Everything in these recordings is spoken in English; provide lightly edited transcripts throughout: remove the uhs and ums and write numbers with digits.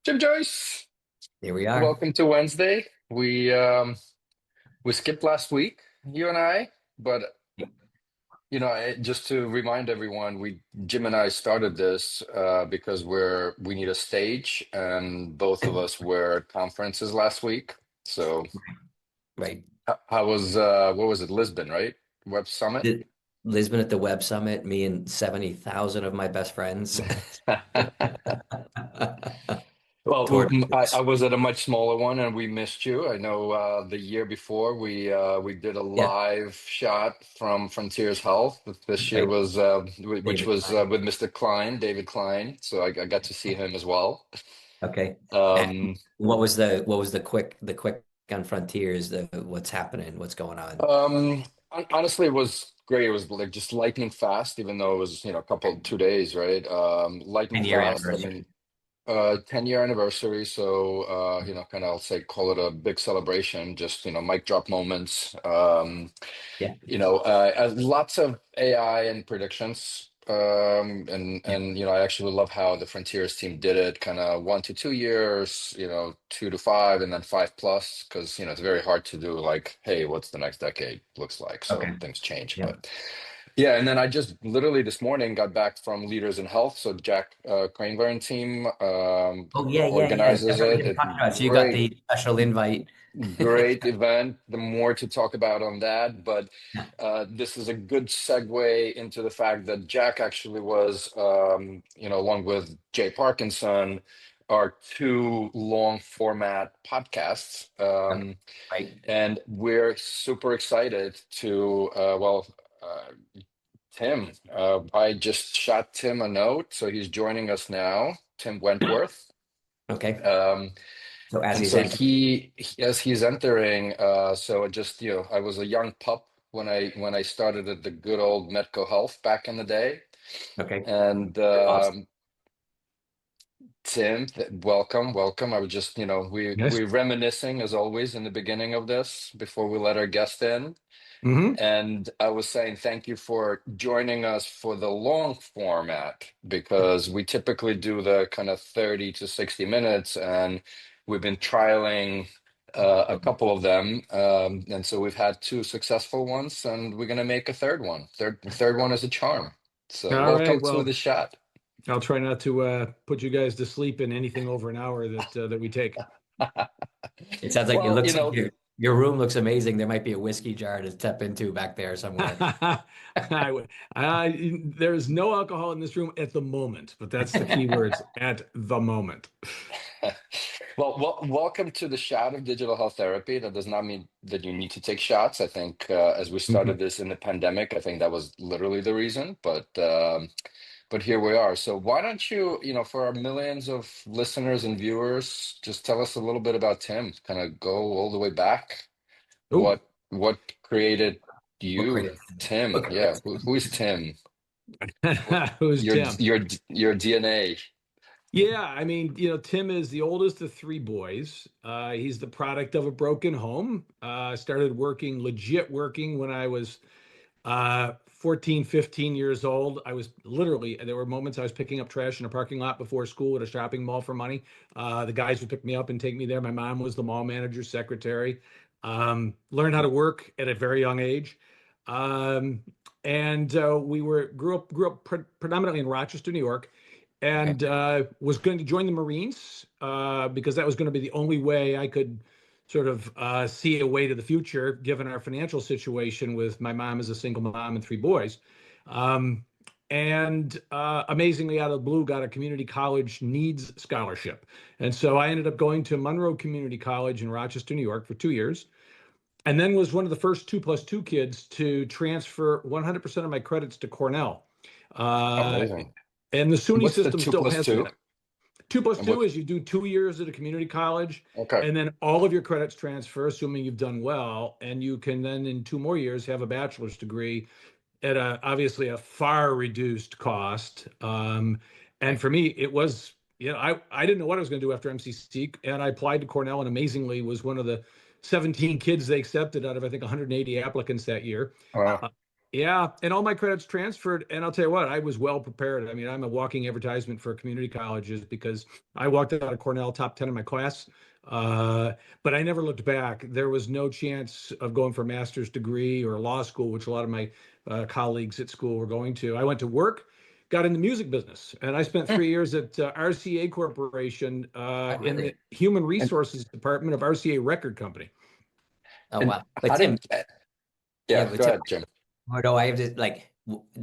Jim Joyce, Here we are. welcome to Wednesday. We skipped last week, you and I, but just to remind everyone, we Jim and I started this because we need a stage, and both of us were at conferences last week. So, Right. how was what was it, Lisbon, right? Web Summit. Li- Lisbon at the Web Summit, me and 70,000 of my best friends. Well, I Boardrooms. was at a much smaller one, and we missed you. I know the year before we did a Yeah, live shot from Frontiers Health. This year right. was which David was Klein. with Mr. Klein, David Klein. So I got to see him as well. Okay. And Um, what was the quick on Frontiers, the what's happening, what's going on? Honestly, it was great. It was like just lightning fast, even though it was a couple 2 days, right? Lightning 10-year fast. I mean. anniversary. 10-year anniversary, so kind of I'll say call it a big celebration, just mic drop moments. Yeah. Lots of AI and predictions. Yeah. I actually love how the Frontiers team did it, kind of 1 to 2 years, 2 to 5, and then 5 plus, because it's very hard to do like, hey, what's the next decade looks like? So Okay. things change, Yeah. but. Yeah, and then I just literally this morning got back from Leaders in Health. So Jack Craneler and team Oh, yeah, yeah, yeah. organizes That's what it. we were It talking about. So you got great, the special invite. great event. The more to talk about on that, but Yeah. this is a good segue into the fact that Jack actually was, along with Jay Parkinson, our two long format podcasts. Okay. Right. And we're super excited to, uh, Tim, I just shot Tim a note, so he's joining us now, Tim Wentworth. Okay. Um, So as and he's so entering. as he's entering, so just, I was a young pup when I started at the good old Medco Health back in the day. Okay. And Awesome. Tim, welcome, welcome. I was just, Yes. we're reminiscing as always in the beginning of this before we let our guest in. Hmm. And I was saying thank you for joining us for the long format because we typically do the kind of 30 to 60 minutes, and we've been trialing a couple of them. And so we've had two successful ones, and we're going to make a third one. The third one is a charm. So All right. welcome to Well, the shot. I'll try not to put you guys to sleep in anything over an hour that we take. It sounds like it Well, looks like your room looks amazing. There might be a whiskey jar to step into back there somewhere. There's no alcohol in this room at the moment, but that's the key words, at the moment. Welcome to the shot of digital health therapy. That does not mean that you need to take shots. I think as we started Mhm. this in the pandemic, I think that was literally the reason. But here we are. So why don't you, for our millions of listeners and viewers, just tell us a little bit about Tim. Kind of go all the way back. Oh, What created What you, created Tim? what Yeah, created who is Tim? What who's your Tim? your your DNA? Yeah, I mean, Tim is the oldest of three boys. He's the product of a broken home. Started legit working when I was 14, 15 years old. I was literally, there were moments I was picking up trash in a parking lot before school at a shopping mall for money. The guys would pick me up and take me there. My mom was the mall manager's secretary. Learned how to work at a very young age. Um, and we grew up predominantly in Rochester, New York, Okay. and was going to join the Marines because that was going to be the only way I could sort of see a way to the future, given our financial situation with my mom as a single mom and three boys. Um, and amazingly, out of the blue, got a community college needs scholarship. And so I ended up going to Monroe Community College in Rochester, New York for 2 years. And then was one of the first 2+2 kids to transfer 100% of my credits to Cornell. Uh, Amazing. and the SUNY What's the system two still plus has two? that. Two plus And two what? is you do 2 years at a community college, Okay. and then all of your credits transfer, assuming you've done well, and you can then in 2 more years have a bachelor's degree at obviously a far reduced cost. And for me, it was, I didn't know what I was going to do after MCC, and I applied to Cornell, and amazingly was one of the 17 kids they accepted out of I think 180 applicants that year. Wow. Yeah, and all my credits transferred. And I'll tell you what, I was well prepared. I mean, I'm a walking advertisement for community colleges because I walked out of Cornell top 10 in my class. But I never looked back. There was no chance of going for a master's degree or law school, which a lot of my colleagues at school were going to. I went to work, got in the music business, and I spent Hmm. 3 years at RCA Corporation Oh, in really? the human And resources department of RCA Record Company. Oh, and wow. But how Tim, did yeah, yeah, but go Tim, ahead, Jim. do I have to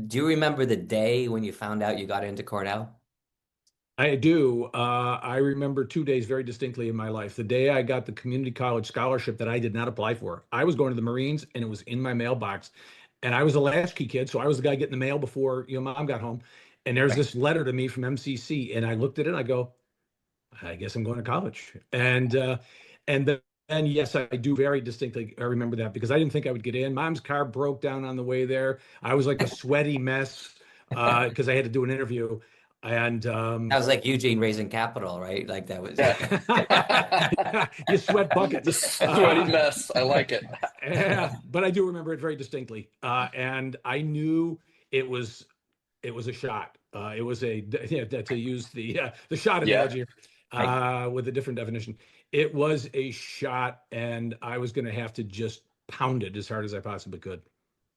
do you remember the day when you found out you got into Cornell? I do. I remember 2 days very distinctly in my life. The day I got the community college scholarship that I did not apply for. I was going to the Marines and it was in my mailbox. And I was a latchkey kid, so I was the guy getting the mail before mom got home. And there's Right. this letter to me from MCC, and I looked at it and I go, I guess I'm going to college. And yes, I do very distinctly. I remember that because I didn't think I would get in. Mom's car broke down on the way there. I was like a sweaty mess because I had to do an interview. And That was like Eugene raising capital, right? Like that was Yeah. you sweat The buckets. sweaty mess. I like it. Yeah, but I do remember it very distinctly. And I knew it was it was a shot. It was a yeah, to use the shot Yeah. analogy right, with a different definition. It was a shot, and I was going to have to just pound it as hard as I possibly could.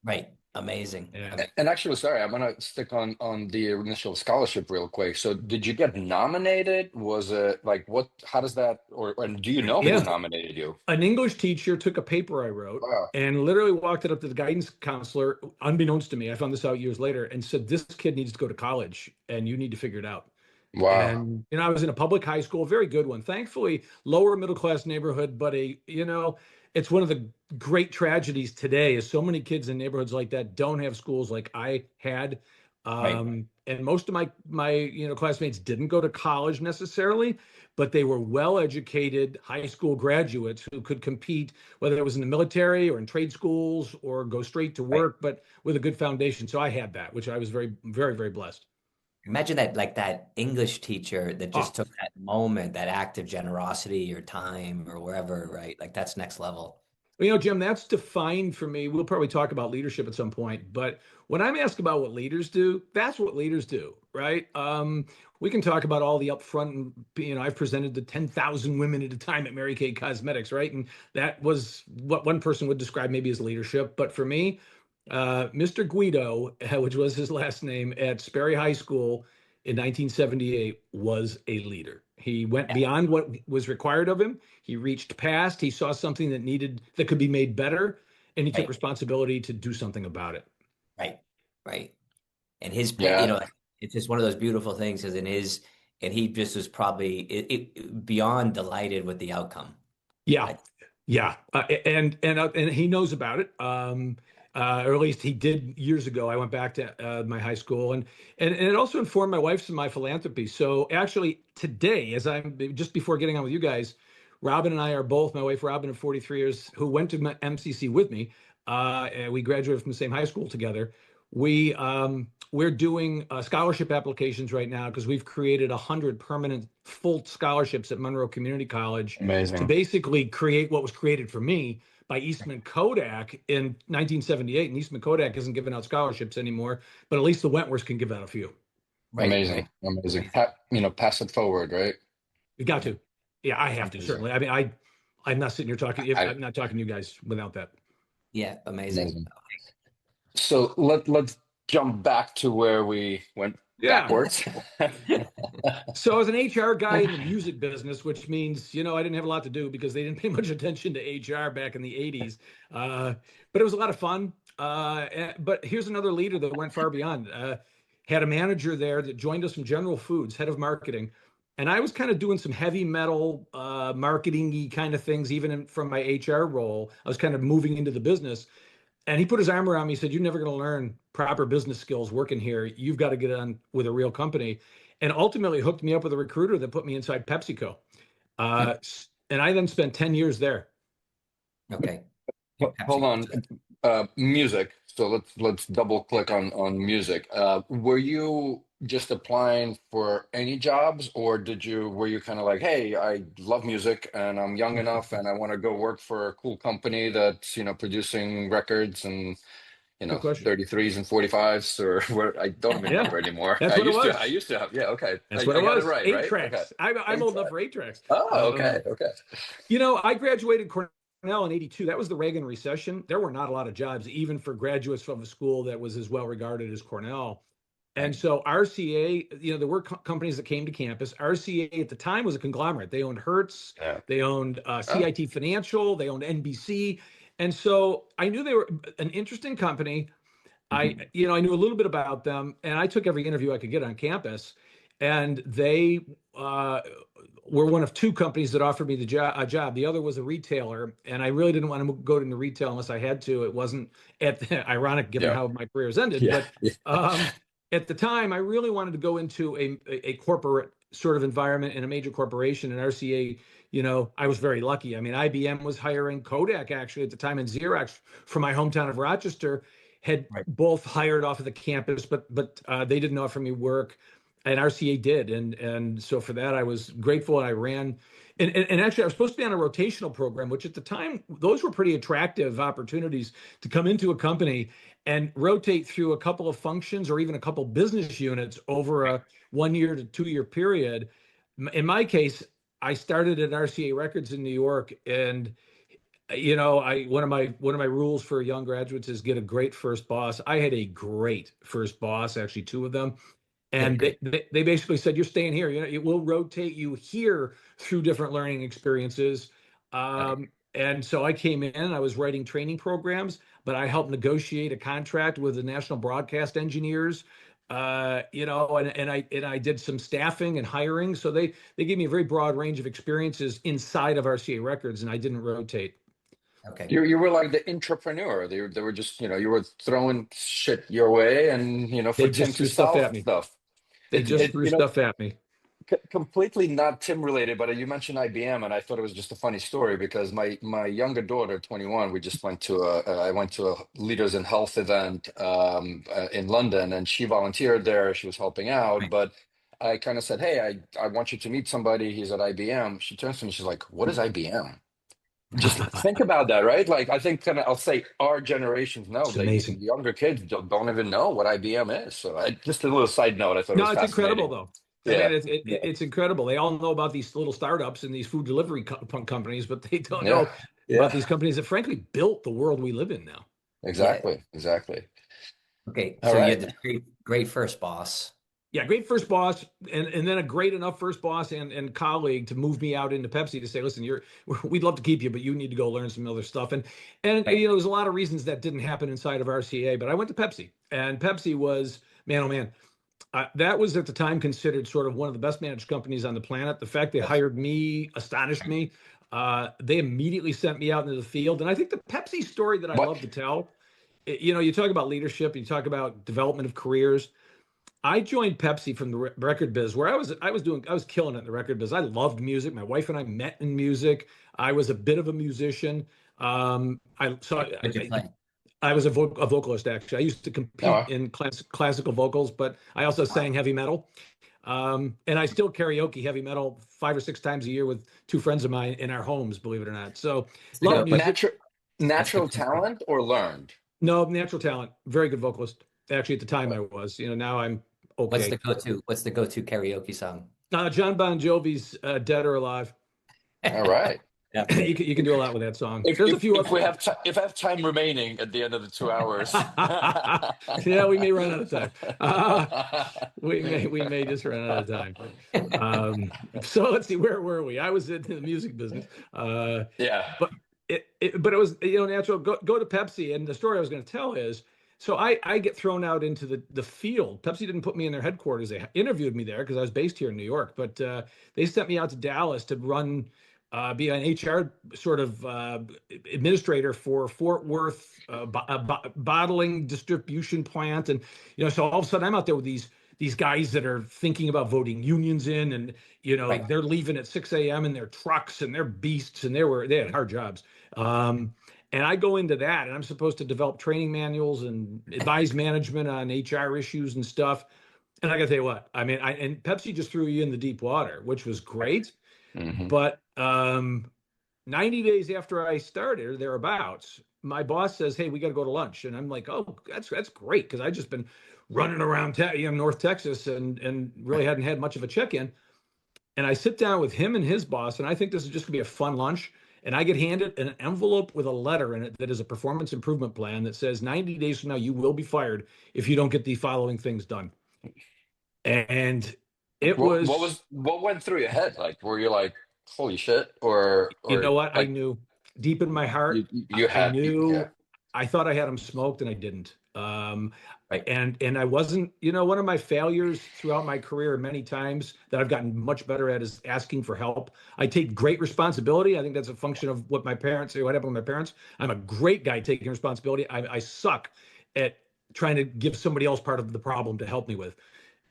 right. Amazing. Yeah. And actually, sorry, I'm gonna stick on the initial scholarship real quick. So, did you get nominated? Was it like what? How does that? Or and do you know who Yeah. nominated you? An English teacher took a paper I wrote Wow. and literally walked it up to the guidance counselor, unbeknownst to me. I found this out years later and said, "This kid needs to go to college, and you need to figure it out." Wow. And I was in a public high school, very good one. Thankfully, lower middle class neighborhood, but it's one of the great tragedies today is so many kids in neighborhoods like that don't have schools like I had. Right, And most of my classmates didn't go to college necessarily, but they were well educated high school graduates who could compete, whether it was in the military or in trade schools or go straight to right. work, but with a good foundation. So I had that, which I was very, very, very blessed. Imagine that, like that English teacher that Oh, just took that moment, that act of generosity or time or wherever, right? Like that's next level. well, Jim, that's defined for me. We'll probably talk about leadership at some point, but when I'm asked about what leaders do, that's what leaders do, right? We can talk about all the upfront, and I've presented to 10,000 women at a time at Mary Kay Cosmetics, right? And that was what one person would describe maybe as leadership. But for me, Mr. Guido, which was his last name at Sperry High School in 1978, was a leader. He went Yeah, beyond what was required of him. He reached past. He saw something that could be made better, and he took right, responsibility to do something about it. right, right. And his, Yeah. like, it's just one of those beautiful things because and he just was probably beyond delighted with the outcome. Yeah, Like, yeah, and he knows about it. Or at least he did years ago. I went back to my high school, and it also informed my wife's and my philanthropy. So actually, today, as I'm just before getting on with you guys, Robin and I are both, my wife Robin of 43 years, who went to MCC with me. And we graduated from the same high school together. We're doing scholarship applications right now because we've created 100 permanent full scholarships at Monroe Community College to Amazing. basically create what was created for me by Eastman Kodak in 1978. And Eastman Kodak isn't giving out scholarships anymore, but at least the Wentworths can give out a few. right, right. Amazing. Amazing. Amazing. Pass it forward, right? You got to. Yeah, I have to, Amazing. certainly. I mean, I'm not sitting here talking, if I I'm not talking to you guys without that. Yeah, amazing. amazing. So let's jump back to where we went Yeah. backwards. So I was an HR guy in the music business, which means, I didn't have a lot to do because they didn't pay much attention to HR back in the 80s. But it was a lot of fun. But here's another leader that went far beyond. Had a manager there that joined us from General Foods, head of marketing. And I was kind of doing some heavy metal marketing-y kind of things, from my HR role. I was kind of moving into the business. And he put his arm around me. He said, "You're never going to learn proper business skills working here. You've got to get on with a real company." And ultimately hooked me up with a recruiter that put me inside PepsiCo. Uh, and I then spent 10 years there. Okay. Hold PepsiCo. on. Music. So let's double click on music. Were you just applying for any jobs, or were you kind of like, hey, I love music and I'm young enough and I want to go work for a cool company that's producing records and Good question. 33s and 45s, or where I don't even Yeah, remember anymore. that's I what it used to, was. Yeah, okay. That's what I it got it was. right, Eight right? Okay. tracks. I'm Eight old enough track. for eight tracks. Oh, okay, okay. I graduated Cornell in '82. That was the Reagan recession. There were not a lot of jobs, even for graduates from a school that was as well regarded as Cornell. And Right. so RCA, there were companies that came to campus. RCA at the time was a conglomerate. They owned Hertz, Yeah. they owned Oh. CIT Financial, they owned NBC. And so I knew they were an interesting company. Mhm. I knew a little bit about them, and I took every interview I could get on campus. And they uh, were one of two companies that offered me a job. The other was a retailer, and I really didn't want to go into retail unless I had to. It wasn't ironic given Yeah. how my career has ended, Yeah. but at the time, I really wanted to go into a corporate sort of environment in a major corporation. And RCA, I was very lucky. I mean, IBM was hiring, Kodak actually at the time, and Xerox from my hometown of Rochester had Right. both hired off of the campus, but they didn't offer me work, and RCA did, and so for that I was grateful, and I ran, and actually I was supposed to be on a rotational program, which at the time those were pretty attractive opportunities to come into a company and rotate through a couple of functions or even a couple business units over a 1 year to 2 year period. In my case, I started at RCA Records in New York, and I one of my rules for young graduates is get a great first boss. I had a great first boss, actually two of them, and Good. they basically said, "You're staying here. It will rotate you here through different learning experiences." Right. And so I came in. I was writing training programs, but I helped negotiate a contract with the national broadcast engineers. And I did some staffing and hiring. So they gave me a very broad range of experiences inside of RCA Records, and I didn't rotate. Okay. You were like the entrepreneur. They were just, you were throwing shit your way, and for They Tim just to threw stuff solve at me. stuff. They just threw stuff at me. Completely not Tim related, but you mentioned IBM, and I thought it was just a funny story because my younger daughter, 21, we just went to I went to a Leaders in Health event in London, and she volunteered there. She was helping out, Right. but I kind of said, "Hey, I want you to meet somebody. He's at IBM." She turns to me, she's like, "What is IBM?" Just think about that, right? Like, I think I'll say our generations know, It's amazing. the younger kids don't even know what IBM is. So just a little side note, I thought it No, was it's incredible fascinating. though. I mean, Yeah, yeah, it's incredible. They all know about these little startups and these food delivery companies, but they don't yeah, know about yeah. these companies that frankly built the world we live in now. Yeah. Exactly, exactly. Okay. All So you had right. this great first boss. Yeah, great first boss, and then a great enough first boss and colleague to move me out into Pepsi to say, listen, we'd love to keep you, but you need to go learn some other stuff. And Right. there's a lot of reasons that didn't happen inside of RCA, but I went to Pepsi, and Pepsi was, man, oh man, that was at the time considered sort of one of the best managed companies on the planet. The fact they Yes. hired me astonished me. They immediately sent me out into the field, and I think the Pepsi story that I What? love to tell, you talk about leadership, you talk about development of careers. I joined Pepsi from the record biz, where I was killing it in the record biz. I loved music. My wife and I met in music. I was a bit of a musician. I so What'd you play? I was a vocalist actually. I used to compete No. in classical vocals, but I also Wow. sang heavy metal. And I still karaoke heavy metal 5 or 6 times a year with two friends of mine in our homes, believe it or not. So What's the love go? music. What's the Natural go? talent or learned? No, natural talent. Very good vocalist. Actually, at the time I was. Now I'm What's okay. the go-to? What's the go-to karaoke song? John Bon Jovi's "Dead or Alive." All right. Yeah. You can do a lot with that song. There's a few If other. we have if I have time remaining at the end of the 2 hours. Yeah, we may run out of time. We may just run out of time. So let's see, where were we? I was in the music business, Yeah. but but it was natural. Go to Pepsi, and the story I was going to tell is, so I get thrown out into the field. Pepsi didn't put me in their headquarters. They interviewed me there because I was based here in New York, but they sent me out to Dallas to be an HR sort of administrator for Fort Worth bottling distribution plant, and so all of a sudden I'm out there with these guys that are thinking about voting unions in, and Right. they're leaving at 6 a.m. in their trucks, and they're beasts, and they had hard jobs. And I go into that, and I'm supposed to develop training manuals and advise management on HR issues and stuff. And I got to tell you what, I mean, and Pepsi just threw you in the deep water, which was great. Hmm. But 90 days after I started, or thereabouts, my boss says, "Hey, we got to go to lunch," and I'm like, "Oh, that's great," because I just been running around North Texas and really hadn't had much of a check-in. And I sit down with him and his boss, and I think this is just gonna be a fun lunch. And I get handed an envelope with a letter in it that is a performance improvement plan that says 90 days from now you will be fired if you don't get the following things done. And it was, What went through your head? Like, were you like, holy shit, or you know or what? I like knew deep in my heart, you I had yeah. knew, I thought I had him smoked and I didn't. Right. And I wasn't, one of my failures throughout my career many times that I've gotten much better at is asking for help. I take great responsibility. I think that's a function of what my parents, what happened with my parents. I'm a great guy taking responsibility. I suck at trying to give somebody else part of the problem to help me with.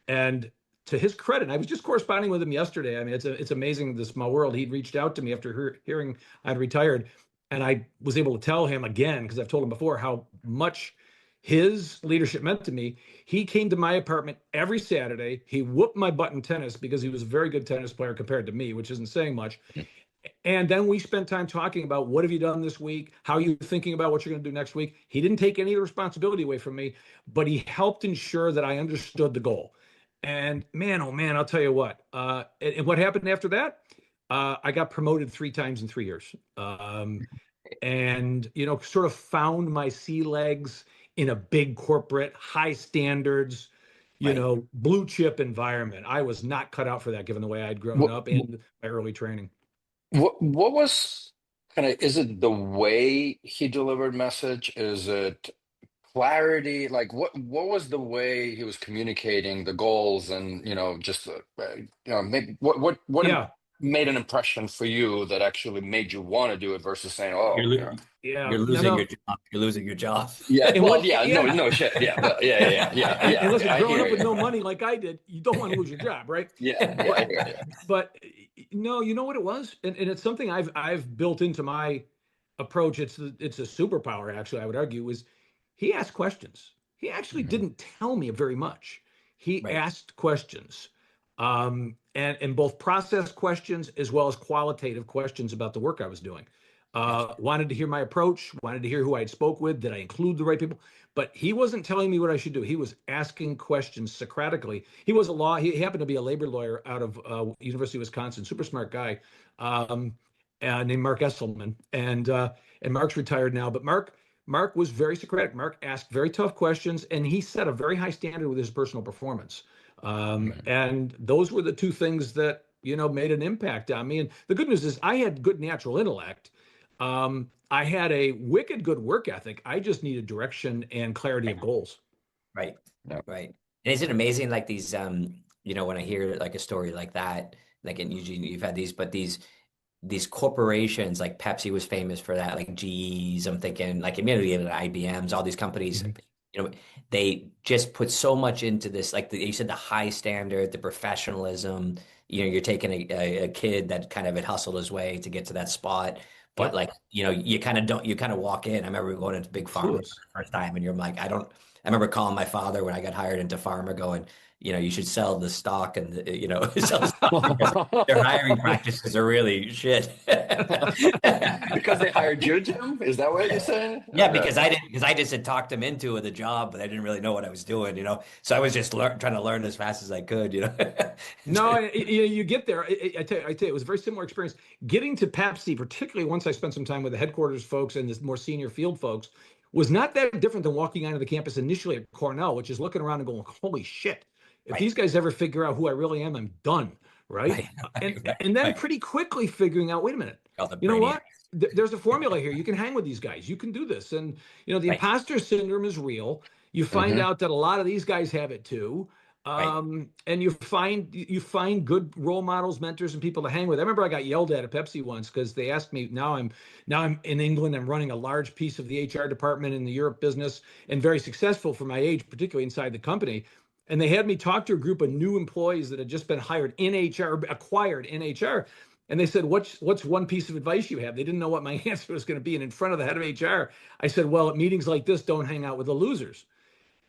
And to his credit, I was just corresponding with him yesterday. I mean, it's amazing, the small world. He'd reached out to me after hearing I'd retired, and I was able to tell him again, because I've told him before, how much his leadership meant to me. He came to my apartment every Saturday. He whooped my butt in tennis because he was a very good tennis player compared to me, which isn't saying much. And then we spent time talking about, what have you done this week? How are you thinking about what you're going to do next week? He didn't take any of the responsibility away from me, but he helped ensure that I understood the goal. And man, oh man, I'll tell you what. And what happened after that? I got promoted 3 times in 3 years. And sort of found my sea legs in a big corporate, high standards, Right. blue chip environment. I was not cut out for that, given the way I'd grown What up and my early training. what was kind of, is it the way he delivered message? Is it clarity? Like, what was the way he was communicating the goals, and just maybe what Yeah, made an impression for you that actually made you want to do it versus saying, You're oh, lo- yeah, you're no, losing your no. job. You're losing your job. yeah, And well, what? yeah, no, Yeah. no shit, yeah, well, And yeah, listen, I growing hear up with you, no money like I did, you don't want to lose your job, right? yeah, yeah, I But hear you. but no, you know what it was, and it's something I've built into my approach. It's a superpower, actually. I would argue is he asked questions. He actually Mhm. didn't tell me very much. He Right. asked questions, and both process questions as well as qualitative questions about the work I was doing. Gotcha. Wanted to hear my approach, wanted to hear who I spoke with, did I include the right people? But he wasn't telling me what I should do. He was asking questions Socratically. He happened to be a labor lawyer out of University of Wisconsin, super smart guy, um, named Mark Esselman. And Mark's retired now, but Mark was very Socratic. Mark asked very tough questions, and he set a very high standard with his personal performance. And those were the two things that made an impact on me. And the good news is I had good natural intellect. I had a wicked good work ethic. I just needed direction and clarity of goals. Right. Yeah. Right. And is it amazing, like these, when I hear like a story like that, like, and Eugene, you've had these, but these corporations, like Pepsi was famous for that, like GE's, I'm thinking like immediately IBM's, all these companies, Mhm. you know, they just put so much into this, like you said, the high standard, the professionalism, you're taking a kid that kind of had hustled his way to get to that spot. But Yep, like, you kind of don't, you kind of walk in. I remember going into big pharma for absolutely. the first time and you're like, I remember calling my father when I got hired into pharma going, you should sell the stock and, sell the stock because their hiring practices are really shit. Because they hired you, Jim? Is that what you're saying? Yeah, because I just had talked him into the job, but I didn't really know what I was doing. So I was just trying to learn as fast as I could. No, you get there. I tell you, it was a very similar experience. Getting to Pepsi, particularly once I spent some time with the headquarters folks and the more senior field folks, was not that different than walking onto the campus initially at Cornell, which is looking around and going, "Holy shit! If Right, these guys ever figure out who I really am, I'm done." Right? right, And right, right, and then right. pretty quickly figuring out, wait a minute, All the you know brainiac. what? There's a formula here. You can hang with these guys. You can do this. And the Right, imposter syndrome is real. You find Hmm. out that a lot of these guys have it too. right. And you find good role models, mentors, and people to hang with. I remember I got yelled at Pepsi once because they asked me. Now I'm in England. I'm running a large piece of the HR department in the Europe business, and very successful for my age, particularly inside the company. And they had me talk to a group of new employees that had just been hired in HR, acquired in HR. And they said, "What's one piece of advice you have?" They didn't know what my answer was going to be. And in front of the head of HR, I said, "Well, at meetings like this, don't hang out with the losers."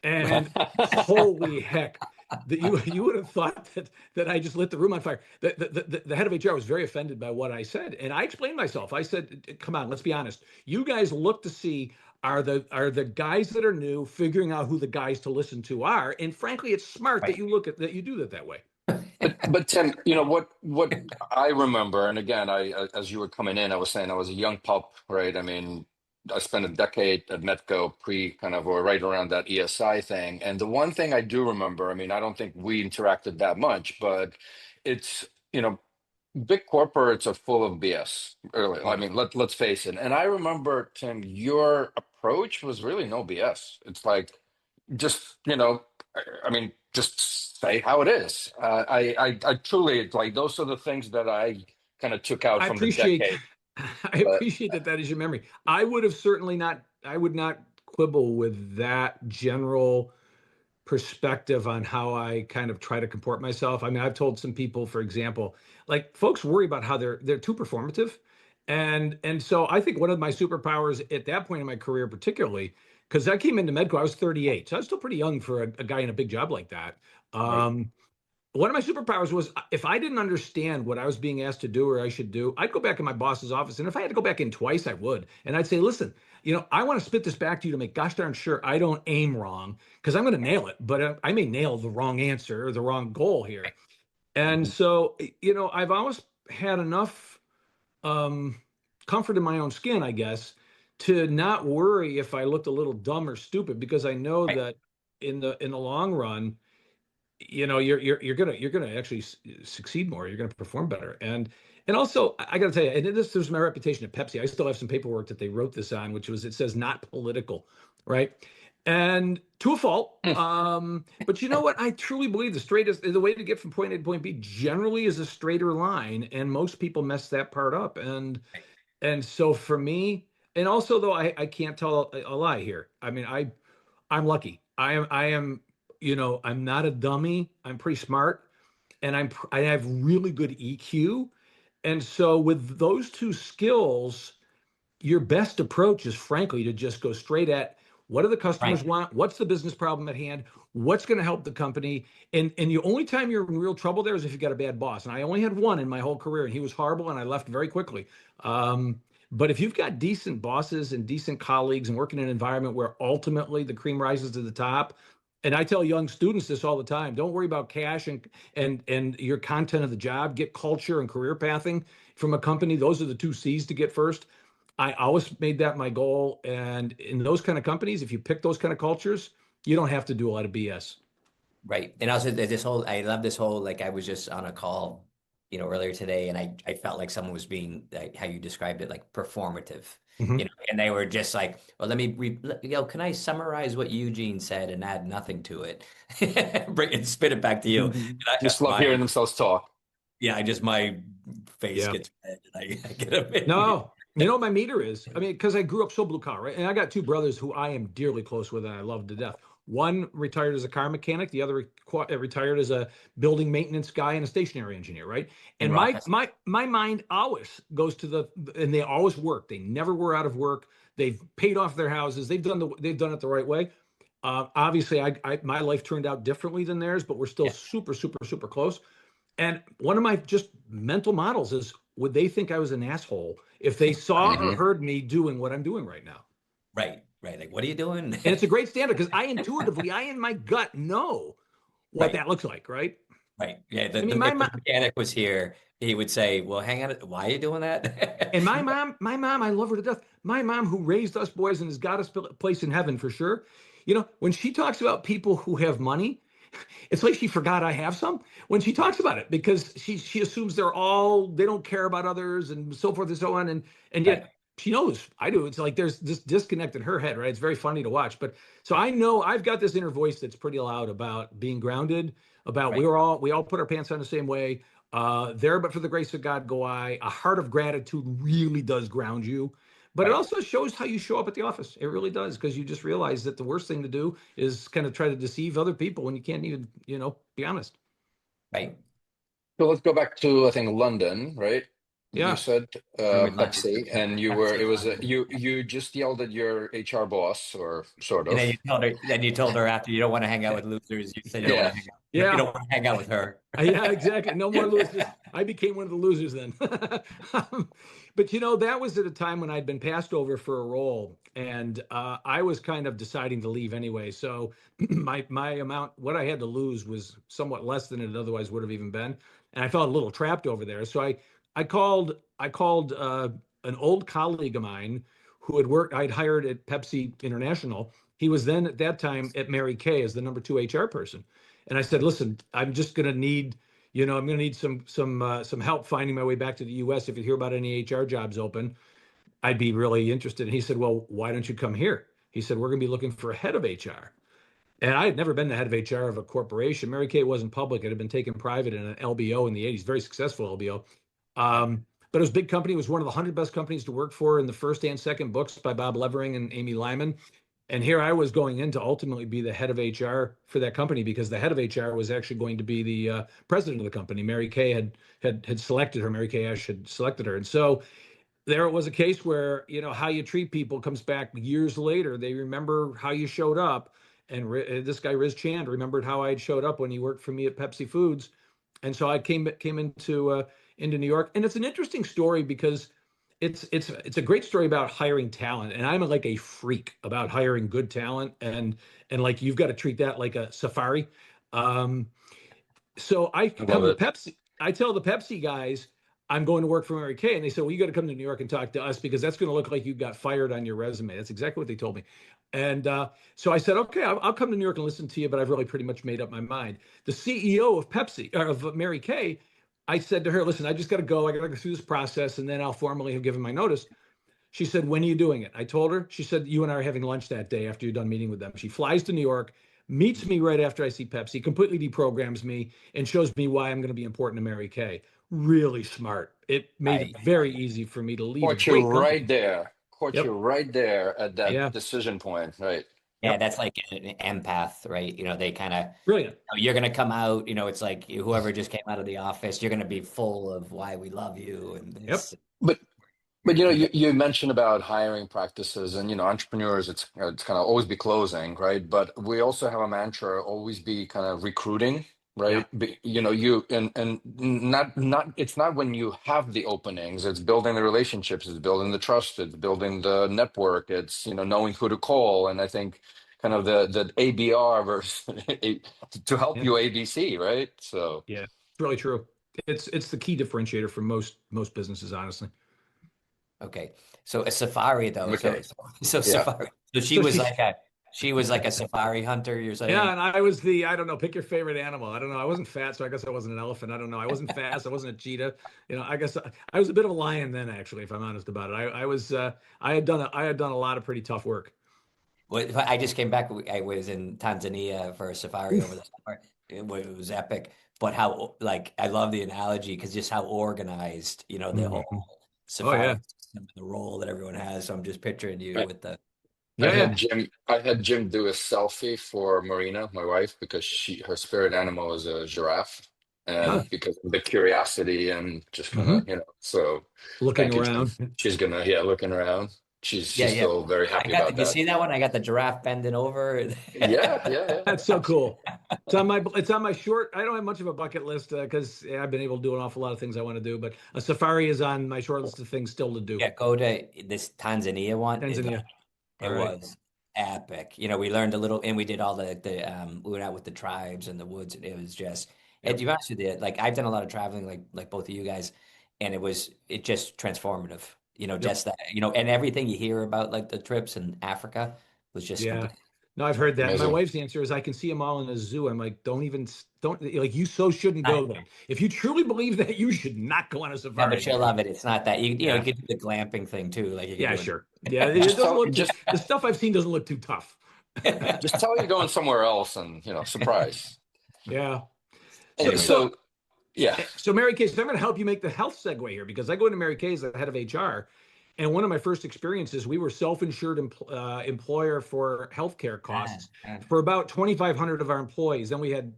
And holy heck, that you would have thought that I just lit the room on fire. The head of HR was very offended by what I said, and I explained myself. I said, "Come on, let's be honest. You guys look to see are the guys that are new figuring out who the guys to listen to are, and frankly, it's smart that Right. you look at that you do that way." But Tim, what I remember, and again, as you were coming in, I was saying I was a young pup, right? I mean, I spent a decade at Medco pre kind of or right around that ESI thing. And the one thing I do remember, I mean, I don't think we interacted that much, but it's, big corporates are full of BS. Really, I Oh, mean, let's face it. And I remember, Tim, your approach was really no BS. It's like just I mean, just say how it is. I truly like those are the things that I kind of took out I from the appreciate decade. I But appreciate that that is your memory. I would have certainly not. I would not quibble with that general perspective on how I kind of try to comport myself. I mean, I've told some people, for example, like folks worry about how they're too performative. And so I think one of my superpowers at that point in my career, particularly, because I came into Medco, I was 38. So I was still pretty young for a guy in a big job like that. Right. One of my superpowers was if I didn't understand what I was being asked to do or I should do, I'd go back in my boss's office. And if I had to go back in twice, I would. And I'd say, listen, I want to spit this back to you to make gosh darn sure I don't aim wrong because I'm going to nail it, but I may nail the wrong answer or the wrong goal here. And Mhm. so, I've always had enough um, comfort in my own skin, I guess, to not worry if I looked a little dumb or stupid because I know Right. that in the long run, you're gonna actually succeed more. You're gonna perform better. And also, I got to tell you, and this is my reputation at Pepsi. I still have some paperwork that they wrote this on, which was it says not political, right? And to a fault. But you know what? I truly believe the way to get from point A to point B generally is a straighter line, and most people mess that part up. And so for me, and also though I can't tell a lie here. I mean, I'm lucky. I am, I'm not a dummy. I'm pretty smart and I have really good EQ. And so with those two skills, your best approach is frankly to just go straight at what do the customers Right. want? What's the business problem at hand? What's going to help the company? And the only time you're in real trouble there is if you got a bad boss. And I only had one in my whole career, and he was horrible, and I left very quickly. But if you've got decent bosses and decent colleagues and work in an environment where ultimately the cream rises to the top, and I tell young students this all the time: don't worry about cash and your content of the job. Get culture and career pathing from a company. Those are the two C's to get first. I always made that my goal. And in those kind of companies, if you pick those kind of cultures, you don't have to do a lot of BS. Right. And also there's this whole, I love this whole, like I was just on a call, earlier today and I felt like someone was being like how you described it, like performative, Mhm. and they were just like, well, can I summarize what Eugene said and add nothing to it? Bring it, spit it back to you. And Just love hearing themselves talk. yeah, my face Yeah. gets red and I get a, No, you know what my meter is? I mean, because I grew up so blue collar, right? And I got two brothers who I am dearly close with and I love to death. One retired as a car mechanic, the other retired as a building maintenance guy and a stationary engineer, right? in And my Rochester. my mind always goes to and they always work. They never were out of work. They've paid off their houses. They've done it the right way. Obviously, my life turned out differently than theirs, but we're still Yeah. super, super, super close. And one of my just mental models is would they think I was an asshole if they saw Right. or Hmm. heard me doing what I'm doing right now? Right. Right. Like, what are you doing? And it's a great standard because I in my gut know what Right. that looks like, right? Right. Yeah. The, I the, mean, if the mechanic was here, he would say, well, hang on. Why are you doing that? and my mom, I love her to death. My mom, who raised us boys and has got us a place in heaven for sure. When she talks about people who have money, it's like she forgot I have some when she Right. talks about it because she assumes they don't care about others and so forth and so on. And Right. yet she knows I do. It's like there's this disconnect in her head, right? It's very funny to watch. But so I know I've got this inner voice that's pretty loud about being grounded, about Right. we all put our pants on the same way. There, but for the grace of God, go I. A heart of gratitude really does ground you. But it Right. also shows how you show up at the office. It really does, because you just realize that the worst thing to do is kind of try to deceive other people when you can't even, be honest. Right. So let's go back to I think London, right? you Yeah. said Ruined my Pepsi, and you were Pepsi. it was you just yelled at your HR boss, or sort And of. then you told her after you don't want to hang out with losers. You said you don't want Yeah. to hang out. You Yeah. don't want to hang out with her. Yeah, exactly. No more losers. I became one of the losers then. But that was at a time when I'd been passed over for a role, and I was kind of deciding to leave anyway. So my amount, what I had to lose, was somewhat less than it otherwise would have even been, and I felt a little trapped over there. So I called an old colleague of mine who had worked. I'd hired at Pepsi International. He was then at that time at Mary Kay as the number two HR person. And I said, listen, I'm just going to need, I'm going to need some help finding my way back to the U.S. If you hear about any HR jobs open, I'd be really interested. And he said, well, why don't you come here? He said, we're going to be looking for a head of HR. And I had never been the head of HR of a corporation. Mary Kay wasn't public. It had been taken private in an LBO in the 80s, very successful LBO. But it was a big company. It was one of the 100 best companies to work for in the first and second books by Bob Levering and Amy Lyman. And here I was going in to ultimately be the head of HR for that company, because the head of HR was actually going to be the president of the company. Mary Kay had selected her. Mary Kay Ash had selected her, and so there was a case where how you treat people comes back years later. They remember how you showed up, and this guy Riz Chand remembered how I had showed up when he worked for me at Pepsi Foods, and so I came into New York, and it's an interesting story because it's a great story about hiring talent, and I'm like a freak about hiring good talent, and like you've got to treat that like a safari. Um, so I I love come to it. Pepsi. I tell the Pepsi guys I'm going to work for Mary Kay, and they said, "Well, you got to come to New York and talk to us because that's going to look like you got fired on your resume." That's exactly what they told me. And so I said, "Okay, I'll come to New York and listen to you," but I've really pretty much made up my mind. The CEO of Pepsi, or of Mary Kay, I said to her, "Listen, I just got to go. I got to go through this process, and then I'll formally have given my notice." She said, "When are you doing it?" I told her. She said, "You and I are having lunch that day after you're done meeting with them." She flies to New York, meets me right after I see Pepsi, completely deprograms me, and shows me why I'm going to be important to Mary Kay. Really smart. It made it I very easy for me to leave a Caught you great right company. there. Caught you Yep. right there at that Yeah. decision point. Right. Yeah, Yep. that's like an empath, right? They kind of, Brilliant. you're going to come out, it's like whoever just came out of the office, you're going to be full of why we love you and Yep. this. But You're going to keep it. you mentioned about hiring practices, and entrepreneurs, it's kind of always be closing, right? But we also have a mantra, always be kind of recruiting, Yeah. right? You and not it's not when you have the openings, it's building the relationships, it's building the trust, it's building the network, it's knowing who to call. And I think kind of the ABR versus to help Yeah. you ABC, right? So Yeah. It's really true. It's the key differentiator for most businesses, honestly. Okay. So a safari though. So, okay, so, so yeah. safari. So So she she was like a safari hunter, you're Yeah, saying? and I was I don't know, pick your favorite animal. I don't know. I wasn't fat, so I guess I wasn't an elephant. I don't know. I wasn't fast. I wasn't a cheetah. I guess I was a bit of a lion then, actually, if I'm honest about it. I was, I had done a lot of pretty tough work. Well, I just came back. I was in Tanzania for a safari over the Oof. summer. It was epic. But how, like, I love the analogy because just how organized, the Mhm. whole Oh safari yeah. system, the role that everyone has. So I'm just picturing you I, with the, I Yeah, had yeah. Jim do a selfie for Marina, my wife, because her spirit animal is a giraffe, Huh. and because of the curiosity and just kind Hmm. of so Looking thank you, Jim. around. She's gonna, yeah, looking around. yeah, She's yeah. still very I happy got about the, you that. see that one? I got the giraffe bending over. Yeah, yeah, yeah. That's so cool. It's on my short. I don't have much of a bucket list because I've been able to do an awful lot of things I want to do, but a safari is on my short list of things still to do. Yeah, go to this Tanzania one. Tanzania. It All right. was epic. We learned a little, and we did all the we went out with the tribes and the woods, and it was just. And to Yep. be honest with you, like I've done a lot of traveling, like both of you guys, and it just transformative. Yep. Just that, and everything you hear about like the trips in Africa was just Yeah. complete. No, I've heard that. And my Amazing. wife's answer is I can see them all in a zoo. I'm like, don't like you so shouldn't Not, go then. If you truly believe that, you should not go on a yeah, safari but then. you'll love it. It's not that you Yeah. could do the glamping thing too, like you could Yeah, do sure. Yeah, it Just doesn't tell look too the stuff I've seen doesn't look too tough. just tell you're going somewhere else, and surprise. Yeah. So And Anyways, so so yeah. so Mary Kay, so I'm going to help you make the health segue here because I go into Mary Kay as the head of HR. And one of my first experiences, we were self-insured employer for healthcare ah, costs ah, for about 2,500 of our employees. Then we had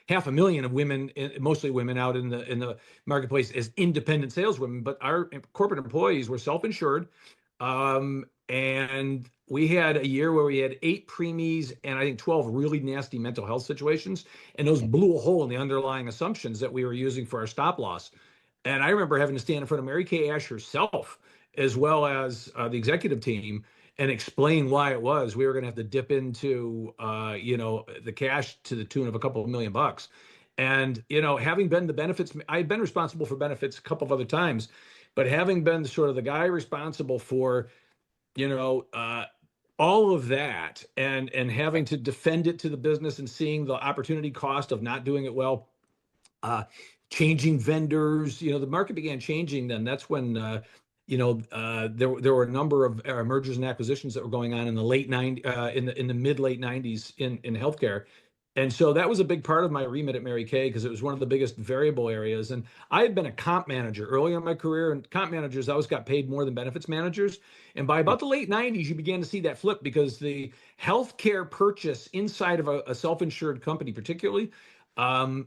500,000 of women, mostly women out in the marketplace as independent saleswomen, but our corporate employees were self-insured. And we had a year where we had 8 preemies and I think 12 really nasty mental health situations. And those blew a hole in the underlying assumptions that we were using for our stop loss. And I remember having to stand in front of Mary Kay Ash herself, as well as the executive team, and explain why it was we were going to have to dip into, the cash to the tune of a couple of $1,000,000. And, having been the benefits, I had been responsible for benefits a couple of other times, but having been sort of the guy responsible for, you know, uh, all of that, and having to defend it to the business and seeing the opportunity cost of not doing it well, uh, changing vendors. The market began changing then. That's when, there were a number of mergers and acquisitions that were going on in the late 90s, in the mid late 90s in healthcare. And so that was a big part of my remit at Mary Kay because it was one of the biggest variable areas. And I had been a comp manager earlier in my career, and comp managers always got paid more than benefits managers. And by about the late 90s, you began to see that flip because the healthcare purchase inside of a self-insured company, particularly,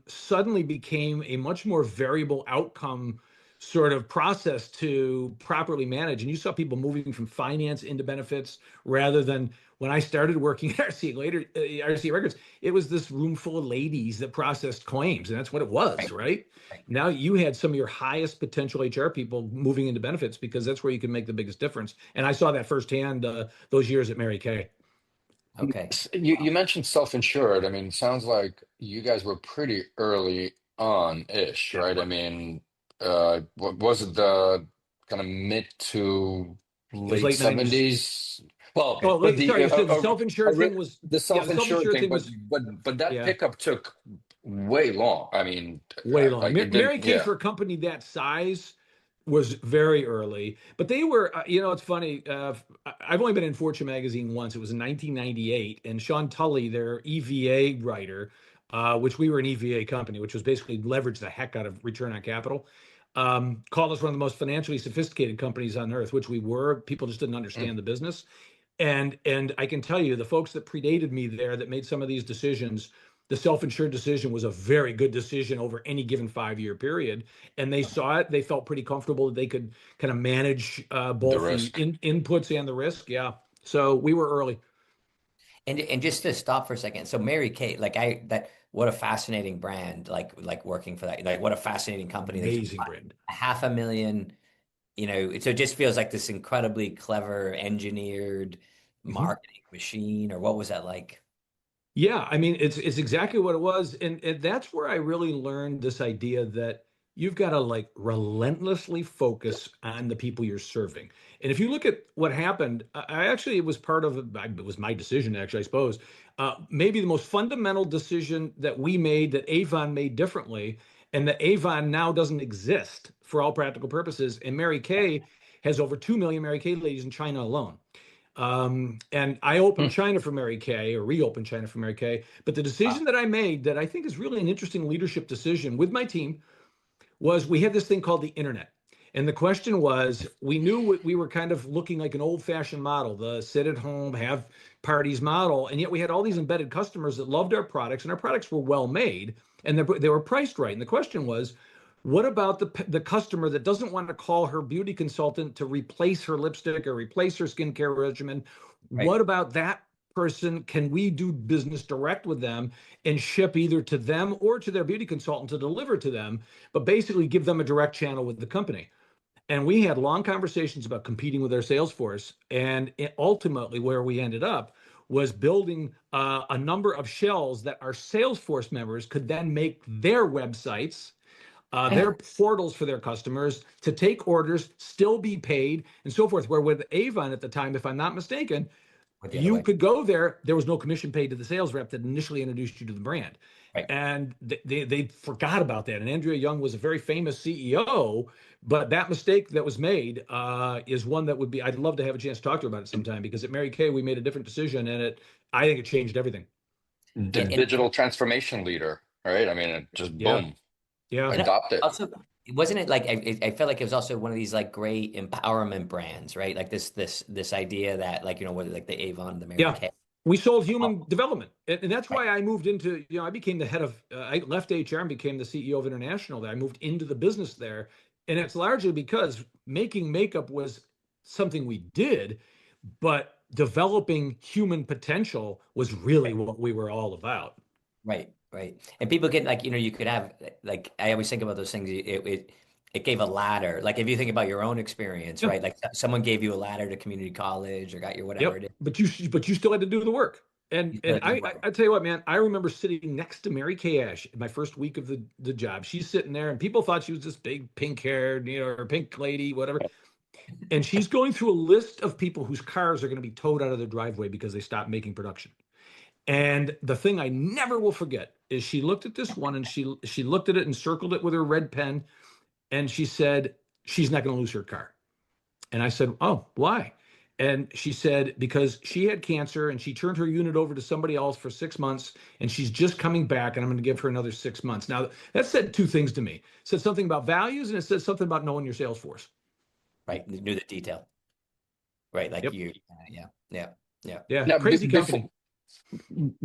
suddenly became a much more variable outcome sort of process to properly manage. And you saw people moving from finance into benefits rather than when I started working at RCA later, RCA Records, it was this room full of ladies that processed claims, and that's what it was, right? Now you had some of your highest potential HR people moving into benefits because that's where you can make the biggest difference. And I saw that firsthand those years at Mary Kay. Okay. You mentioned self-insured. I mean, it sounds like you guys were pretty early on-ish, Yeah. right? I mean, what was it, the kind of mid to It was late late 90s. 70s? Well, Oh, but sorry. So the self-insured thing was, the yeah, the self-insured self-insured thing, thing but was, that yeah, pickup took way long. I mean, way long. like it Mary didn't, Kay yeah. for a company that size was very early, but they were, it's funny. I've only been in Fortune magazine once. It was in 1998, and Sean Tully, their EVA writer, which we were an EVA company, which was basically leverage the heck out of return on capital, called us one of the most financially sophisticated companies on earth, which we were. People just didn't Mm. understand the business. And I can tell you, the folks that predated me there that made some of these decisions, the self-insured decision was a very good decision over any given 5-year period. And they saw it, they felt pretty comfortable that they could kind of manage The both the risk. inputs and the risk. Yeah. So we were early. And just to stop for a second, so Mary Kay, what a fascinating brand, like working for that, like what a fascinating company. Like Amazing brand. 500,000, so it just feels like this incredibly clever engineered Mhm. marketing machine, or what was that like? Yeah, I mean, it's exactly what it was, and that's where I really learned this idea that you've got to like relentlessly focus on the people you're serving. And if you look at what happened, I actually it was part of it was my decision actually, I suppose. Maybe the most fundamental decision that we made that Avon made differently, and that Avon now doesn't exist for all practical purposes. And Mary Kay has over 2 million Mary Kay ladies in China alone. And I Hmm. opened China for Mary Kay, or reopened China for Mary Kay. But the decision that I made that I think is really an interesting leadership decision with my team was we had this thing called the internet. And the question was, we knew we were kind of looking like an old-fashioned model, the sit at home, have parties model. And yet we had all these embedded customers that loved our products, and our products were well made, and they were priced right. And the question was, what about the customer that doesn't want to call her beauty consultant to replace her lipstick or replace her skincare regimen? Right. What about that person? Can we do business direct with them and ship either to them or to their beauty consultant to deliver to them, but basically give them a direct channel with the company? And we had long conversations about competing with our sales force. And ultimately, where we ended up was building a number of shells that our sales force members could then make their websites, their portals for their customers to take orders, still be paid, and so forth. Where with Avon at the time, if I'm not mistaken, Went the other you way. could go there. There was no commission paid to the sales rep that initially introduced you to the brand. Right. And they forgot about that. And Andrea Young was a very famous CEO, but that mistake that was made is one that would be, I'd love to have a chance to talk to her about it sometime, because at Mary Kay, we made a different decision, and I think it changed everything. The And digital transformation leader, right? I mean, it just Yeah. boom, Yeah. And adopt it. also, wasn't it like I felt like it was also one of these like great empowerment brands, right? Like this idea that like what like the Avon, the Mary Yeah. Kay, We sold human Oh, development. And that's right, why I moved into, I became the head of, I left HR and became the CEO of International there. I moved into the business there. And it's largely because making makeup was something we did, but developing human potential was really right, what we were all about. right, right. And people can like, you could have like I always think about those things. It gave a ladder. Like if you think about your own experience, Yeah. right? Like someone gave you a ladder to community college or got you whatever Yep. it is. But you still had to do the work. And You still and had to do I the I, work. I tell you what, man, I remember sitting next to Mary Kay Ash in my first week of the job. She's sitting there and people thought she was this big pink haired, or pink lady, whatever. And she's going through a list of people whose cars are going to be towed out of their driveway because they stopped making production. And the thing I never will forget is she looked at this one and she looked at it and circled it with her red pen and she said she's not going to lose her car. And I said, "Oh, why?" And she said, because she had cancer and she turned her unit over to somebody else for 6 months and she's just coming back and I'm going to give her another 6 months. Now, that said two things to me. It said something about values and it said something about knowing your sales force. Right. Knew the detail. Right. Like Yep. you, yeah, yeah, yeah. Yeah. Now, Crazy company.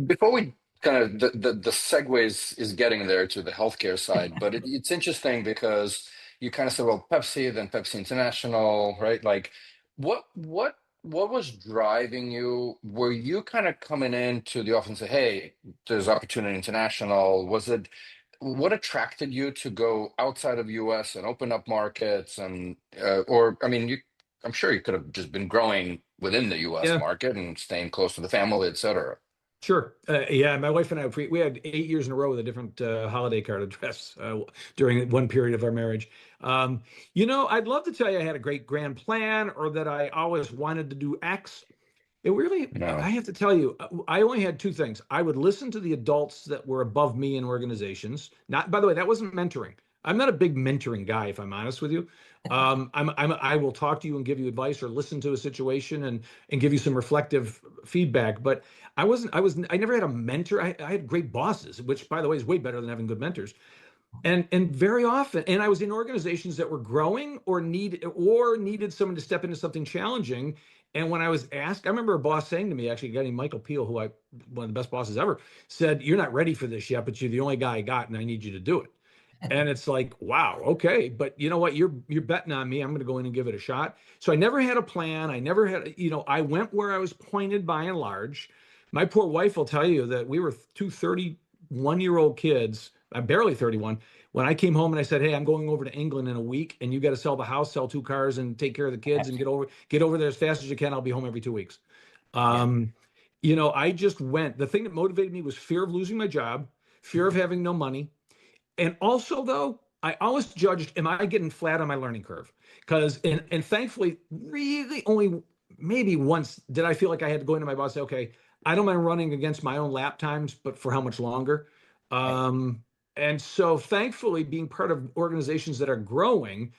before we kind of the segue is getting there to the healthcare side, but it's interesting because you kind of said, well, Pepsi, then Pepsi International, right? Like, what was driving you? Were you kind of coming into the office and say, hey, there's opportunity international? Was it what attracted you to go outside of US and open up markets and or I mean, I'm sure you could have just been growing within the US Yeah. market and staying close to the family, et cetera. Sure. Yeah, my wife and I, we had 8 years in a row with a different holiday card address during one period of our marriage. I'd love to tell you I had a great grand plan or that I always wanted to do X. It really, I No. have to tell you, I only had two things. I would listen to the adults that were above me in organizations. Not, by the way, that wasn't mentoring. I'm not a big mentoring guy, if I'm honest with you. I will talk to you and give you advice or listen to a situation and give you some reflective feedback. But I never had a mentor. I had great bosses, which by the way is way better than having good mentors. And very often, and I was in organizations that were growing or needed someone to step into something challenging. And when I was asked, I remember a boss saying to me, actually, a guy named Michael Peel, one of the best bosses ever, said, "You're not ready for this yet, but you're the only guy I got, and I need you to do it." And it's like, wow, okay, but you know what? You're betting on me. I'm going to go in and give it a shot. So I never had a plan. I never had, I went where I was pointed by and large. My poor wife will tell you that we were two 31-year-old kids. I'm barely 31. When I came home and I said, "Hey, I'm going over to England in a week, and you got to sell the house, sell two cars, and take care of the kids, and get over there as fast as you can. I'll be home every 2 weeks." Yeah. Um, I just went. The thing that motivated me was fear of losing my job, fear of having no money, and also though I always judged, am I getting flat on my learning curve? Because and thankfully really only maybe once did I feel like I had to go into my boss and say, okay, I don't mind running against my own lap times, but for how much longer? Right. um and so thankfully being part of organizations that are growing,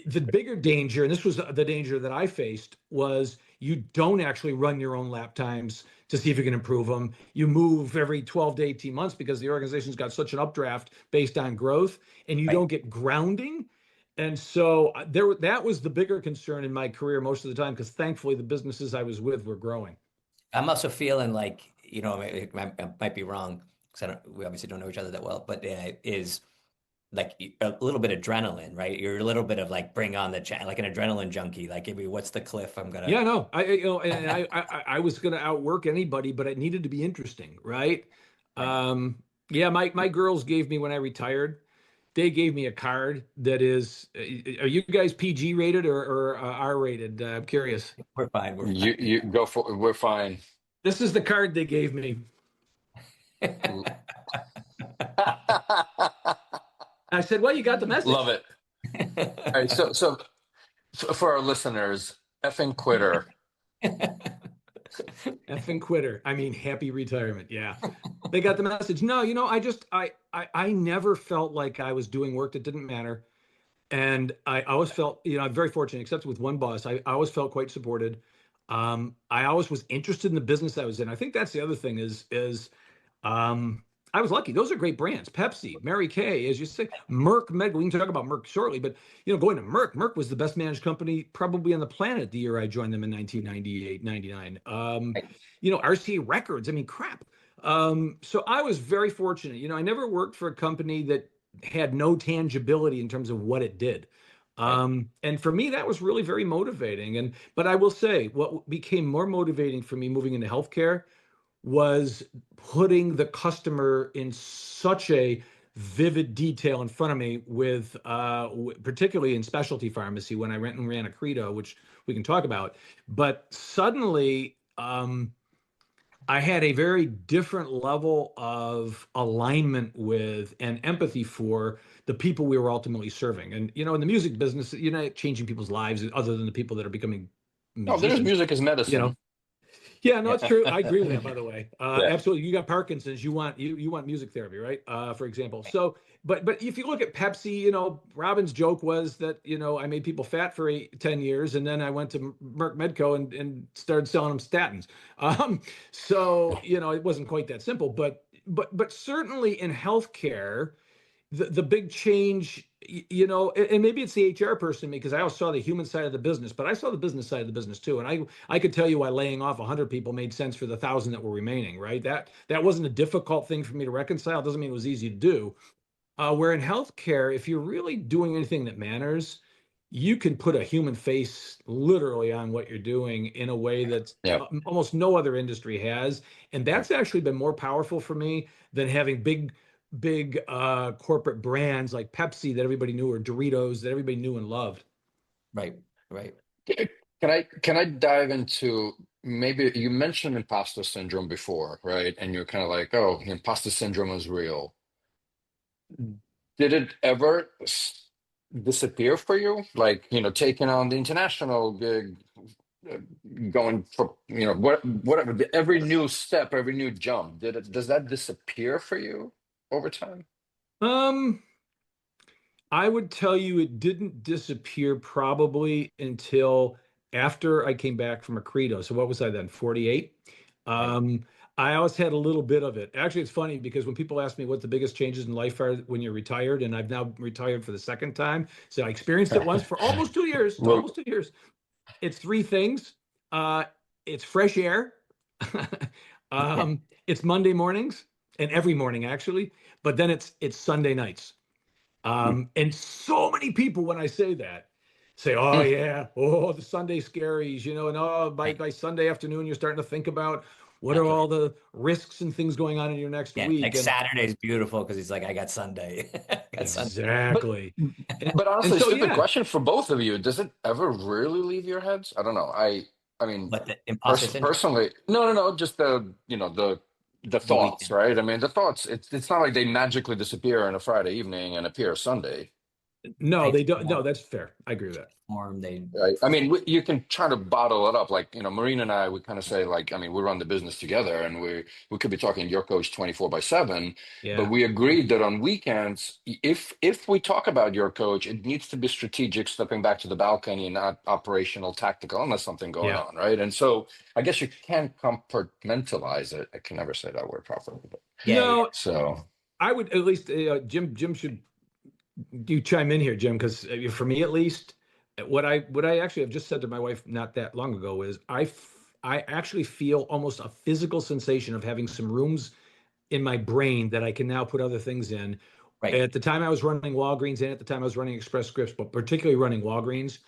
the bigger danger, and this was the danger that I faced, was you don't actually run your own lap times to see if you can improve them. You move every 12 to 18 months because the organization's got such an updraft based on growth, and you Right. don't get grounding. And so that was the bigger concern in my career most of the time, because thankfully the businesses I was with were growing. I'm also feeling like, I might be wrong because we obviously don't know each other that well, but is like a little bit adrenaline, right? You're a little bit of like bring on the chat, like an adrenaline junkie. Like, maybe what's the cliff I'm gonna. Yeah, no, and I was going to outwork anybody, but it needed to be interesting, right? Right. Yeah, my girls gave me when I retired, they gave me a card that is, are you guys PG rated or R rated? I'm curious. We're fine. We're You go for we're fine. This is the card they gave me. fine. I said, well, you got the Love message. it. All right, for our listeners, effing quitter. Effing quitter. I mean, happy retirement. Yeah. They got the message. No, I never felt like I was doing work that didn't matter. And I always felt, I'm very fortunate, except with one boss, I always felt quite supported. I always was interested in the business I was in. I think that's the other thing is um, I was lucky. Those are great brands. Pepsi, Mary Kay, as you say, Merck Medco. We can talk about Merck shortly, but going to Merck was the best managed company probably on the planet the year I joined them in 1998, 99. Right. RCA Records. I mean, crap. So I was very fortunate. I never worked for a company that had no tangibility in terms of what it did. Right. And for me, that was really very motivating. But I will say, what became more motivating for me moving into healthcare was putting the customer in such a vivid detail in front of me with particularly in specialty pharmacy when I went and ran a credo, which we can talk about. But suddenly I had a very different level of alignment with and empathy for the people we were ultimately serving. And in the music business, you're not changing people's lives other than the people that are becoming No, there's musicians. music is you medicine. know Yeah, no, it's true. I agree with that, by the way. Yeah. Absolutely. You got Parkinson's, you want music therapy, right? For example. So, but if you look at Pepsi, Robin's joke was that, I made people fat for 10 years, and then I went to Merck Medco and started selling them statins. So, it wasn't quite that simple, but certainly in healthcare, the big change, and maybe it's the HR person in me because I always saw the human side of the business, but I saw the business side of the business too. And I could tell you why laying off 100 people made sense for the 1,000 that were remaining, right? That wasn't a difficult thing for me to reconcile. Doesn't mean it was easy to do. Where in healthcare, if you're really doing anything that matters, you can put a human face literally on what you're doing in a way that Yeah. almost no other industry has. And that's actually been more powerful for me than having big corporate brands like Pepsi that everybody knew, or Doritos that everybody knew and loved. Right. Right. Can I dive into, maybe you mentioned imposter syndrome before, right? And you're kind of like, oh, imposter syndrome is real. Did it ever disappear for you? Like, taking on the international gig, uh, going for, whatever, every new step, every new jump, does that disappear for you over time? Um, I would tell you it didn't disappear probably until after I came back from a credo. So what was I then, 48? Right. I always had a little bit of it. Actually, it's funny because when people ask me what the biggest changes in life are when you're retired, and I've now retired for the second time. So I experienced it once for almost 2 years, Well, almost 2 years. It's three things. Uh, it's fresh air. It's Monday mornings and every morning actually, but then it's Sunday nights. And so many people, when I say that, say, "Oh yeah, oh the Sunday scaries," and by Right. by Sunday afternoon, you're starting to think about what are That's all right. the risks and things going on in your next Yeah. week. Like And Saturday's beautiful because he's like, I got Sunday. I got Sunday. but exactly, and, but and honestly, so stupid yeah, question for both of you. Does it ever really leave your heads? I don't know. I mean, But the imposter syndrome, personally, no, just the the thoughts, weekend. right? I mean, the thoughts. It's not like they magically disappear on a Friday evening and appear Sunday. no, They they don't. form, No, that's fair. I agree with that. they Right. I mean, you can try to bottle it up. Like, Marina and I, we kind of say, like, I mean, we run the business together and we could be talking your coach 24/7, but Yeah, we agreed that on weekends, if we talk about your coach, it needs to be strategic, stepping back to the balcony, not operational, tactical, unless something going yeah. on, right? And so I guess you can compartmentalize it. I can never say that word properly, but yeah, yeah. No, so I would at least Jim should you chime in here, Jim, because for me at least, what I actually have just said to my wife not that long ago is I actually feel almost a physical sensation of having some rooms in my brain that I can now put other things in. Right. At the time I was running Walgreens and at the time I was running Express Scripts, but particularly running Walgreens,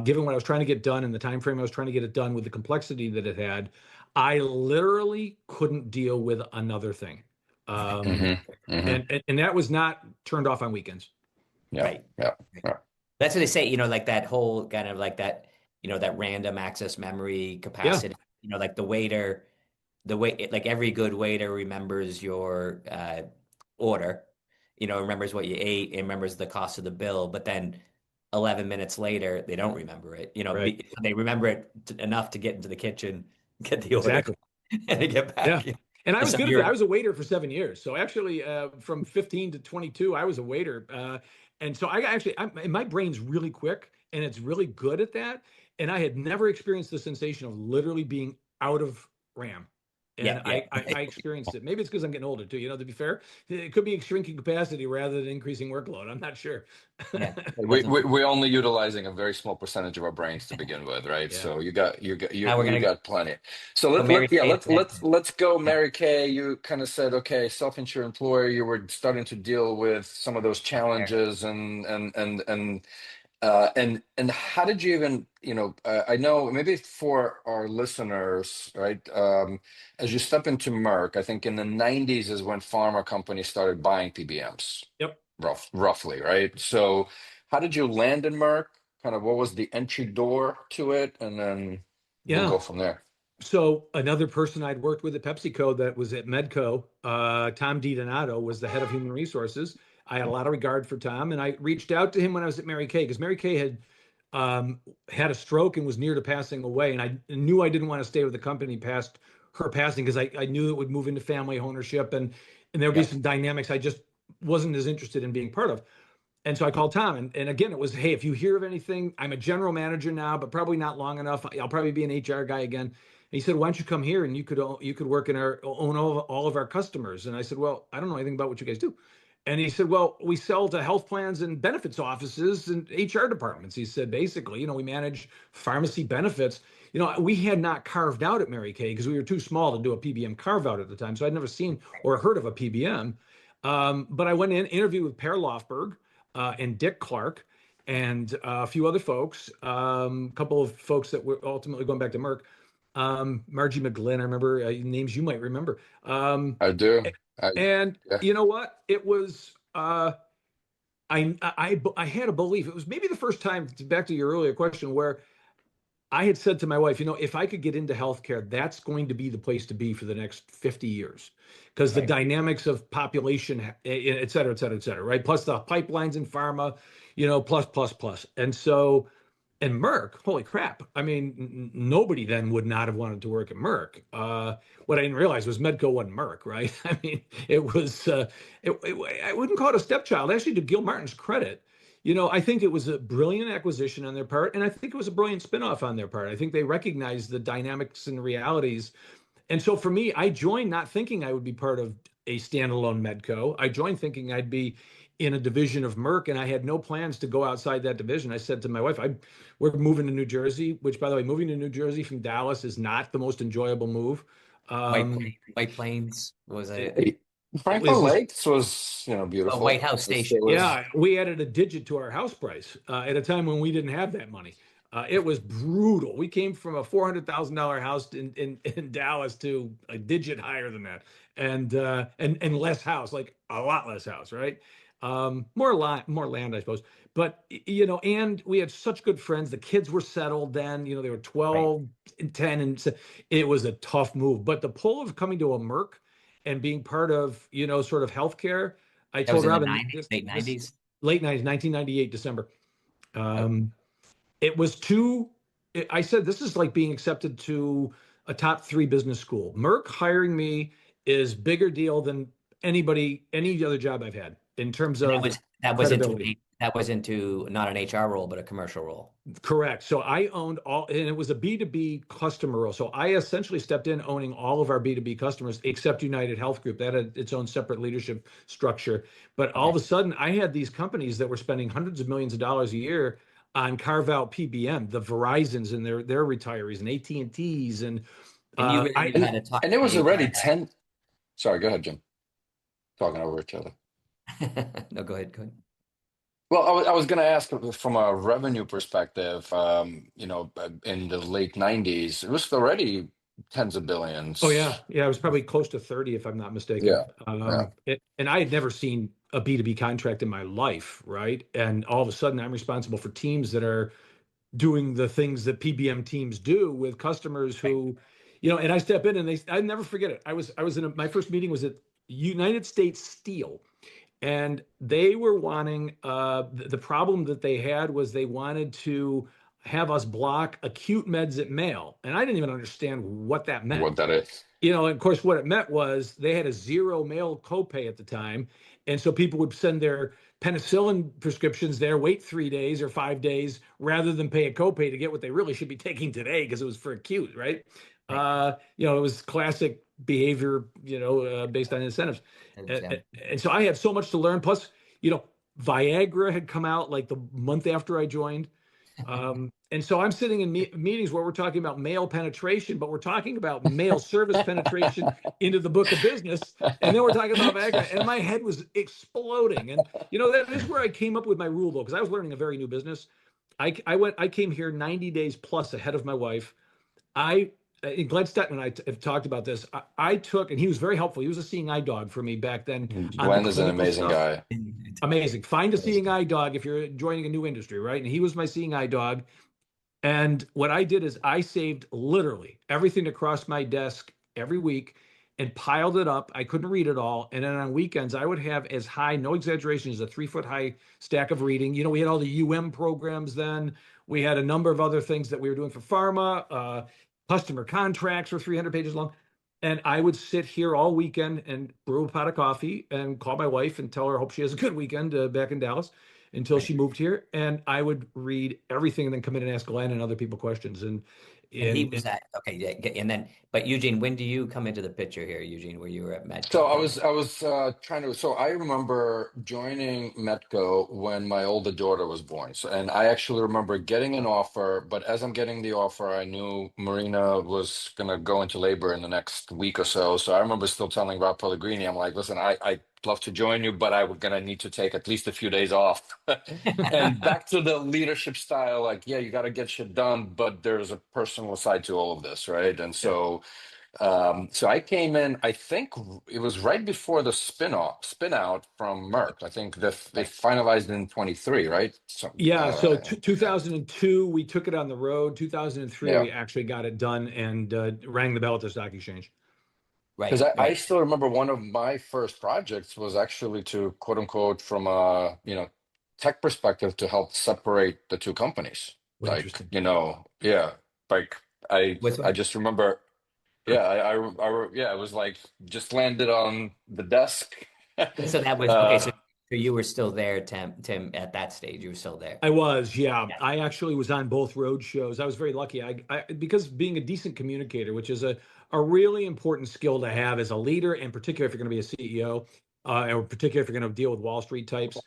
given what I was trying to get done and the time frame I was trying to get it done with the complexity that it had, I literally couldn't deal with another thing. Um, hmm hmm and that was not turned off on weekends. Yeah, Right. yeah, Right. yeah. That's what they say, like that whole kind of like that, that random access memory Yeah, capacity, like the waiter, like every good waiter remembers your order, remembers what you ate, and remembers the cost of the bill, but then 11 minutes later, they don't remember it. right. They remember it enough to get into the kitchen, get the order, Exactly. and they get Yeah. back. And I And was so good at that. you're I was a waiter for 7 years. So actually, from 15 to 22, I was a waiter. And so my brain's really quick and it's really good at that. And I had never experienced the sensation of literally being out of RAM. And Yeah, yeah. I experienced it. Maybe it's because I'm getting older too. To be fair, it could be shrinking capacity rather than increasing workload. I'm not sure. Yeah, definitely. We're only utilizing a very small percentage of our brains to begin with, right? Yeah. So you Now we're you gonna got plenty. So go Mary Kay and Pepsi. let's go, Yeah, Mary Kay. You kind of said, okay, self-insured employer. You were starting to deal with some of those there. challenges and how did you even, I know maybe for our listeners, right? As you step into Merck, I think in the 90s is when pharma companies started buying PBMs, Yep. roughly, right? So how did you land in Merck? Kind of what was the entry door to it? And then we'll Yeah. go from there. So another person I'd worked with at PepsiCo that was at Medco, Tom DiDonato, was the head of human resources. I had a lot of regard for Tom, and I reached out to him when I was at Mary Kay because Mary Kay had a stroke and was near to passing away, and I knew I didn't want to stay with the company past her passing because I knew it would move into family ownership and there would be Yeah. some dynamics I just wasn't as interested in being part of. And so I called Tom, and again, it was, hey, if you hear of anything, I'm a general manager now, but probably not long enough. I'll probably be an HR guy again. And he said, why don't you come here and you could work in our own all of our customers. And I said, well, I don't know anything about what you guys do. And he said, well, we sell to health plans and benefits offices and HR departments. He said, basically, we manage pharmacy benefits. We had not carved out at Mary Kay because we were too small to do a PBM carve out at the time. So I'd never seen or heard of a PBM. But I went in, interviewed with Per Lofberg, and Dick Clark and a few other folks, a couple of folks that were ultimately going back to Merck. Margie McGlynn, I remember names you might remember. I do. I And Yeah. you know what? It was I had a belief. It was maybe the first time, back to your earlier question, where I had said to my wife, if I could get into healthcare, that's going to be the place to be for the next 50 years because the Right. dynamics of population, et cetera, et cetera, et cetera, right? Plus the pipelines in pharma, plus. And so, and Merck, holy crap. I mean, nobody then would not have wanted to work at Merck. What I didn't realize was Medco wasn't Merck, right? I mean, it was, I wouldn't call it a stepchild. Actually, to Gil Martin's credit, I think it was a brilliant acquisition on their part, and I think it was a brilliant spinoff on their part. I think they recognized the dynamics and realities. And so for me, I joined not thinking I would be part of a standalone Medco. I joined thinking I'd be in a division of Merck, and I had no plans to go outside that division. I said to my wife, we're moving to New Jersey, which, by the way, moving to New Jersey from Dallas is not the most enjoyable move. White Plains was It, it Franklin was just Lakes was, a beautiful. White House It station. still is. Yeah, we added a digit to our house price at a time when we didn't have that money. It was brutal. We came from a $400,000 house in Dallas to a digit higher than that, and less house, like a lot less house, right? More land, I suppose. But and we had such good friends. The kids were settled then. They were Right. 12 and 10, and so it was a tough move. But the pull of coming to a Merck and being part of sort of healthcare. I That was told in the Robin 90s, late this 90s. late 90s, 1998, December. Okay. It was I said, this is like being accepted to a top 3 business school. Merck hiring me is bigger deal than any other job I've had in terms And of that was credibility. into not an HR role, but a commercial role. Correct. So I owned all, and it was a B2B customer role. So I essentially stepped in owning all of our B2B customers except United Health Group. That had its own separate leadership structure. But all of Okay. a sudden, I had these companies that were spending hundreds of millions of dollars a year on carve out PBM, the Verizons and their retirees and AT&Ts. And And you really I, knew how to talk And it to was the HR already 10. Sorry, go ahead, Jim. Talking over each other. guy. No, go ahead. Go ahead. Well, I was going to ask from a revenue perspective, in the late 90s, it was already tens of oh yeah. billions. Yeah. It was probably close to 30, if I'm not mistaken. Yeah. Yeah. And I had never seen a B2B contract in my life. Right. And all of a sudden I'm responsible for teams that are doing the things that PBM teams do with customers Right. who, and I step in and I never forget it. I was my first meeting was at United States Steel, and they were wanting, the problem that they had was they wanted to have us block acute meds at mail. And I didn't even understand what that meant. What that is. And of course, what it meant was they had a zero mail copay at the time. And so people would send their penicillin prescriptions there, wait 3 days or 5 days, rather than pay a copay to get what they really should be taking today because it was for acute, right? Right. It was classic behavior, based on incentives. Yeah. And so I had so much to learn. Plus, Viagra had come out like the month after I joined. And so I'm sitting in meetings where we're talking about male penetration, but we're talking about male service penetration into the book of business. And then we're talking about Viagra, and my head was exploding. And, that is where I came up with my rule, though, because I was learning a very new business. I came here 90 days plus ahead of my wife. And Glenn Stetman and I have talked about this. I took, and he was very helpful. He was a seeing eye dog for me back then on the Glenn is an clinical amazing stuff. guy. Amazing. Find a seeing eye dog if you're joining a new industry, right? And he was my seeing eye dog. And what I did is I saved literally everything that crossed my desk every week and piled it up. I couldn't read it all. And then on weekends, I would have as high, no exaggeration, as a 3-foot high stack of reading. We had all the programs then. We had a number of other things that we were doing for pharma. Customer contracts were 300 pages long. And I would sit here all weekend and brew a pot of coffee and call my wife and tell her I hope she has a good weekend back in Dallas until she moved here. And I would read everything and then come in and ask Glenn and other people questions. And he was at, okay, yeah, and then, but Eugene, when do you come into the picture here, Eugene, where you were at So Medco? I remember joining Metco when my older daughter was born. So, and I actually remember getting an offer, but as I'm getting the offer, I knew Marina was going to go into labor in the next week or so. So I remember still telling Rob Pellegrini, I'm like, listen, I'd love to join you, but I'm going to need to take at least a few days off. And back to the leadership style, like, yeah, you got to get shit done, but there's a personal side to all of this, right? And yeah, so I came in, I think it was right before the spin out from Merck. I think they Right. finalized in 23, right? So, yeah. So yeah, 2002, we took it on the road. 2003, yeah. we actually got it done and rang the bell at the stock exchange. Because Right, I right. still remember one of my first projects was actually to quote unquote from a tech perspective to help separate the two companies. Well, Like, interesting. yeah, like With I what? just remember, yeah, yeah, it was like just landed on the desk. So that was, okay, uh so you were still there, Tim, at that stage, you were still there. I was, yeah. Yeah. I actually was on both road shows. I was very lucky. Because being a decent communicator, which is a really important skill to have as a leader, and particularly if you're going to be a CEO, or particularly if you're going to deal with Wall Street types.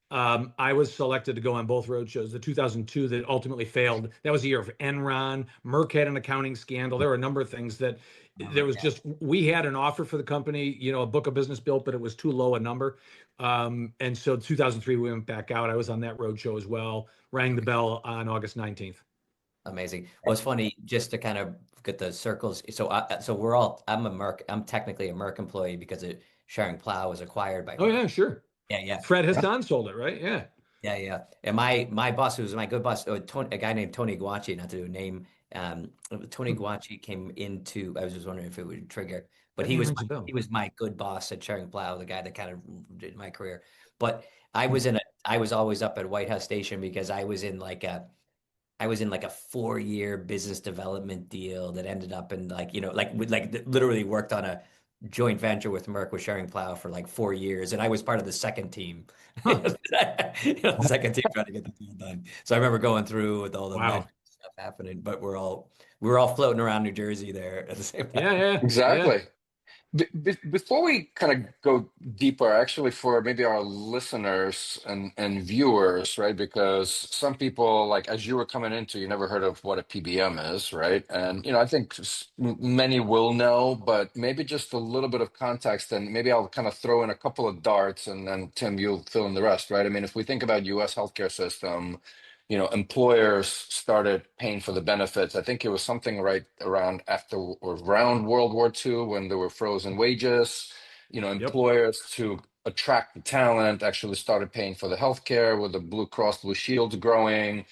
I was selected to go on both road shows. The 2002 that ultimately failed. That was the year of Enron. Merck had an accounting scandal. There were a number of things that there was just. We had an offer for the company, a book of business built, but it was too low a number. And so 2003, we went back out. I was on that road show as well, rang the bell on August 19th. Amazing. Well, it's funny just to kind of get the circles. So, I'm technically a Merck employee because Sharing Plow was acquired by Oh, Merck. yeah, sure. Yeah, yeah. Fred Hassan sold it, right? Yeah. Yeah, yeah. And my boss, who was my good boss, a guy named Tony Guacci, not to do a name, Tony Hmm. Guacci came into. I was just wondering if it would trigger, but That name rings a bell. he was my good boss at Charing Plow, the guy that kind of did my career. But Hmm. I was always up at White House Station because I was in like a 4-year business development deal that ended up in literally worked on a joint venture with Merck with Sharing Plow for like 4 years, and I was part of the second team, Huh. the second team trying to get the deal done. So I remember going through with all the med Wow. stuff happening, but we were all floating around New Jersey there at the same Yeah, time. yeah, yeah. exactly. Before we kind of go deeper, actually, for maybe our listeners and viewers, right? Because some people, like as you were coming into, you never heard of what a PBM is, right? And I think many will know, but maybe just a little bit of context, and maybe I'll kind of throw in a couple of darts, and then Tim, you'll fill in the rest, right? I mean, if we think about U.S. healthcare system, employers started paying for the benefits. I think it was something right around after or around World War II when there were frozen wages. Yep. Employers to attract the talent actually started paying for the healthcare with the Blue Cross Blue Shields growing.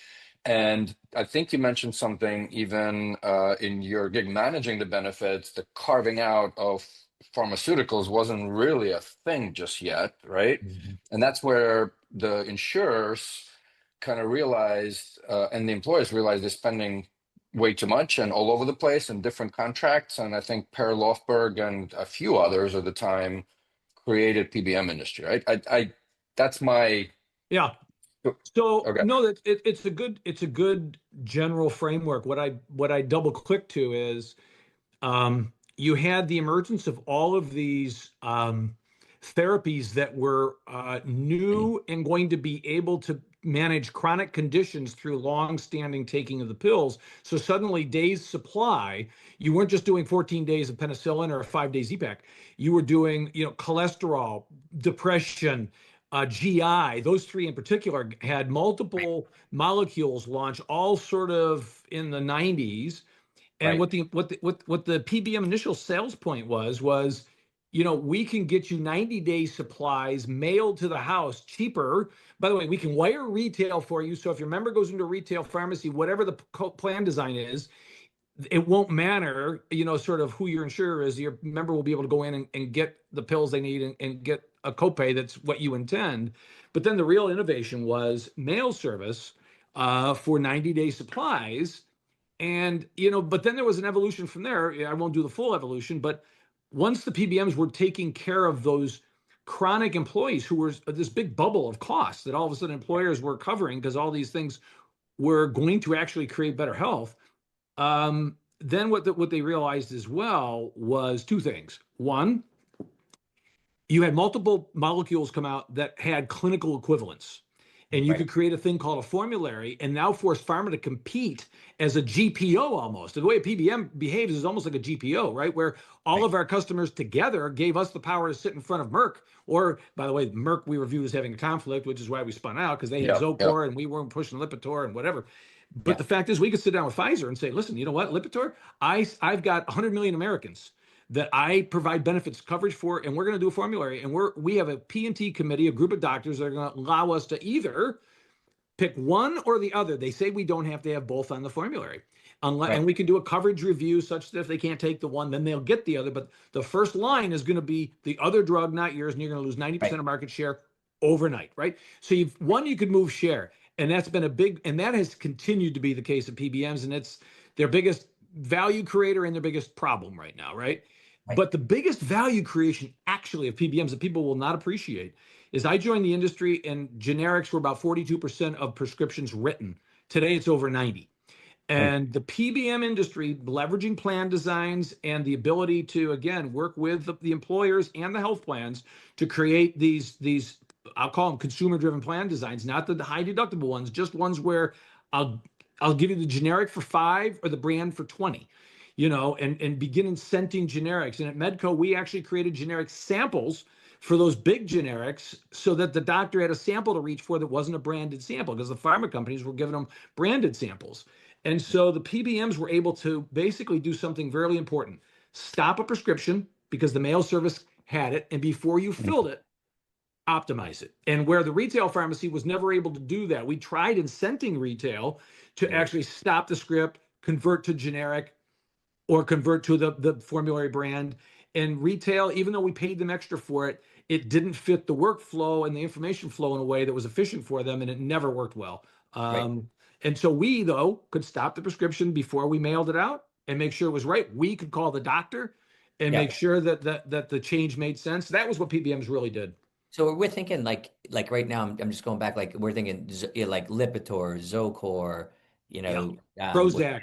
And I think you mentioned something even in your gig managing the benefits, the carving out of pharmaceuticals wasn't really a thing just yet, right? Mhm. And that's where the insurers kind of realized, and the employers realized they're spending way too much and all over the place in different contracts. And I think Per Lofberg and a few others at the time created PBM industry, right? That's my Yeah. So okay. no, it's a good general framework. What I double click to is, you had the emergence of all of these therapies that were new and going to be able to manage chronic conditions through long-standing taking of the pills. So suddenly, days supply, you weren't just doing 14 days of penicillin or a 5-day Z-Pak. You were doing, cholesterol, depression, GI. Those three in particular had multiple molecules launch, all sort of in the 90s. And Right. what the PBM initial sales point was, we can get you 90-day supplies mailed to the house cheaper. By the way, we can wire retail for you. So if your member goes into a retail pharmacy, whatever the plan design is, it won't matter, sort of who your insurer is. Your member will be able to go in and get the pills they need and get a copay that's what you intend. But then the real innovation was mail service for 90-day supplies. And, but then there was an evolution from there. I won't do the full evolution, but once the PBMs were taking care of those chronic employees who were this big bubble of costs that all of a sudden employers were covering because all these things were going to actually create better health. Then what they realized as well was two things. One, you had multiple molecules come out that had clinical equivalence. And you Right. could create a thing called a formulary and now force pharma to compete as a GPO almost. And the way a PBM behaves is almost like a GPO, right? Where all of our customers together gave us the power to sit in front of Merck. Or, by the way, Merck we reviewed as having a conflict, which is why we spun out, because they had Yeah, yeah, Zocor and we weren't pushing Lipitor and whatever. But Yeah. the fact is, we could sit down with Pfizer and say, listen, you know what, Lipitor, I've got 100 million Americans that I provide benefits coverage for, and we're going to do a formulary, and we have a P&T committee, a group of doctors that are going to allow us to either pick one or the other. They say we don't have to have both on the formulary. Unless, Right. and we can do a coverage review such that if they can't take the one, then they'll get the other. But the first line is going to be the other drug, not yours, and you're going to lose 90% Right. of market share overnight, right? So you could move share, and that's been and that has continued to be the case of PBMs, and it's their biggest value creator and their biggest problem right now, right? Right. But the biggest value creation actually of PBMs that people will not appreciate is I joined the industry and generics were about 42% of prescriptions written. Today it's over 90. Right. And the PBM industry, leveraging plan designs and the ability to, again, work with the employers and the health plans to create these, I'll call them consumer-driven plan designs, not the high deductible ones, just ones where I'll give you the generic for 5 or the brand for 20, and begin incenting generics. And at Medco, we actually created generic samples for those big generics so that the doctor had a sample to reach for that wasn't a branded sample because the pharma companies were giving them branded samples. And so the PBMs were able to basically do something very important. Stop a prescription because the mail service had it, and before you filled it, optimize it. And where the retail pharmacy was never able to do that, we tried incenting retail to actually stop the script, convert to generic, or convert to the formulary brand. And retail, even though we paid them extra for it, it didn't fit the workflow and the information flow in a way that was efficient for them, and it never worked well. Right. And so we, though, could stop the prescription before we mailed it out and make sure it was right. We could call the doctor and Yeah. make sure that the change made sense. That was what PBMs really did. So we're thinking like right now, I'm just going back, like we're thinking like Lipitor, Zocor, Yeah. what, Prozac,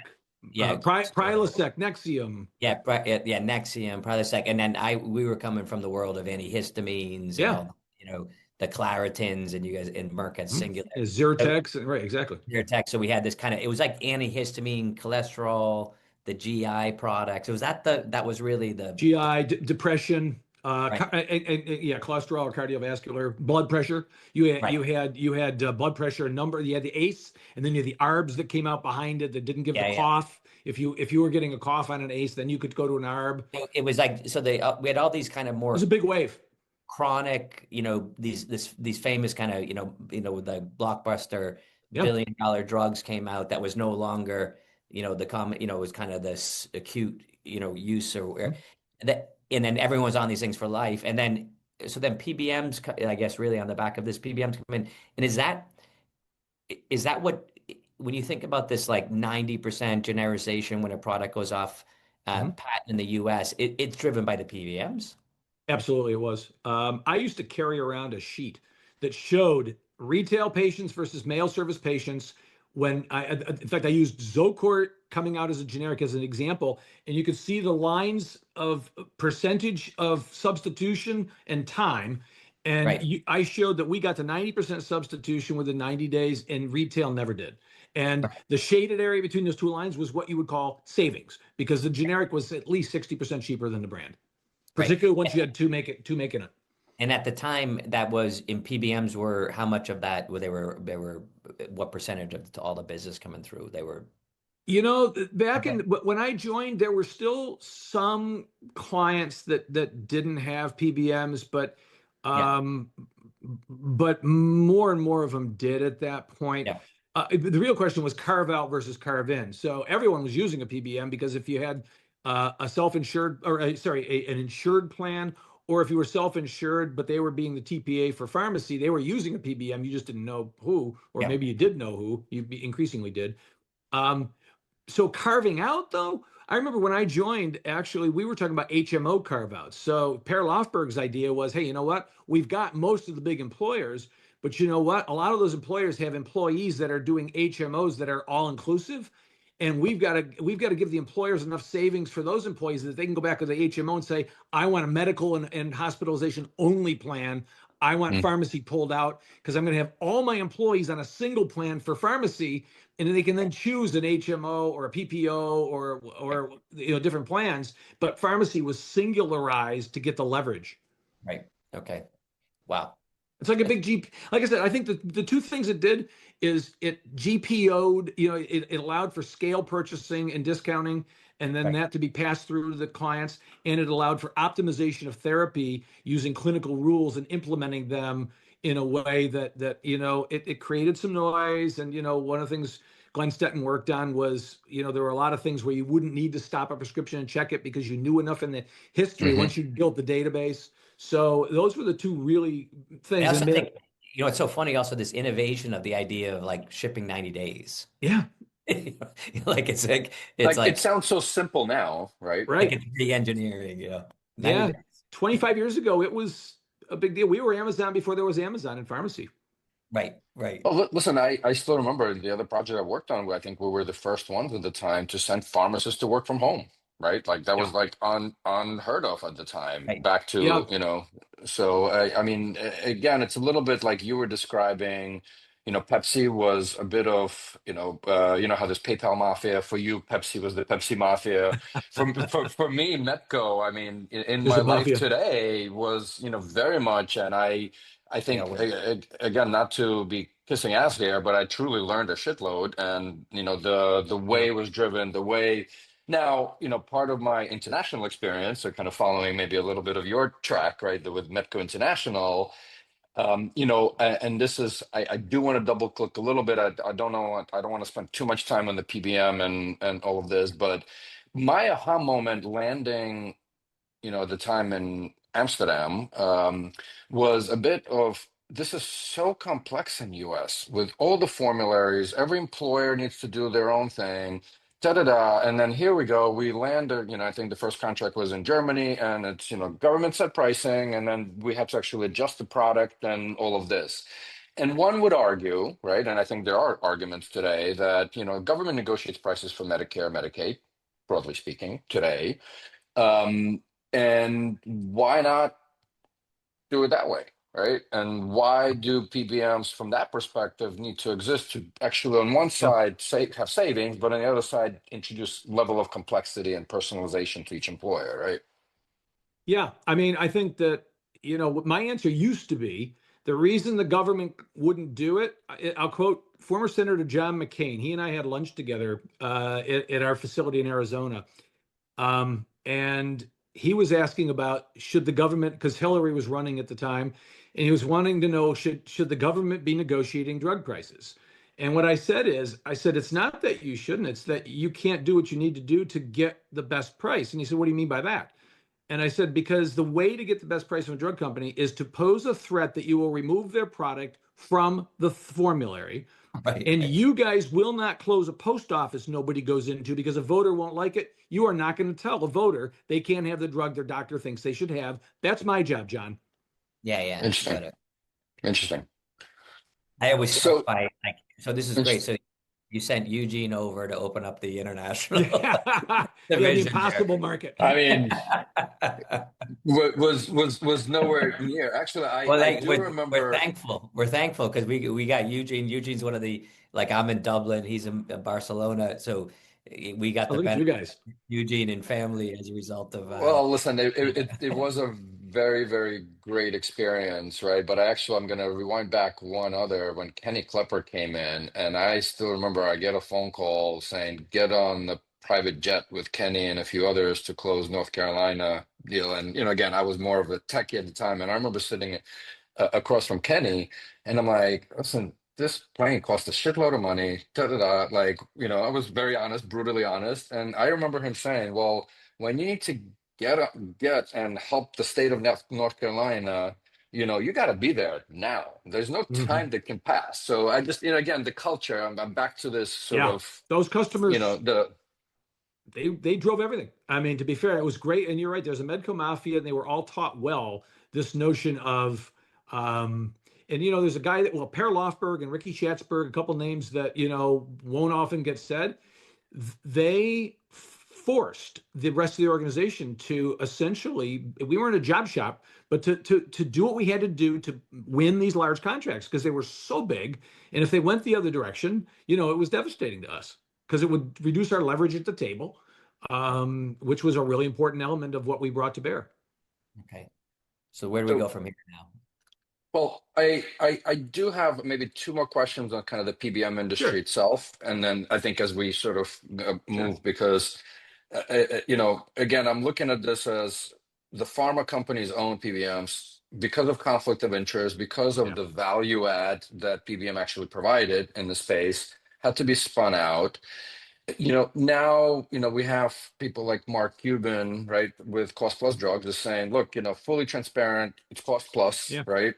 yeah, Prilosec, Nexium. yeah, Nexium, Prilosec, and then we were coming from the world of antihistamines and Yeah. all, the Claritins, and you guys in Merck had Singular, Zyrtex, right, exactly. your tech. So we had this kind of, it was like antihistamine, cholesterol, the GI products. It was that was really the GI, depression, right, yeah, cholesterol or cardiovascular, blood pressure. You had blood pressure number. You had the ACE, and then you had the ARBs that came out behind it that didn't give the yeah. cough. If you were getting a cough on an ACE, then you could go to an ARB. It It was like, so we had all these kind of was more a big wave. chronic, these famous kind of, the blockbuster Yeah. billion-dollar drugs came out that was no longer, the common, it was kind of this acute, use or that, and then everyone's on these things for life. And then, so then PBMs, I guess, really on the back of this, PBMs come in. And is that what, when you think about this, like 90% genericization when a product goes off Mhm. patent in the US, it's driven by the PBMs? Absolutely, it was. I used to carry around a sheet that showed retail patients versus mail service patients in fact, I used Zocort coming out as a generic as an example, and you could see the lines of percentage of substitution and time. And Right. I showed that we got to 90% substitution within 90 days, and retail never did. And the shaded area between those two lines was what you would call savings, because the generic was at least 60% cheaper than the brand, Right. particularly once you had two making it. And at the time, that was in PBMs were how much of that they were what percentage of all the business coming through? They were Back okay. when I joined, there were still some clients that didn't have PBMs, Yeah. but more and more of them did at that point. Yeah. The real question was carve out versus carve in. So everyone was using a PBM, because if you had a self-insured, or an insured plan, or if you were self-insured but they were being the TPA for pharmacy, they were using a PBM. You just didn't know who, or Yeah. maybe you did know who. You increasingly did. Um, so carving out, though, I remember when I joined, actually, we were talking about HMO carve outs. So Per Lofberg's idea was, hey, you know what? We've got most of the big employers, but you know what? A lot of those employers have employees that are doing HMOs that are all inclusive. And we've got to give the employers enough savings for those employees that they can go back to the HMO and say, I want a medical and hospitalization only plan. I want Mm. pharmacy pulled out, because I'm going to have all my employees on a single plan for pharmacy, and then they can then choose an HMO or a PPO or different plans. But pharmacy was singularized to get the leverage. Right. Okay. Wow. It's like a big GP. Like I said, I think the two things it did is it GPO'd, it allowed for scale purchasing and discounting, and then Right. that to be passed through to the clients. And it allowed for optimization of therapy using clinical rules and implementing them in a way that it created some noise. And one of the things Glenn Stetton worked on was, there were a lot of things where you wouldn't need to stop a prescription and check it, because you knew enough in the history Hmm. once you built the database. So those were the two really I things. also And think, it's so funny also this innovation of the idea of like shipping 90 days. yeah, Like it's Like it like sounds so simple now, right? like right. it's re-engineering, 90 Yeah. days. 25 years ago, it was a big deal. We were Amazon before there was Amazon in pharmacy. Right, right, Oh, listen, I still remember the other project I worked on. I think we were the first ones at the time to send pharmacists to work from home, right? Like that Yeah. was like unheard of at the time. right. Back Yeah. to, so I mean, again, it's a little bit like you were describing. Pepsi was a bit of, how there's PayPal mafia. For you, Pepsi was the Pepsi mafia. For me, Metco, I mean, in There's my a life mafia. today was, very much, and I think When again, not to be kissing ass here, but I truly learned a shitload, and the Yeah. way it was driven, the way. Now, part of my international experience, or kind of following maybe a little bit of your track, right, with Metco International, and this is, I do want to double click a little bit. I don't know, I don't want to spend too much time on the PBM and all of this, but my aha moment landing at the time in Amsterdam, was a bit of this is so complex in US with all the formularies. Every employer needs to do their own thing, da da da. And then here we go. We landed, I think the first contract was in Germany, and it's, government set pricing, and then we had to actually adjust the product and all of this. And one would argue, right, and I think there are arguments today that, government negotiates prices for Medicare, Medicaid, broadly speaking, today. Um, and why not do it that way, right? And why do PBMs, from that perspective, need to exist to actually, on one Yeah. side, have savings, but on the other side, introduce level of complexity and personalization to each employer, right? Yeah. I mean, I think that, my answer used to be the reason the government wouldn't do it. I'll quote former Senator John McCain. He and I had lunch together at our facility in Arizona. And he was asking about should the government, because Hillary was running at the time, and he was wanting to know should the government be negotiating drug prices. And what I said it's not that you shouldn't, it's that you can't do what you need to do to get the best price. And he said, what do you mean by that? And I said, because the way to get the best price from a drug company is to pose a threat that you will remove their product from the formulary. right, And right. you guys will not close a post office nobody goes into, because a voter won't like it. You are not going to tell a voter they can't have the drug their doctor thinks they should have. That's my job, John. Yeah, yeah. Interesting. Interesting. I always struck So, by like so this is great. interesting. So You sent Eugene over to open up the international Yeah, the division impossible market. I mean, there. was nowhere near. Actually, Well, I like do remember. we're thankful because we got Eugene. Eugene's one of the, like, I'm in Dublin, he's in Barcelona, so we got Oh, the look at you benefit guys. of Eugene and family as a result of Well, listen, yeah. it was a very, very great experience, right? But I'm going to rewind back one other when Kenny Klepper came in, and I still remember I get a phone call saying, get on the private jet with Kenny and a few others to close North Carolina deal. And, again, I was more of a techie at the time, and I remember sitting across from Kenny, and I'm like, listen, this plane cost a shitload of money. Da da da. Like, I was very honest, brutally honest, and I remember him saying, "Well, when you need to get and help the state of North Carolina, you got to be there now. There's no Hmm. time that can pass." So I just, again, the culture. I'm back to this sort Yeah, of, those customers, the they drove everything. I mean, to be fair, it was great. And you're right, there's a Medco mafia, and they were all taught well this notion of, um, and there's a guy that, well, Per Lofberg and Ricky Schatzberg, a couple names that won't often get said. They forced the rest of the organization to essentially, we weren't a job shop, but to do what we had to do to win these large contracts because they were so big. And if they went the other direction, it was devastating to us because it would reduce our leverage at the table, which was a really important element of what we brought to bear. Okay. So where do we so go from here now? Well, I do have maybe two more questions on kind of the PBM industry Sure, itself, and then I think as we sort of sure. move, because again, I'm looking at this as the pharma companies own PBMs because of conflict of interest, because of Yeah. the value add that PBM actually provided in the space, had to be spun out. Now, we have people like Mark Cuban, right, with cost plus drugs is saying, look, fully transparent, it's cost plus, Yeah. right?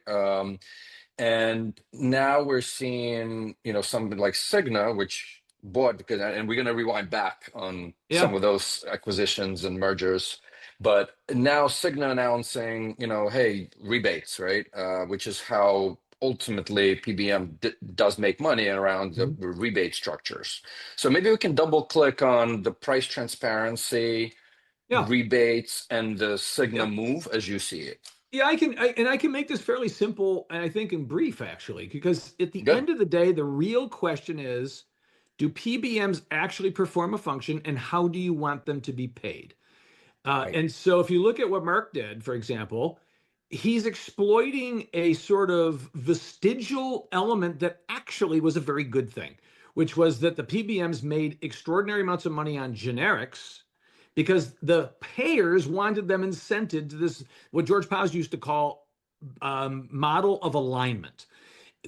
And now we're seeing, something like Cigna, which bought, because, and we're going to rewind back on some Yeah. of those acquisitions and mergers. But now Cigna announcing, hey, rebates, right? Which is how ultimately PBM does make money around the Mhm. rebate structures. So maybe we can double click on the price transparency, Yeah. rebates, and the Cigna Yeah. move as you see it. Yeah, I can make this fairly simple, and I think in brief, actually, because at the Good. end of the day, the real question is, do PBMs actually perform a function, and how do you want them to be paid? Right. And so if you look at what Merck did, for example, he's exploiting a sort of vestigial element that actually was a very good thing, which was that the PBMs made extraordinary amounts of money on generics because the payers wanted them incented to this, what George Paz used to call model of alignment.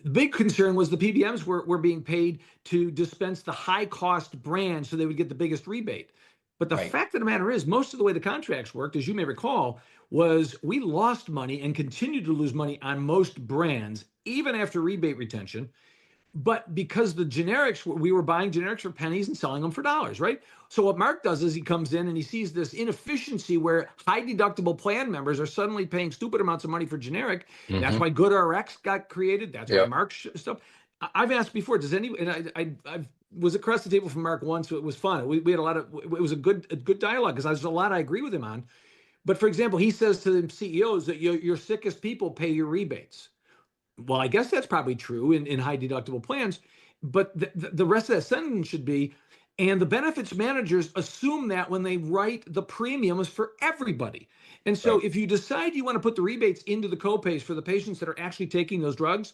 The big concern was the PBMs were being paid to dispense the high cost brand so they would get the biggest rebate. But the Right. fact of the matter is, most of the way the contracts worked, as you may recall, was we lost money and continued to lose money on most brands, even after rebate retention, but because the generics, we were buying generics for pennies and selling them for dollars, right? So what Mark does is he comes in and he sees this inefficiency where high deductible plan members are suddenly paying stupid amounts of money for generic. That's Hmm. why GoodRx got created. That's why Yeah. Mark's stuff. I've asked before, does any, and I was across the table from Mark once, so it was fun. We had a lot of, it was a good dialogue because there's a lot I agree with him on. But for example, he says to the CEOs that your sickest people pay your rebates. Well, I guess that's probably true in high deductible plans, but the rest of that sentence should be, and the benefits managers assume that when they write the premiums for everybody. And so Right. if you decide you want to put the rebates into the copays for the patients that are actually taking those drugs,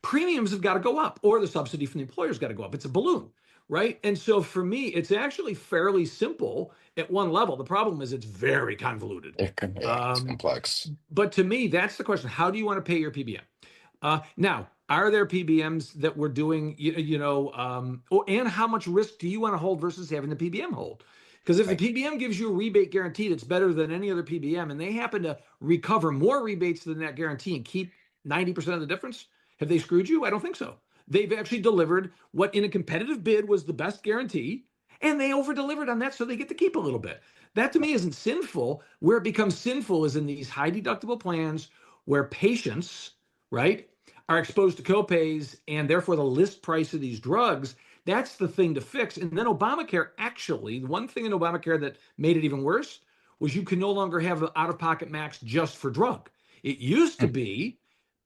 premiums have got to go up or the subsidy from the employer's got to go up. It's a balloon, right? And so for me, it's actually fairly simple at one level. The problem is it's very convoluted. Yeah, it's Um, complex. but to me, that's the question. How do you want to pay your PBM? Now, are there PBMs that we're doing, and how much risk do you want to hold versus having the PBM hold? Because if the Right. PBM gives you a rebate guarantee that's better than any other PBM, and they happen to recover more rebates than that guarantee and keep 90% of the difference, have they screwed you? I don't think so. They've actually delivered what in a competitive bid was the best guarantee, and they over delivered on that, so they get to keep a little bit. That to me isn't sinful. Where it becomes sinful is in these high deductible plans where patients, right, are exposed to copays and therefore the list price of these drugs That's the thing to fix. And then Obamacare, actually, the one thing in Obamacare that made it even worse was you can no longer have an out-of-pocket max just for drug. It used to be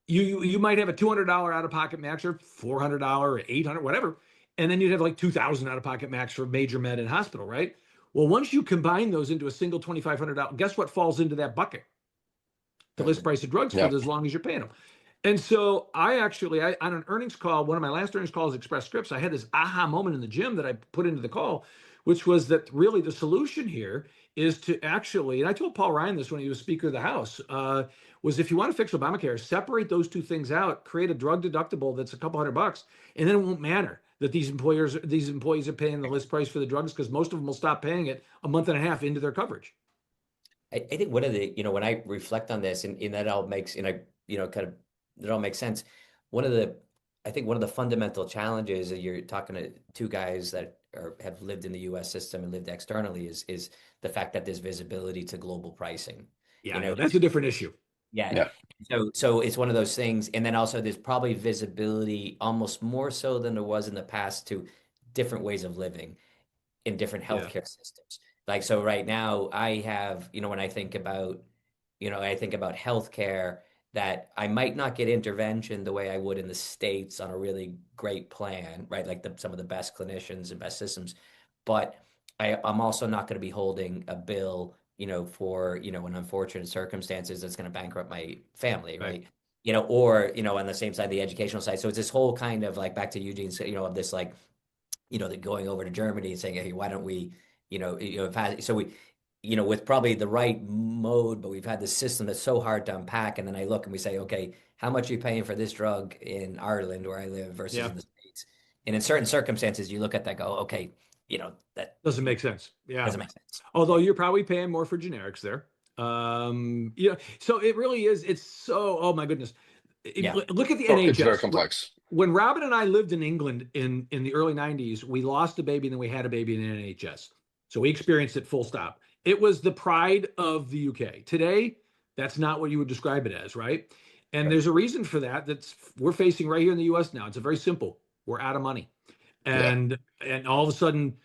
you might have a $200 out-of-pocket max or $400 or $800, whatever, and then you'd have like 2,000 out-of-pocket max for major med and hospital, right? Well, once you combine those into a single $2,500, guess what falls into that bucket? The list price of drugs for Yeah. as long as you're paying them. And so I on an earnings call, one of my last earnings calls, Express Scripts, I had this aha moment in the gym that I put into the call, which was that really the solution here is to actually, and I told Paul Ryan this when he was Speaker of the House, was if you want to fix Obamacare, separate those two things out, create a drug deductible that's a couple $100, and then it won't matter that these employees are paying the list price for the drugs, because most of them will stop paying it a month and a half into their coverage. I think one of the, when I reflect on this, and that all makes, kind of, it all makes sense. I think one of the fundamental challenges that you're talking to two guys that have lived in the U.S. system and lived externally is the fact that there's visibility to global pricing. Yeah, that's a different issue. Yeah. So it's one of those things. And then also there's probably visibility almost more so than there was in the past to different ways of living in different healthcare systems. Like, so right now I have, when I think about healthcare, that I might not get intervention the way I would in the States on a really great plan, right? Like some of the best clinicians and best systems. But I'm also not going to be holding a bill, for, in unfortunate circumstances that's going to bankrupt my family, right? Or, on the same side, the educational side. So it's this whole kind of like, back to Eugene's, of this like, the going over to Germany and saying, hey, why don't we, so we, with probably the right mode, but we've had this system that's so hard to unpack. And then I look and we say, okay, how much are you paying for this drug in Ireland where I live versus in the States? And in certain circumstances, you look at that, go, okay, that doesn't make sense. Yeah. Doesn't make sense. Although you're probably paying more for generics there. So it really is, it's so, oh my goodness. Look at the NHS. It's very complex. When Robin and I lived in England in the early 90s, we lost a baby and then we had a baby in the NHS. So we experienced it full stop. It was the pride of the UK. Today, that's not what you would describe it as, right? And there's a reason for that we're facing right here in the US now. It's very simple. We're out of money. And all of a sudden,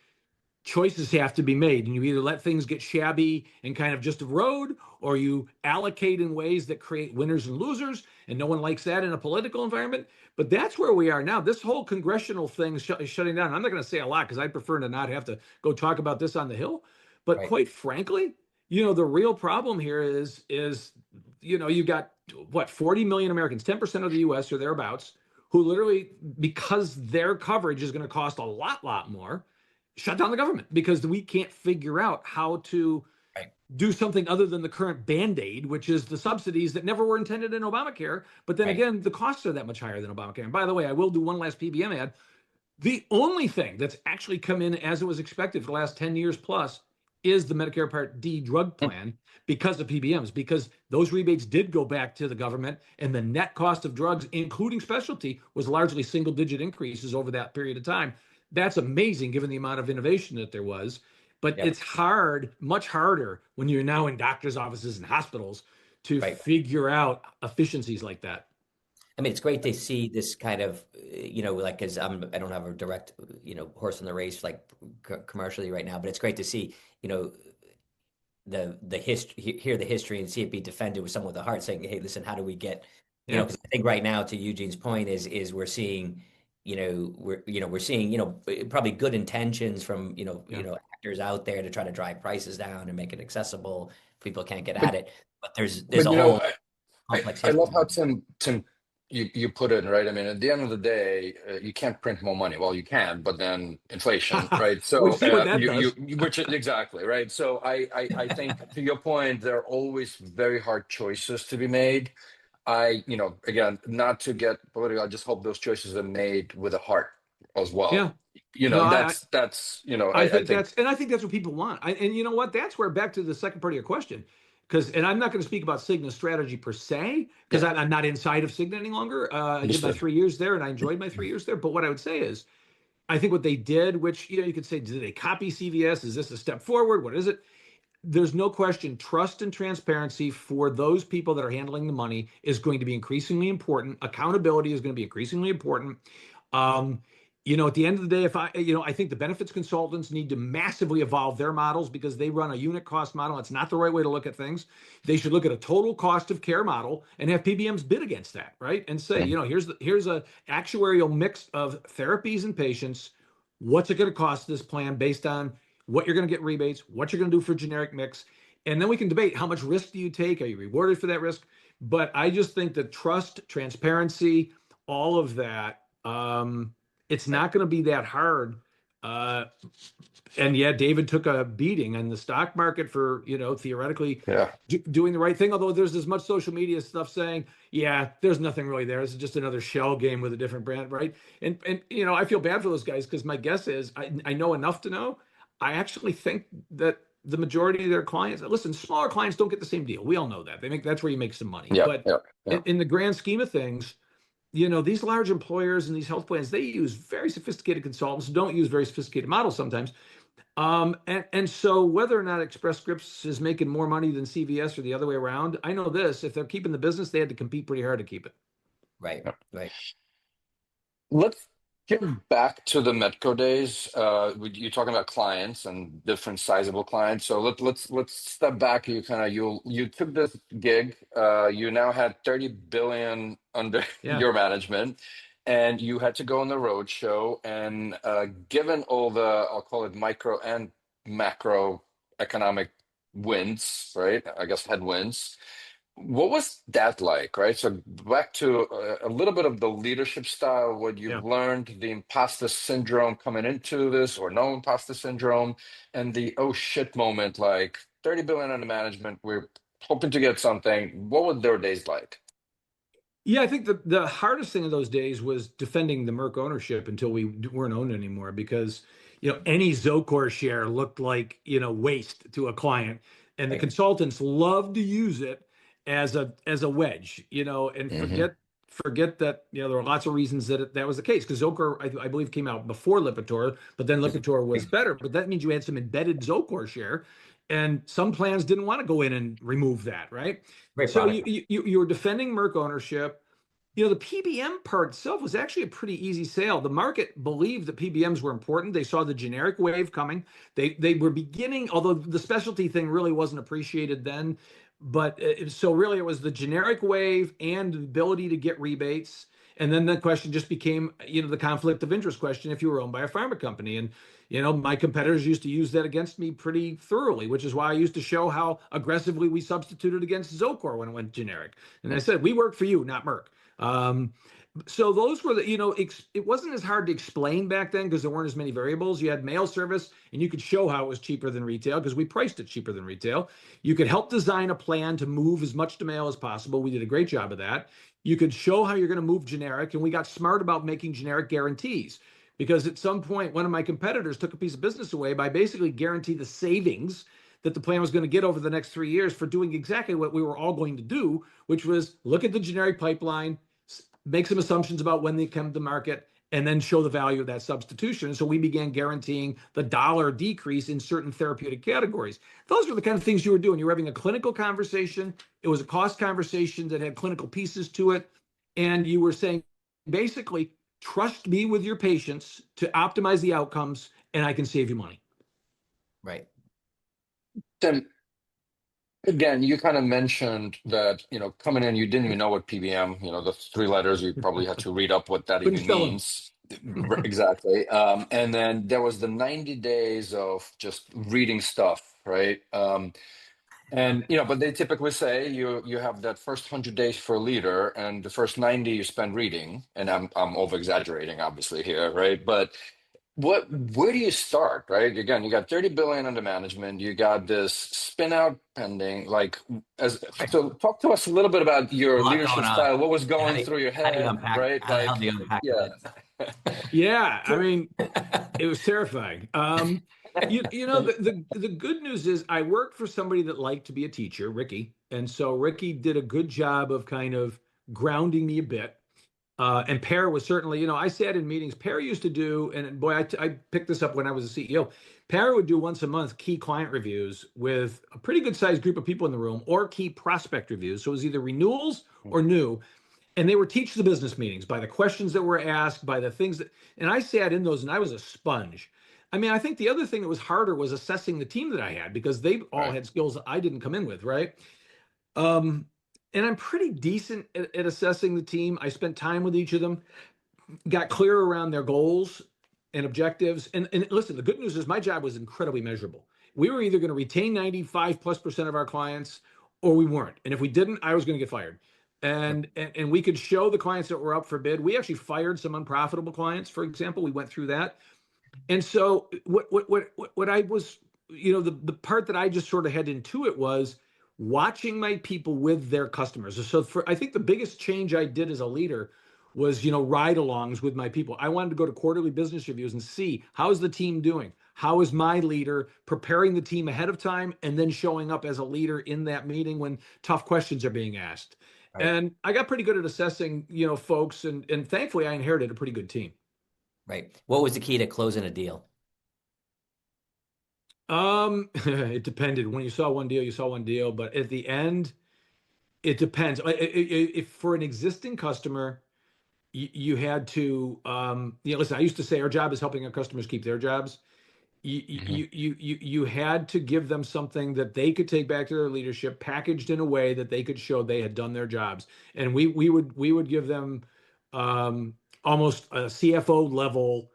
choices have to be made, and you either let things get shabby and kind of just erode, or you allocate in ways that create winners and losers, and no one likes that in a political environment. But that's where we are now. This whole congressional thing is shutting down. I'm not going to say a lot because I prefer to not have to go talk about this on the Hill. But quite frankly, the real problem here is you've got 40 million Americans, 10% of the US or thereabouts, who literally, because their coverage is going to cost a lot more, shut down the government because we can't figure out how to do something other than the current Band-Aid, which is the subsidies that never were intended in Obamacare. But then again, the costs are that much higher than Obamacare. And by the way, I will do one last PBM ad. The only thing that's actually come in as it was expected for the last 10 years plus is the Medicare Part D drug plan because of PBMs, because those rebates did go back to the government, and the net cost of drugs, including specialty, was largely single-digit increases over that period of time. That's amazing given the amount of innovation that there was, but it's hard, much harder when you're now in doctors' offices and hospitals to figure out efficiencies like that. I mean, it's great to see this kind of, like, because I don't have a direct, horse in the race like commercially right now, but it's great to see, the history, hear the history and see it be defended with someone with a heart saying, hey, listen, how do we get, because I think right now, to Eugene's point, is we're seeing, we're seeing, probably good intentions from, actors out there to try to drive prices down and make it accessible. People can't get at it, but there's a whole complex. I love how Tim you put it right. I mean, at the end of the day, you can't print more money. Well, you can, but then inflation, right? So we'll see what that does. which is exactly right. So I think to your point, there are always very hard choices to be made. Again, not to get political, I just hope those choices are made with a heart as well. Yeah. I think that's what people want. And you know what? That's where, back to the second part of your question, and I'm not going to speak about Cigna's strategy per se, because I'm not inside of Cigna any longer. I did my 3 years there, and I enjoyed my 3 years there. But what I would say is, I think what they did, which, you could say, did they copy CVS? Is this a step forward? What is it? There's no question, trust and transparency for those people that are handling the money is going to be increasingly important. Accountability is going to be increasingly important. At the end of the day, I think the benefits consultants need to massively evolve their models because they run a unit cost model. It's not the right way to look at things. They should look at a total cost of care model and have PBMs bid against that, right? And say, Mhm. here's a actuarial mix of therapies and patients. What's it going to cost this plan based on what you're going to get rebates, what you're going to do for generic mix, and then we can debate how much risk do you take? Are you rewarded for that risk? But I just think that trust, transparency, all of that. It's Right. not going to be that hard. Uh, and yeah, David took a beating on the stock market for, theoretically Yeah. doing the right thing. Although there's as much social media stuff saying, yeah, there's nothing really there. It's just another shell game with a different brand, right? And I feel bad for those guys because my guess is I know enough to know. I actually think that the majority of their clients, listen, smaller clients don't get the same deal. We all know that. That's where you make some money. Yeah. But Yeah. Yeah. in the grand scheme of things, these large employers and these health plans, they use very sophisticated consultants who don't use very sophisticated models sometimes. And so whether or not Express Scripts is making more money than CVS or the other way around, I know this, if they're keeping the business, they had to compete pretty hard to keep it. Right. Yeah. Right. Let's get back to the Medco days. You're talking about clients and different sizable clients. So let's step back. You took this gig. You now had 30 billion under Yeah. your management, and you had to go on the road show. And given all the, I'll call it micro and macro economic wins, right? I guess headwinds. What was that like, right? So back to a little bit of the leadership style, what Yeah. you've learned, the imposter syndrome coming into this, or no imposter syndrome, and the oh shit moment, like 30 billion under management, we're hoping to get something. What were their days like? Yeah, I think the hardest thing in those days was defending the Merck ownership until we weren't owned anymore because, any Zocor share looked like, waste to a client. And the Right. consultants loved to use it as a wedge, and Hmm. forget that, there were lots of reasons that was the case because Zocor, I believe, came out before Lipitor, but then Lipitor was better. But that means you had some embedded Zocor share, and some plans didn't want to go in and remove that, right? Great So product. you were defending Merck ownership. The PBM part itself was actually a pretty easy sale. The market believed that PBMs were important. They saw the generic wave coming. They were beginning, although the specialty thing really wasn't appreciated then. But so really, it was the generic wave and the ability to get rebates. And then the question just became, the conflict of interest question if you were owned by a pharma company. And my competitors used to use that against me pretty thoroughly, which is why I used to show how aggressively we substituted against Zocor when it went generic. And I said, we work for you, not Merck. Um, so those were it wasn't as hard to explain back then because there weren't as many variables. You had mail service and you could show how it was cheaper than retail because we priced it cheaper than retail. You could help design a plan to move as much to mail as possible. We did a great job of that. You could show how you're going to move generic, and we got smart about making generic guarantees because at some point, one of my competitors took a piece of business away by basically guarantee the savings that the plan was going to get over the next 3 years for doing exactly what we were all going to do, which was look at the generic pipeline, make some assumptions about when they come to market, and then show the value of that substitution. So we began guaranteeing the dollar decrease in certain therapeutic categories. Those were the kind of things you were doing. You were having a clinical conversation. It was a cost conversation that had clinical pieces to it. And you were saying, basically, trust me with your patients to optimize the outcomes, and I can save you money. Right. Tim, again, you kind of mentioned that, coming in, you didn't even know what PBM, the three letters, you probably had to read up what that Couldn't even spell them. means. Exactly. And then there was the 90 days of just reading stuff, right? And but they typically say you have that first 100 days for a leader, and the first 90 you spend reading. And I'm over exaggerating, obviously here, right? But where do you start, right? Again, you got 30 billion under management, you got this spin out pending. Like, as Right. so, talk to us a little bit about A your lot leadership going on. style. What was And going through your how do you head, unpack? right? How the hell Like, do you unpack yeah. that? Yeah, I So, mean, it was terrifying. The good news is I worked for somebody that liked to be a teacher, Ricky, and so Ricky did a good job of kind of grounding me a bit. And Pear was certainly, I sat in meetings. Pear used to do, and boy, I picked this up when I was a CEO. Pear would do once a month key client reviews with a pretty good sized group of people in the room, or key prospect reviews. So it was either renewals or new. And they were teach the business meetings by the questions that were asked, by the things that, and I sat in those and I was a sponge. I mean, I think the other thing that was harder was assessing the team that I had because they all Right. had skills that I didn't come in with, right? Um, and I'm pretty decent at assessing the team. I spent time with each of them, got clear around their goals and objectives. And listen, the good news is my job was incredibly measurable. We were either going to retain 95+% of our clients or we weren't. And if we didn't, I was going to get fired. And we could show the clients that were up for bid. We actually fired some unprofitable clients, for example. We went through that. And so what I was, the part that I just sort of had into it was watching my people with their customers. So I think the biggest change I did as a leader was, ride-alongs with my people. I wanted to go to quarterly business reviews and see how's the team doing? How is my leader preparing the team ahead of time and then showing up as a leader in that meeting when tough questions are being asked? Right. And I got pretty good at assessing, folks, and thankfully I inherited a pretty good team. Right. What was the key to closing a deal? It depended. When you saw one deal, you saw one deal, but at the end, it depends. If for an existing customer, you had to, listen, I used to say our job is helping our customers keep their jobs. Mhm. You had to give them something that they could take back to their leadership, packaged in a way that they could show they had done their jobs. And we would give them almost a CFO level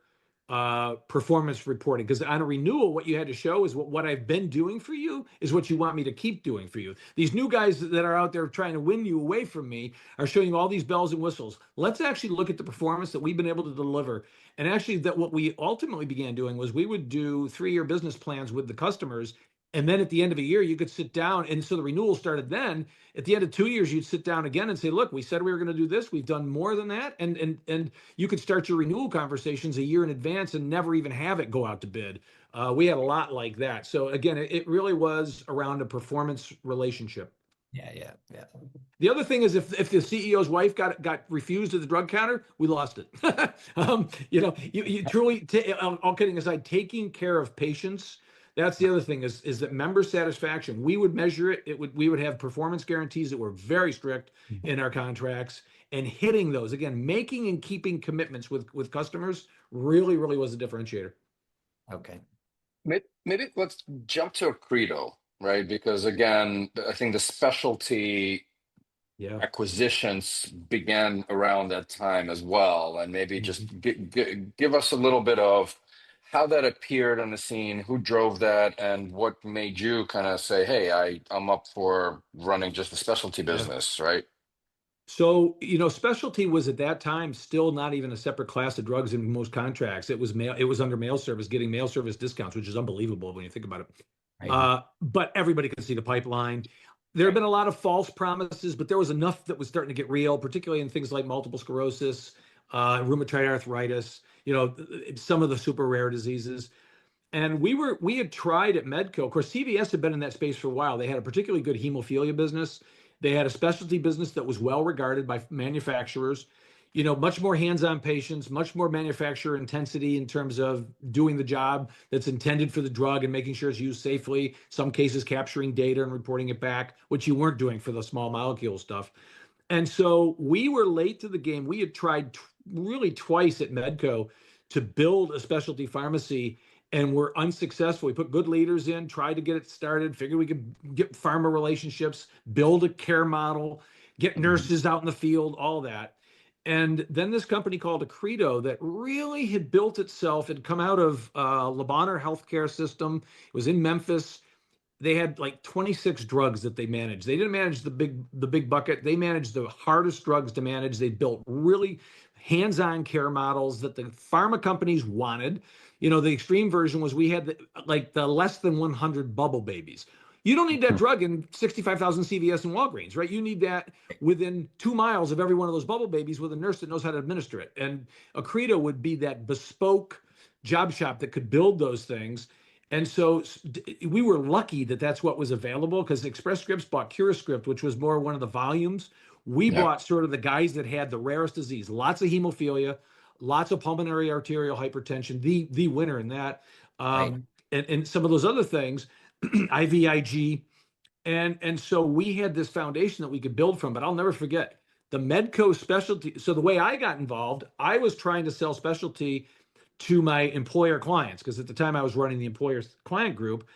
performance reporting, because on a renewal what you had to show is what I've been doing for you is what you want me to keep doing for you. These new guys that are out there trying to win you away from me are showing you all these bells and whistles. Let's actually look at the performance that we've been able to deliver. And actually, that what we ultimately began doing was we would do 3-year business plans with the customers. And then at the end of a year, you could sit down. And so the renewal started then. At the end of 2 years, you'd sit down again and say, look, we said we were going to do this. We've done more than that. And you could start your renewal conversations a year in advance and never even have it go out to bid. We had a lot like that. So again, it really was around a performance relationship. Yeah, yeah, yeah. The other thing is if the CEO's wife got refused at the drug counter, we lost it. You truly, all kidding aside, taking care of patients. That's the other thing is that member satisfaction. We would measure it. We would have performance guarantees that were very strict in our contracts, and hitting those again, making and keeping commitments with customers really was a differentiator. Okay. Maybe let's jump to a credo, right? Because again, I think the specialty Yeah. acquisitions began around that time as well. And maybe Mhm. just give us a little bit of how that appeared on the scene, who drove that, and what made you kind of say, hey, I'm up for running just a specialty Yeah. business, right? So, specialty was at that time still not even a separate class of drugs in most contracts. It was mail, it was under mail service, getting mail service discounts, which is unbelievable when you think about it. Right. But everybody could see the pipeline. There have Right. been a lot of false promises, but there was enough that was starting to get real, particularly in things like multiple sclerosis, rheumatoid arthritis, some of the super rare diseases. And we had tried at Medco. Of course, CVS had been in that space for a while. They had a particularly good hemophilia business. They had a specialty business that was well regarded by manufacturers. Much more hands-on patients, much more manufacturer intensity in terms of doing the job that's intended for the drug and making sure it's used safely. Some cases capturing data and reporting it back, which you weren't doing for the small molecule stuff. And so we were late to the game. We had tried really twice at Medco to build a specialty pharmacy and were unsuccessful. We put good leaders in, tried to get it started, figured we could get pharma relationships, build a care model, get Mhm. nurses out in the field, all that. And then this company called Accredo that really had built itself, had come out of Le Bonheur healthcare system. It was in Memphis. They had like 26 drugs that they managed. They didn't manage the big bucket. They managed the hardest drugs to manage. They built really hands-on care models that the pharma companies wanted. The extreme version was we had the less than 100 bubble babies. You don't need that drug in 65,000 CVS and Walgreens, right? You need that within 2 miles of every one of those bubble babies with a nurse that knows how to administer it. And Accredo would be that bespoke job shop that could build those things. And so we were lucky that that's what was available, because Express Scripts bought CuraScript, which was more one of the volumes. We Yeah. bought sort of the guys that had the rarest disease, lots of hemophilia, lots of pulmonary arterial hypertension, the winner in that, Right. and some of those other things, IVIG. And so we had this foundation that we could build from. But I'll never forget, the Medco specialty. So the way I got involved, I was trying to sell specialty to my employer clients, because at the time I was running the employer client group.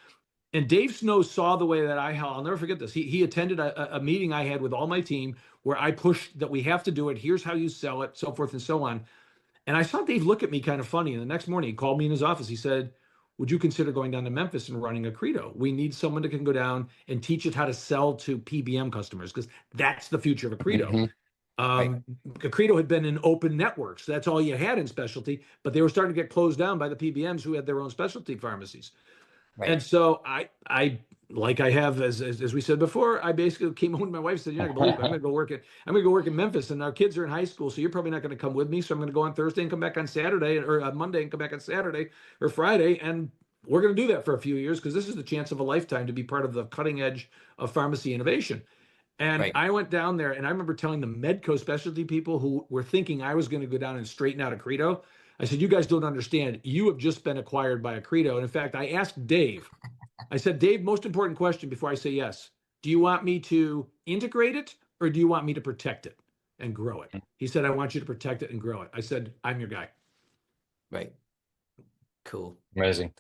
And Dave Snow saw the way that I'll never forget this. He attended a meeting I had with all my team where I pushed that we have to do it. Here's how you sell it, so forth and so on. And I saw Dave look at me kind of funny. And the next morning he called me in his office. He said, would you consider going down to Memphis and running a Credo? We need someone that can go down and teach it how to sell to PBM customers, because that's the future of a Credo. Hmm. Right. Credo had been an open network, so that's all you had in specialty, but they were starting to get closed down by the PBMs who had their own specialty pharmacies. Right. And so I like I have as we said before, I basically came home to my wife and said, "You're not gonna believe it. I'm gonna go work in Memphis, and our kids are in high school, so you're probably not gonna come with me. So I'm gonna go on Thursday and come back on Saturday, or Monday and come back on Saturday or Friday, and we're gonna do that for a few years, because this is the chance of a lifetime to be part of the cutting edge of pharmacy innovation." And Right. I went down there, and I remember telling the Medco specialty people who were thinking I was going to go down and straighten out a Credo. I said, "You guys don't understand. You have just been acquired by a Credo." And in fact, I asked Dave, I said, "Dave, most important question before I say yes. Do you want me to integrate it, or do you want me to protect it and grow it?" He said, "I want you to protect it and grow it." I said, "I'm your guy." Right. Cool. Amazing.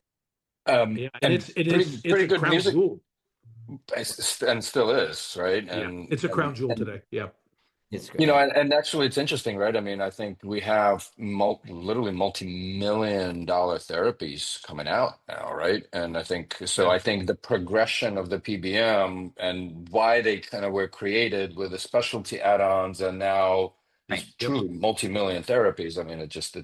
Yeah, and And it's pretty a good crown music, jewel. and still is, right? Yeah, it's a crown jewel And today. Yeah. It's you great. know, Yeah. and actually, it's interesting, right? I mean, I think we have literally multi-million-dollar therapies coming out now, right? And I think so. Yeah. I think the progression of the PBM and why they kind of were created with the specialty add-ons and now Right. these Yep. truly multi-million therapies. I mean, it's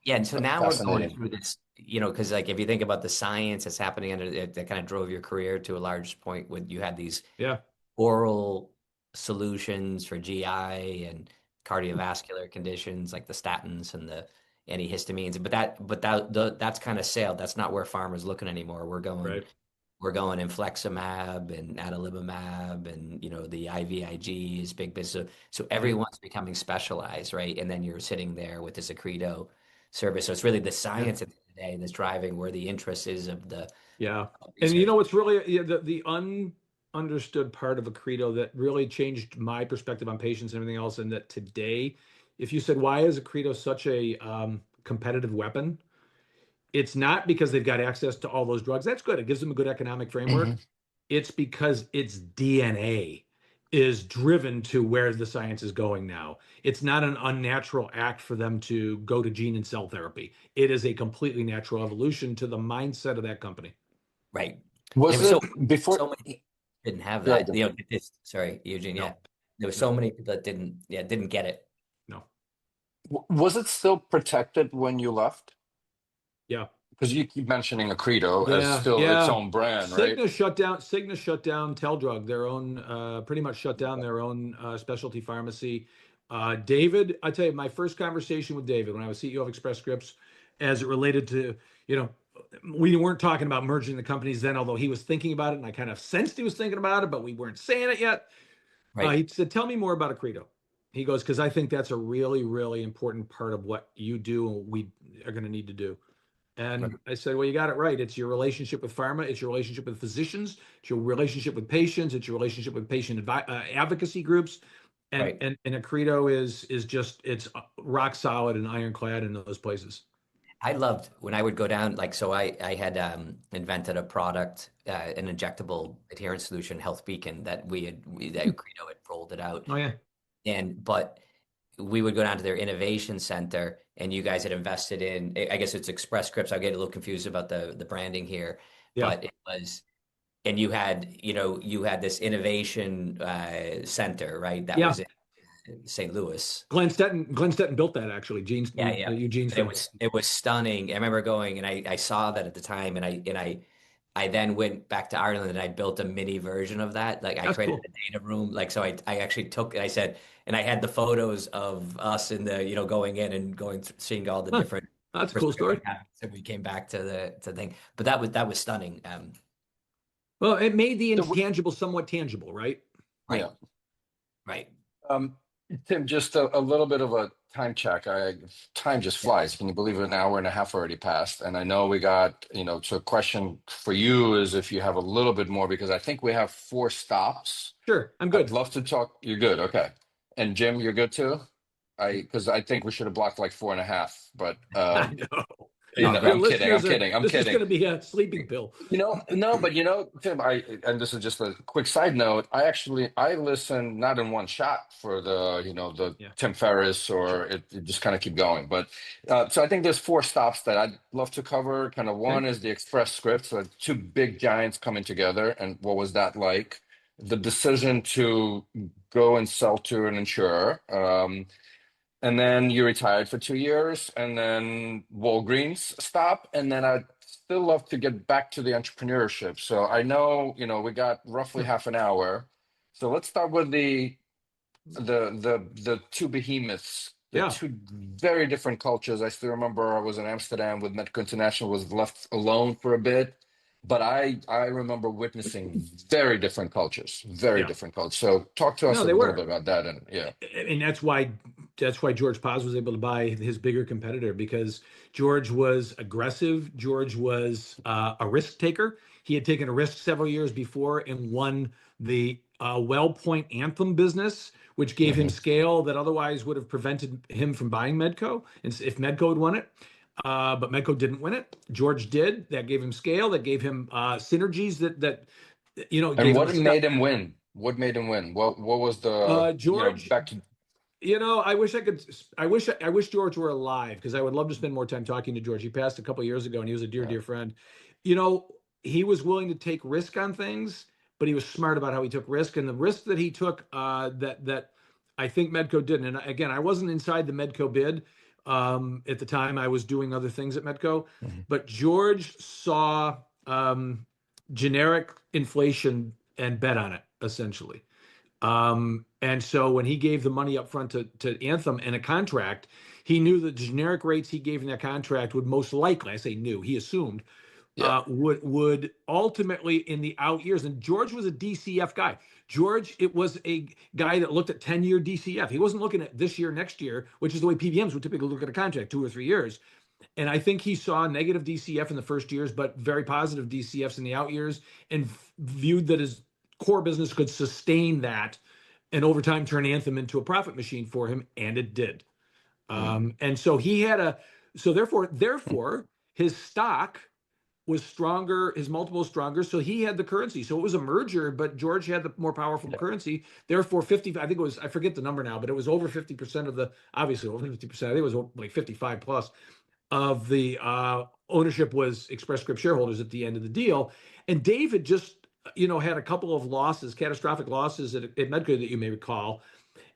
Yeah. And so now we're going fascinating. through this, because like if you think about the science that's happening under it, that kind of drove your career to a large point when you had these Yeah. oral solutions for GI and cardiovascular conditions like the statins and the antihistamines. That's kind of sailed. That's not where pharma's looking anymore. Right. We're going infleximab and adalimumab and the IVIG is big business. So Yep. everyone's becoming specialized, right? And then you're sitting there with this Accredo service. So it's really the Yeah. science at the end of the day that's driving where the interest is of the Yeah. of And research. what's really, yeah, the understood part of a Credo that really changed my perspective on patients and everything else, and that today, if you said, why is a Credo such a competitive weapon? It's not because they've got access to all those drugs. That's good. It gives them a good economic framework. Hmm. It's because its DNA is driven to where the science is going now. It's not an unnatural act for them to go to gene and cell therapy. It is a completely natural evolution to the mindset of that company. Right. And it Was was so it before? so many didn't have Go that. ahead. Sorry, Eugene. Yeah. No, There were so no, many people that didn't get it. no. Was it still protected when you left? Yeah. Because you keep mentioning a Credo as Yeah, still its yeah. own brand, right? Cigna shut down Teldrug, their own, pretty much shut down their own specialty pharmacy. David, I tell you, my first conversation with David when I was CEO of Express Scripts, as it related to, you know, we weren't talking about merging the companies then, although he was thinking about it, and I kind of sensed he was thinking about it, but we weren't saying it yet. Right. He said, "Tell me more about a Credo." He goes, "Because I think that's a really, really important part of what you do and we are going to need to do." Right. And I said, "Well, you got it right. It's your relationship with pharma. It's your relationship with physicians. It's your relationship with patients. It's your relationship with patient advocacy groups. And Right. a Credo is just it's rock solid and ironclad in those places." I loved when I would go down, like, so I had invented a product, an injectable adherence solution, Health Beacon, that Credo had rolled it out. Oh yeah, But we would go down to their innovation center, and you guys had invested in, I guess it's Express Scripts. I get a little confused about the branding here, yeah, but it was, and you had this innovation center, right? That yeah. was in St. Louis. Glenn Stetton built that actually. Yeah, yeah. Eugene's But it thing. was it was stunning. I remember going and I saw that at the time, and I then went back to Ireland and I built a mini version of that. Like I That's created cool. a data room. Like so I actually took I said, and I had the photos of us in the, going in and seeing all the Huh, different that's a cool prescription story. habits, and we came back to the thing. But that was stunning. Well, it made the So, intangible somewhat tangible, right? Right, yeah. right. Um, Tim, just a little bit of a time check. Time just Yeah, flies. Can you believe it? An hour and a half already passed. And I know we got, so question for you is if you have a little bit more, because I think we have four stops. Sure, I'm I'd good. love to talk. You're good. Okay. And Jim, you're good too? Because I think we should have blocked like 4.5, but I know. Oh, Your I'm great. kidding. I'm listeners are, kidding. I'm this is kidding. going to be a sleeping pill. No, but Tim, and this is just a quick side note. I listen not in one shot for the Yeah, Tim Ferriss, sure. or it just kind of keep going. But so I think there's four stops that I'd love to cover. Kind of Okay. one is the Express Scripts, so two big giants coming together, and what was that like? The decision to go and sell to an insurer. And then you retired for 2 years, and then Walgreens stop, and then I'd still love to get back to the entrepreneurship. So I know, we got roughly Sure. half an hour. So let's start with the two behemoths, the Yeah. two very different cultures. I still remember I was in Amsterdam with Medco International, was left alone for a bit, but I remember witnessing very Yeah. different cultures. So talk to us No, a they little were. bit about that, and yeah. And that's why George Paz was able to buy his bigger competitor, because George was aggressive. George was a risk taker. He had taken a risk several years before and won the WellPoint Anthem business, which gave him Hmm. scale that otherwise would have prevented him from buying Medco, and if Medco had won it. But Medco didn't win it. George did. That gave him scale. That gave him synergies. That And gave him what a step. made him win? What made him win? What was the, George back to, I wish I could. I wish George were alive, because I would love to spend more time talking to George. He passed a couple of years ago, and he was a dear, yeah, dear friend. You know, he was willing to take risk on things, but he was smart about how he took risk. And the risk that he took, that I think Medco didn't. And again, I wasn't inside the Medco bid at the time. I was doing other things at Medco, mhm, but George saw generic inflation and bet on it, essentially. And so when he gave the money up front to Anthem in a contract, he knew the generic rates he gave in that contract would most likely, I say knew, he assumed, yeah, would ultimately in the out years. And George was a DCF guy. George, it was a guy that looked at 10-year DCF. He wasn't looking at this year, next year, which is the way PBMs would typically look at a contract, 2 or 3 years. And I think he saw negative DCF in the first years, but very positive DCFs in the out years, and viewed that his core business could sustain that and over time turn Anthem into a profit machine for him, and it did. mm, And so he had so therefore his stock was stronger, his multiple was stronger, so he had the currency. So it was a merger, but George had the more powerful yeah, currency. Therefore, 50, I think it was, I forget the number now, but it was over 50% of the, obviously over 50%, I think it was like 55 plus of the ownership was Express Script shareholders at the end of the deal. And David just, had a couple of losses, catastrophic losses at Medco that you may recall.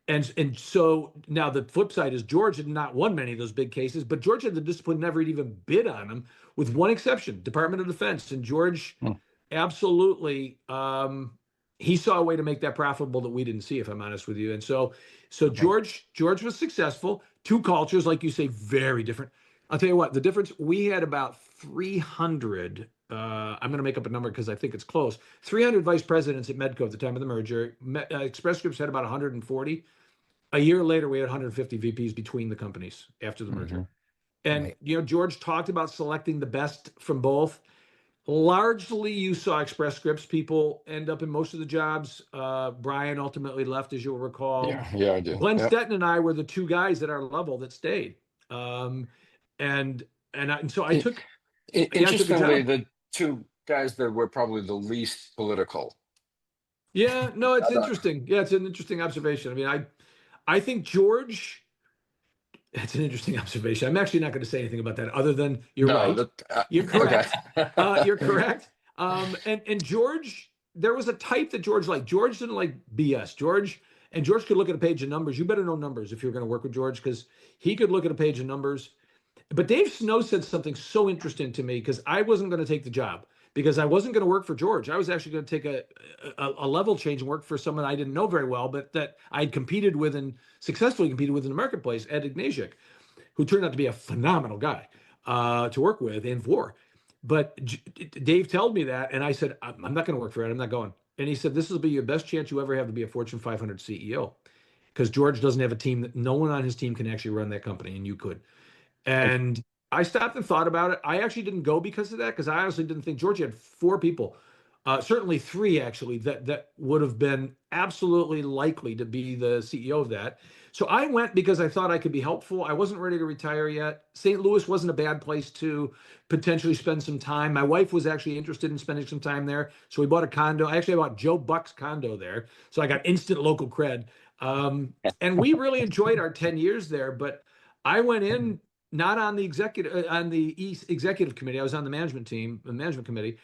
And so now the flip side is George had not won many of those big cases, but George had the discipline never to even bid on them, with one exception, Department of Defense. And George mm, absolutely, he saw a way to make that profitable that we didn't see, if I'm honest with you. And so okay, George was successful. Two cultures, like you say, very different. I'll tell you what, the difference, we had about 300, I'm going to make up a number because I think it's close, 300 vice presidents at Medco at the time of the merger. Express Scripts had about 140. A year later, we had 150 VPs between the companies after the hmm, merger. And, Right. George talked about selecting the best from both. Largely, you saw Express Scripts people end up in most of the jobs. Brian ultimately left, as you'll recall. yeah, I do, Glenn yeah. Stetton and I were the two guys at our level that stayed. Um, and and so I- I took a Interestingly, job. the two guys that were probably the least political. Yeah, no, it's I don't- interesting. Yeah, it's an interesting observation. I mean, I think George. It's an interesting observation. I'm actually not going to say anything about that other than you're no, right. that You're okay. correct. You're correct. And George, there was a type that George liked. George didn't like BS. George could look at a page of numbers. You better know numbers if you're going to work with George, because he could look at a page of numbers. But Dave Snow said something so interesting to me, because I wasn't going to take the job, because I wasn't going to work for George. I was actually going to take a level change and work for someone I didn't know very well, but that I'd competed with and successfully competed with in the marketplace, Ed Ignatiuk, who turned out to be a phenomenal guy to work with and for. But Dave told me that, and I said, I'm not going to work for Ed. I'm not going. And he said, this will be your best chance you ever have to be a Fortune 500 CEO, because George doesn't have a team that no one on his team can actually run that company, and you could. And I stopped and thought about it. I actually didn't go because of that, because I honestly didn't think George had four people. certainly three actually that would have been absolutely likely to be the CEO of that. So I went because I thought I could be helpful. I wasn't ready to retire yet. St. Louis wasn't a bad place to potentially spend some time. My wife was actually interested in spending some time there, so we bought a condo. I actually bought Joe Buck's condo there, so I got instant local cred. And we really enjoyed our 10 years there. But I went in not on the executive committee. I was on the management team, the management committee,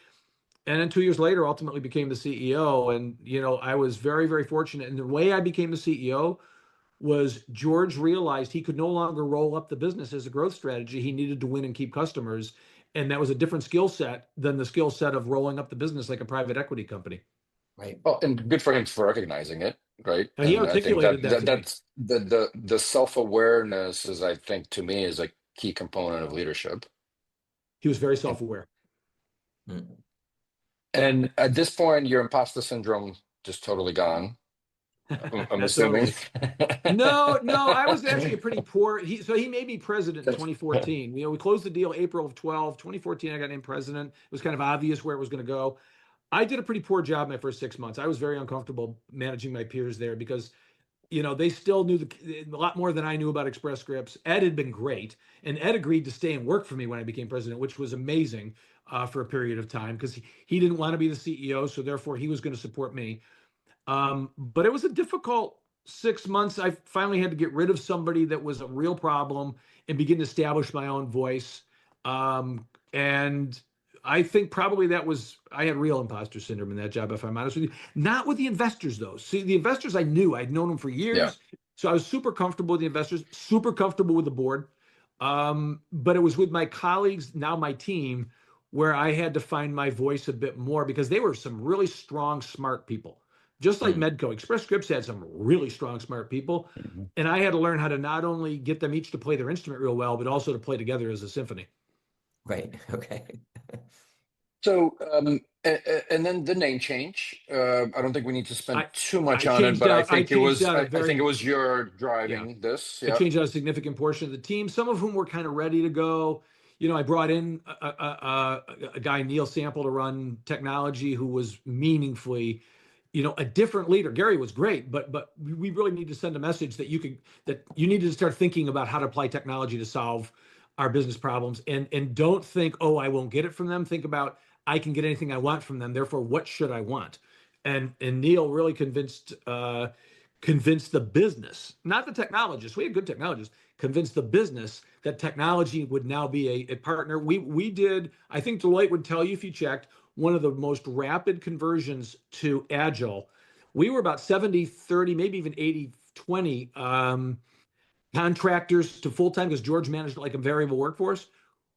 and then 2 years later ultimately became the CEO. And I was very, very fortunate, and the way I became the CEO was George realized he could no longer roll up the business as a growth strategy. He needed to win and keep customers, and that was a different skill set than the skill set of rolling up the business like a private equity company. Right. Well, and good for him for recognizing it, right? Now, he And I think articulated that to me. that's the self-awareness is, I think, to me, is a key component of leadership. He was very self-aware. Mm. And at this point, your imposter syndrome just totally gone. I'm assuming. Totally. No, I was actually a pretty poor. He made me president in 2014. We closed the deal April of 12. 2014, I got named president. It was kind of obvious where it was going to go. I did a pretty poor job my first 6 months. I was very uncomfortable managing my peers there because they still knew a lot more than I knew about Express Scripts. Ed had been great, and Ed agreed to stay and work for me when I became president, which was amazing for a period of time because he didn't want to be the CEO, so therefore he was going to support me. But it was a difficult 6 months. I finally had to get rid of somebody that was a real problem and begin to establish my own voice. And I think probably I had real imposter syndrome in that job, if I'm honest with you. Not with the investors, though. See, the investors I knew, I'd known them for years. Yeah. So I was super comfortable with the investors, super comfortable with the board. But it was with my colleagues, now my team, where I had to find my voice a bit more because they were some really strong, smart people. Just like Medco, Express Scripts had some really strong, smart people. Mhm. And I had to learn how to not only get them each to play their instrument real well, but also to play together as a symphony. Right. Okay. So, and then the name change. I don't think we need to spend too much I on it, changed but I out. I think it changed was. out a I think very it was your yeah. driving this. I Yeah. changed out a significant portion of the team. Some of whom were kind of ready to go. I brought in a guy, Neil Sample, to run technology, who was meaningfully, a different leader. Gary was great, but we really need to send a message that you needed to start thinking about how to apply technology to solve our business problems, and don't think, oh, I won't get it from them. Think about, I can get anything I want from them. Therefore, what should I want? And Neil really convinced the business, not the technologists. We had good technologists. Convinced the business that technology would now be a partner. We did. I think Deloitte would tell you, if you checked, one of the most rapid conversions to Agile. We were about 70-30, maybe even 80-20 contractors to full-time, because George managed like a variable workforce.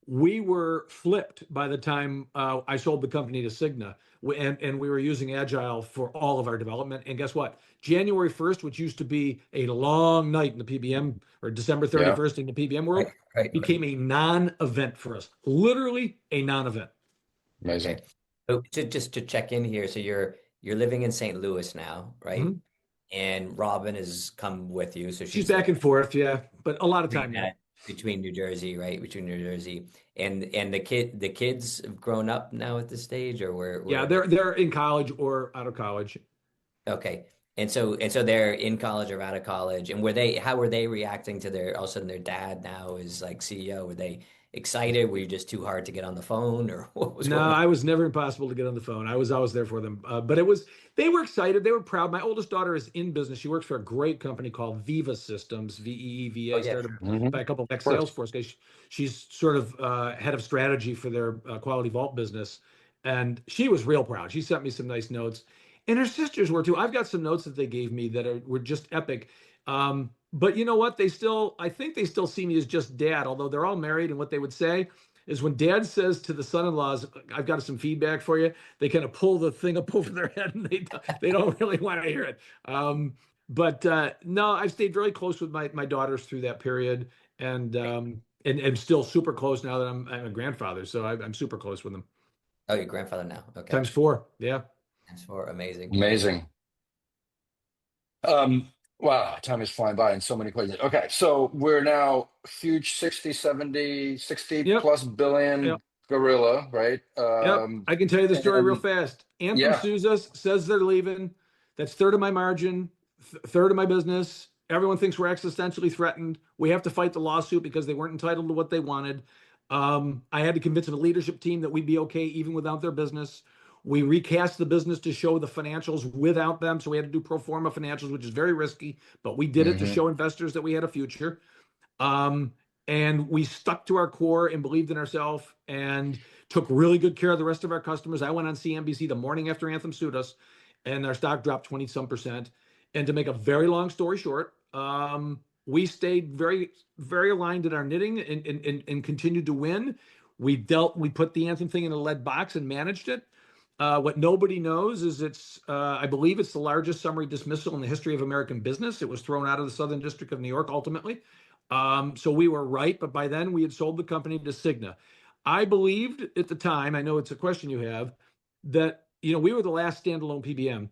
We were flipped by the time I sold the company to Cigna, and we were using Agile for all of our development. And guess what? January 1st, which used to be a long night in the PBM, or December 31st in the PBM world, Right. became a non-event for us. Literally a non-event. Amazing. Okay. So just to check in here, so you're living in St. Louis now, right? Mhm. And Robin has come with you, so She's back and forth, yeah, but a lot of time now. Between New Jersey, right? Between New Jersey and the kids have grown up now at this stage, or where? Yeah, they're in college or out of college. Okay. And so they're in college or out of college. And how were they reacting to all of a sudden their dad now is like CEO? Were they excited? Were you just too hard to get on the phone, or what was No, going on? I was never impossible to get on the phone. I was always there for them. But they were excited. They were proud. My oldest daughter is in business. She works for a great company called Viva Systems, VEEVA, Oh, yeah, started sure. Mhm. by a couple of Of course. ex-Salesforce guys. She's sort of head of strategy for their Quality Vault business. And she was real proud. She sent me some nice notes. And her sisters were too. I've got some notes that they gave me that were just epic. But you know what? I think they still see me as just dad, although they're all married. And what they would say is, when dad says to the son-in-laws, I've got some feedback for you, they kind of pull the thing up over their head, and they don't really want to hear it. But no, I've stayed really close with my daughters through that period, and still super close now that I'm a grandfather. So I'm super close with them. Oh, your grandfather now. Okay. Times four. Yeah. That's for amazing. Amazing. Wow, time is flying by in so many places. Okay, so we're now huge 60, 70, 60 Yep. plus billion Yep. gorilla, right? Yep, I can tell you the story real And fast. Anthem yeah. sues us, says they're leaving. That's third of my margin, third of my business. Everyone thinks we're existentially threatened. We have to fight the lawsuit because they weren't entitled to what they wanted. I had to convince the leadership team that we'd be okay even without their business. We recast the business to show the financials without them. So we had to do pro forma financials, which is very risky, but we did it to Hmm. show investors that we had a future. Um, and we stuck to our core and believed in ourselves and took really good care of the rest of our customers. I went on CNBC the morning after Anthem sued us, and our stock dropped 20 some percent. And to make a very long story short, we stayed very, very aligned in our knitting and continued to win. We put the Anthem thing in a lead box and managed it. What nobody knows is I believe it's the largest summary dismissal in the history of American business. It was thrown out of the Southern District of New York ultimately. So we were right, but by then we had sold the company to Cigna. I believed at the time, I know it's a question you have, that we were the last standalone PBM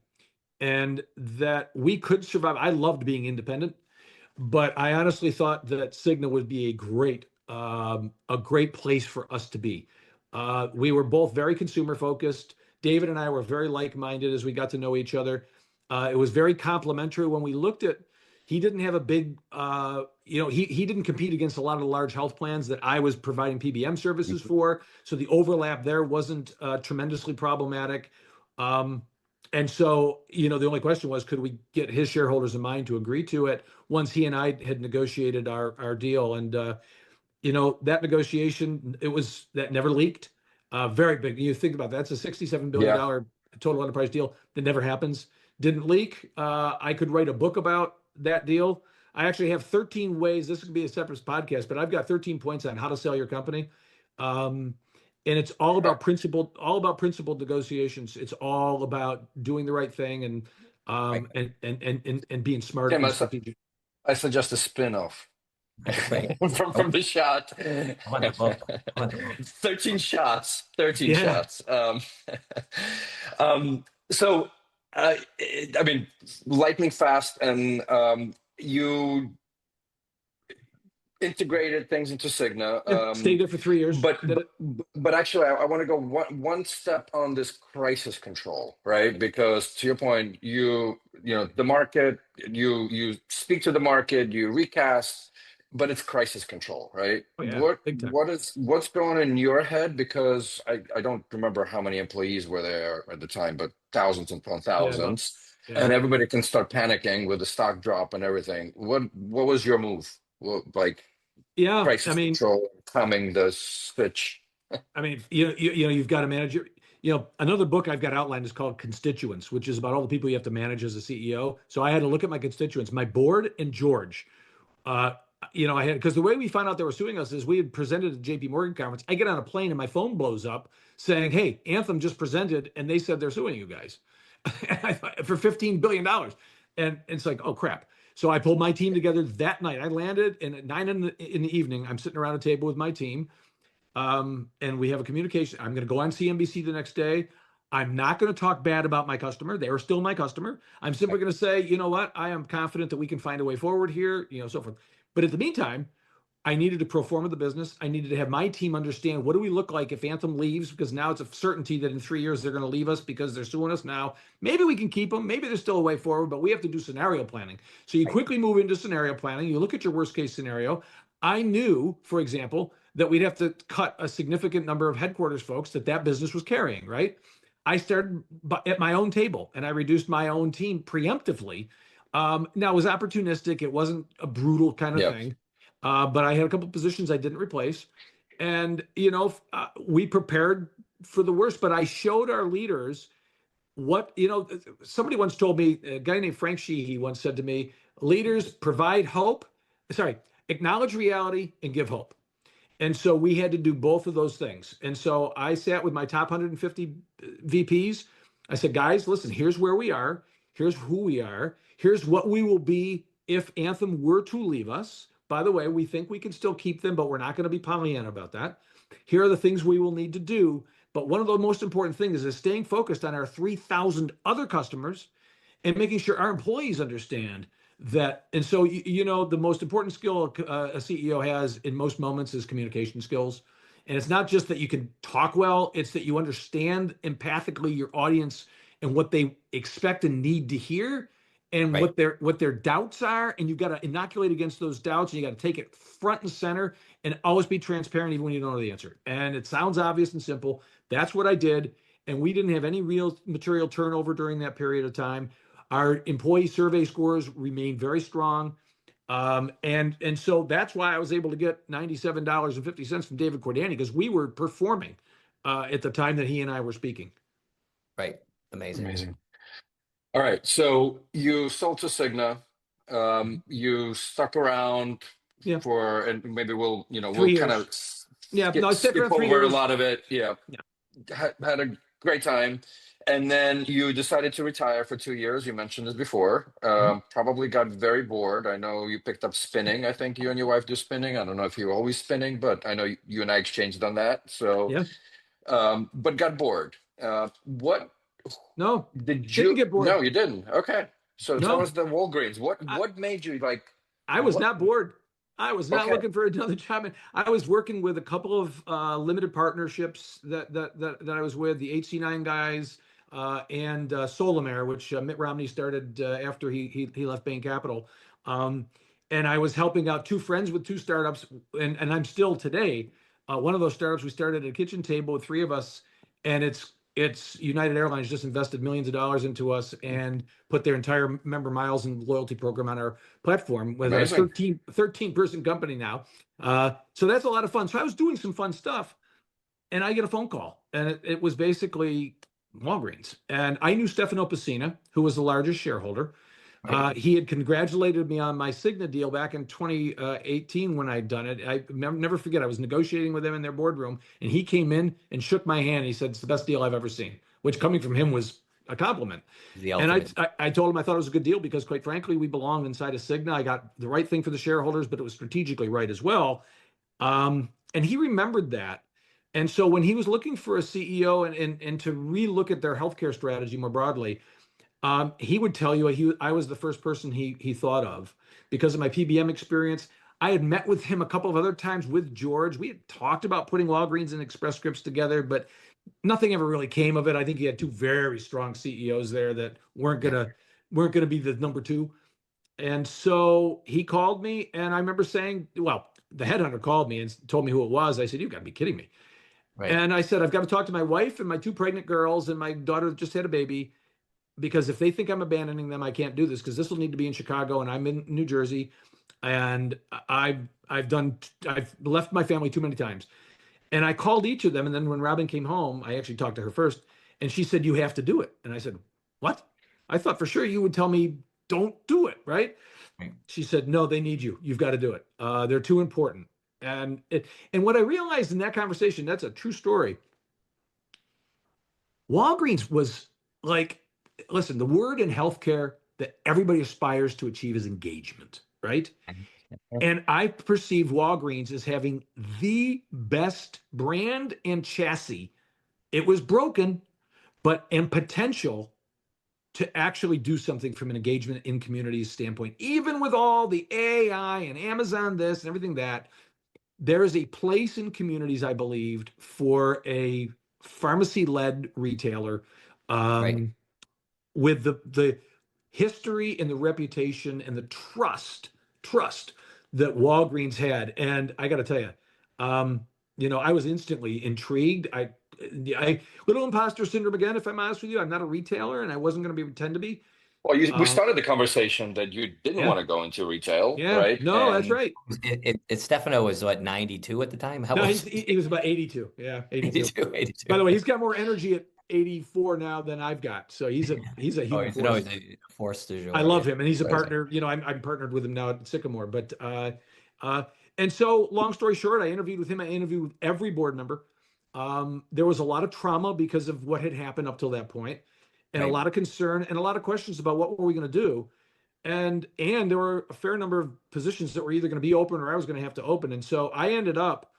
and that we could survive. I loved being independent, but I honestly thought that Cigna would be a great place for us to be. We were both very consumer focused. David and I were very like-minded as we got to know each other. It was very complementary when we looked at. He didn't have a big, he didn't compete against a lot of the large health plans that I was providing PBM services for. So the overlap there wasn't tremendously problematic. And so, the only question was, could we get his shareholders in mind to agree to it once he and I had negotiated our deal? And, that negotiation, that never leaked. Very big. You think about that. That's a $67 billion Yeah. total enterprise deal that never happens. Didn't leak. I could write a book about that deal. I actually have 13 ways. This could be a separate podcast, but I've got 13 points on how to sell your company. And it's all about principled negotiations. It's all about doing the right thing and Right. and being smart Tim, and strategic. I suggest a spin-off Right. from the shot. Wonderful. Wonderful. 13 shots. 13 Yeah. shots. So, I mean, lightning fast, and you integrated things into Cigna. Stayed there for 3 years. But Did it. but actually, I want to go one step on this crisis control, right? Because to your point, the market, you speak to the market, you recast, but it's crisis control, right? Oh yeah, big time. What's going on in your head? Because I don't remember how many employees were there at the time, but thousands upon Yeah, no, thousands, yeah. and everybody can start panicking with the stock drop and everything. What was your move? Well, like Yeah, I crisis mean, control, calming the switch. you've got to manage your. Another book I've got outlined is called Constituents, which is about all the people you have to manage as a CEO. So I had to look at my constituents, my board, and George. Uh, I had because the way we found out they were suing us is we had presented at the JP Morgan conference. I get on a plane and my phone blows up saying, "Hey, Anthem just presented, and they said they're suing you guys for $15 billion." And it's like, oh crap. So I pulled my team together that night. I landed, and at 9 in the evening, I'm sitting around a table with my team, and we have a communication. I'm going to go on CNBC the next day. I'm not going to talk bad about my customer. They are still my customer. I'm simply going to say, you know what? I am confident that we can find a way forward here, so forth. But at the meantime, I needed to pro forma the business. I needed to have my team understand what do we look like if Anthem leaves, because now it's a certainty that in 3 years they're going to leave us because they're suing us now. Maybe we can keep them. Maybe there's still a way forward, but we have to do scenario planning. So you Right. quickly move into scenario planning. You look at your worst case scenario. I knew, for example, that we'd have to cut a significant number of headquarters folks that business was carrying, right? I started at my own table and I reduced my own team preemptively. Now it was opportunistic. It wasn't a brutal kind of Yeah. thing. But I had a couple positions I didn't replace. And, we prepared for the worst, but I showed our leaders somebody once told me, a guy named Frank Sheehy once said to me, leaders acknowledge reality and give hope. And so we had to do both of those things. And so I sat with my top 150 VPs. I said, guys, listen, here's where we are. Here's who we are. Here's what we will be if Anthem were to leave us. By the way, we think we can still keep them, but we're not going to be Pollyanna about that. Here are the things we will need to do. But one of the most important things is staying focused on our 3,000 other customers and making sure our employees understand that. And so, the most important skill a CEO has in most moments is communication skills. And it's not just that you can talk well, it's that you understand empathically your audience and what they expect and need to hear and Right. what their doubts are. And you've got to inoculate against those doubts, and you got to take it front and center and always be transparent even when you don't know the answer. And it sounds obvious and simple. That's what I did. And we didn't have any real material turnover during that period of time. Our employee survey scores remained very strong. And so that's why I was able to get $97.50 from David Cordani, because we were performing at the time that he and I were speaking. Right. Amazing. Amazing. All right. So you sold to Cigna. You stuck around Yeah. for, and maybe we'll, we'll 3 kind years. of Yeah, no, I stuck skip around 3 over a years. lot of it. Yeah. Yeah. Had a great time. And then you decided to retire for 2 years. You mentioned this before. Mhm. Probably got very bored. I know you picked up spinning. I think you and your wife do spinning. I don't know if you were always spinning, but I know you and I exchanged on that. So, Yeah. but got bored. What No, did didn't you? get bored. No, you didn't. Okay. So tell No, us the Walgreens. What I, what made you like? I was What? not bored. I was not Okay. looking for another job. I was working with a couple of limited partnerships that I was with, the HC9 guys and Solomare, which Mitt Romney started after he left Bain Capital. Um, and I was helping out two friends with two startups, and I'm still today. One of those startups we started at a kitchen table with three of us, and it's United Airlines just invested millions of dollars into us and put their entire member miles and loyalty program on our platform with a Amazing. 13 person company now. So that's a lot of fun. So I was doing some fun stuff, and I get a phone call, and it was basically Walgreens. And I knew Stefano Pacina, who was the largest shareholder. Right. He had congratulated me on my Cigna deal back in 2018 when I'd done it. I never forget, I was negotiating with him in their boardroom, and he came in and shook my hand. He said, "It's the best deal I've ever seen," which coming from him was a compliment. The And ultimate. I told him I thought it was a good deal because, quite frankly, we belonged inside of Cigna. I got the right thing for the shareholders, but it was strategically right as well. And he remembered that. And so when he was looking for a CEO and to relook at their healthcare strategy more broadly, he would tell you I was the first person he thought of because of my PBM experience. I had met with him a couple of other times with George. We had talked about putting Walgreens and Express Scripts together, but nothing ever really came of it. I think he had two very strong CEOs there that Yep. weren't gonna be the number two. And so he called me, and I remember saying, well, the headhunter called me and told me who it was. I said, "You've got to be kidding me." Right. And I said, "I've got to talk to my wife and my two pregnant girls and my daughter that just had a baby, because if they think I'm abandoning them, I can't do this because this will need to be in Chicago and I'm in New Jersey, and I've left my family too many times." And I called each of them, and then when Robin came home, I actually talked to her first, and she said, "You have to do it." And I said, "What? I thought for sure you would tell me don't do it, right?" Right. She said, "No, they need you. You've got to do it. They're too important." And what I realized in that conversation, that's a true story. Walgreens was like, listen, the word in healthcare that everybody aspires to achieve is engagement, right? Yep. And I perceive Walgreens as having the best brand and chassis. It was broken, but and potential to actually do something from an engagement in communities standpoint. Even with all the AI and Amazon this and everything that, there is a place in communities, I believed, for a pharmacy-led retailer Right. with the history and the reputation and the trust that Walgreens had. And I got to tell you, I was instantly intrigued. I little imposter syndrome again. If I'm honest with you, I'm not a retailer, and I wasn't going to be pretend to be. Well, we Uh, started the conversation that you didn't yeah, want to go into retail, yeah, right? no, that's And right. Stefano was what, 92 at the time? How No, old was he was about 82. Yeah, 82. 82? By 82. the way, he's got more energy at 84 now than I've got. So he's a Oh, human he's no, force. he's a force du I jour. Yeah. love him, and he's a amazing. partner. I'm partnered with him now at Sycamore. But uh, and so, long story short, I interviewed with him. I interviewed with every board member. There was a lot of trauma because of what had happened up till that point, and a Right. lot of concern and a lot of questions about what were we going to do. And there were a fair number of positions that were either going to be open or I was going to have to open. And so I ended up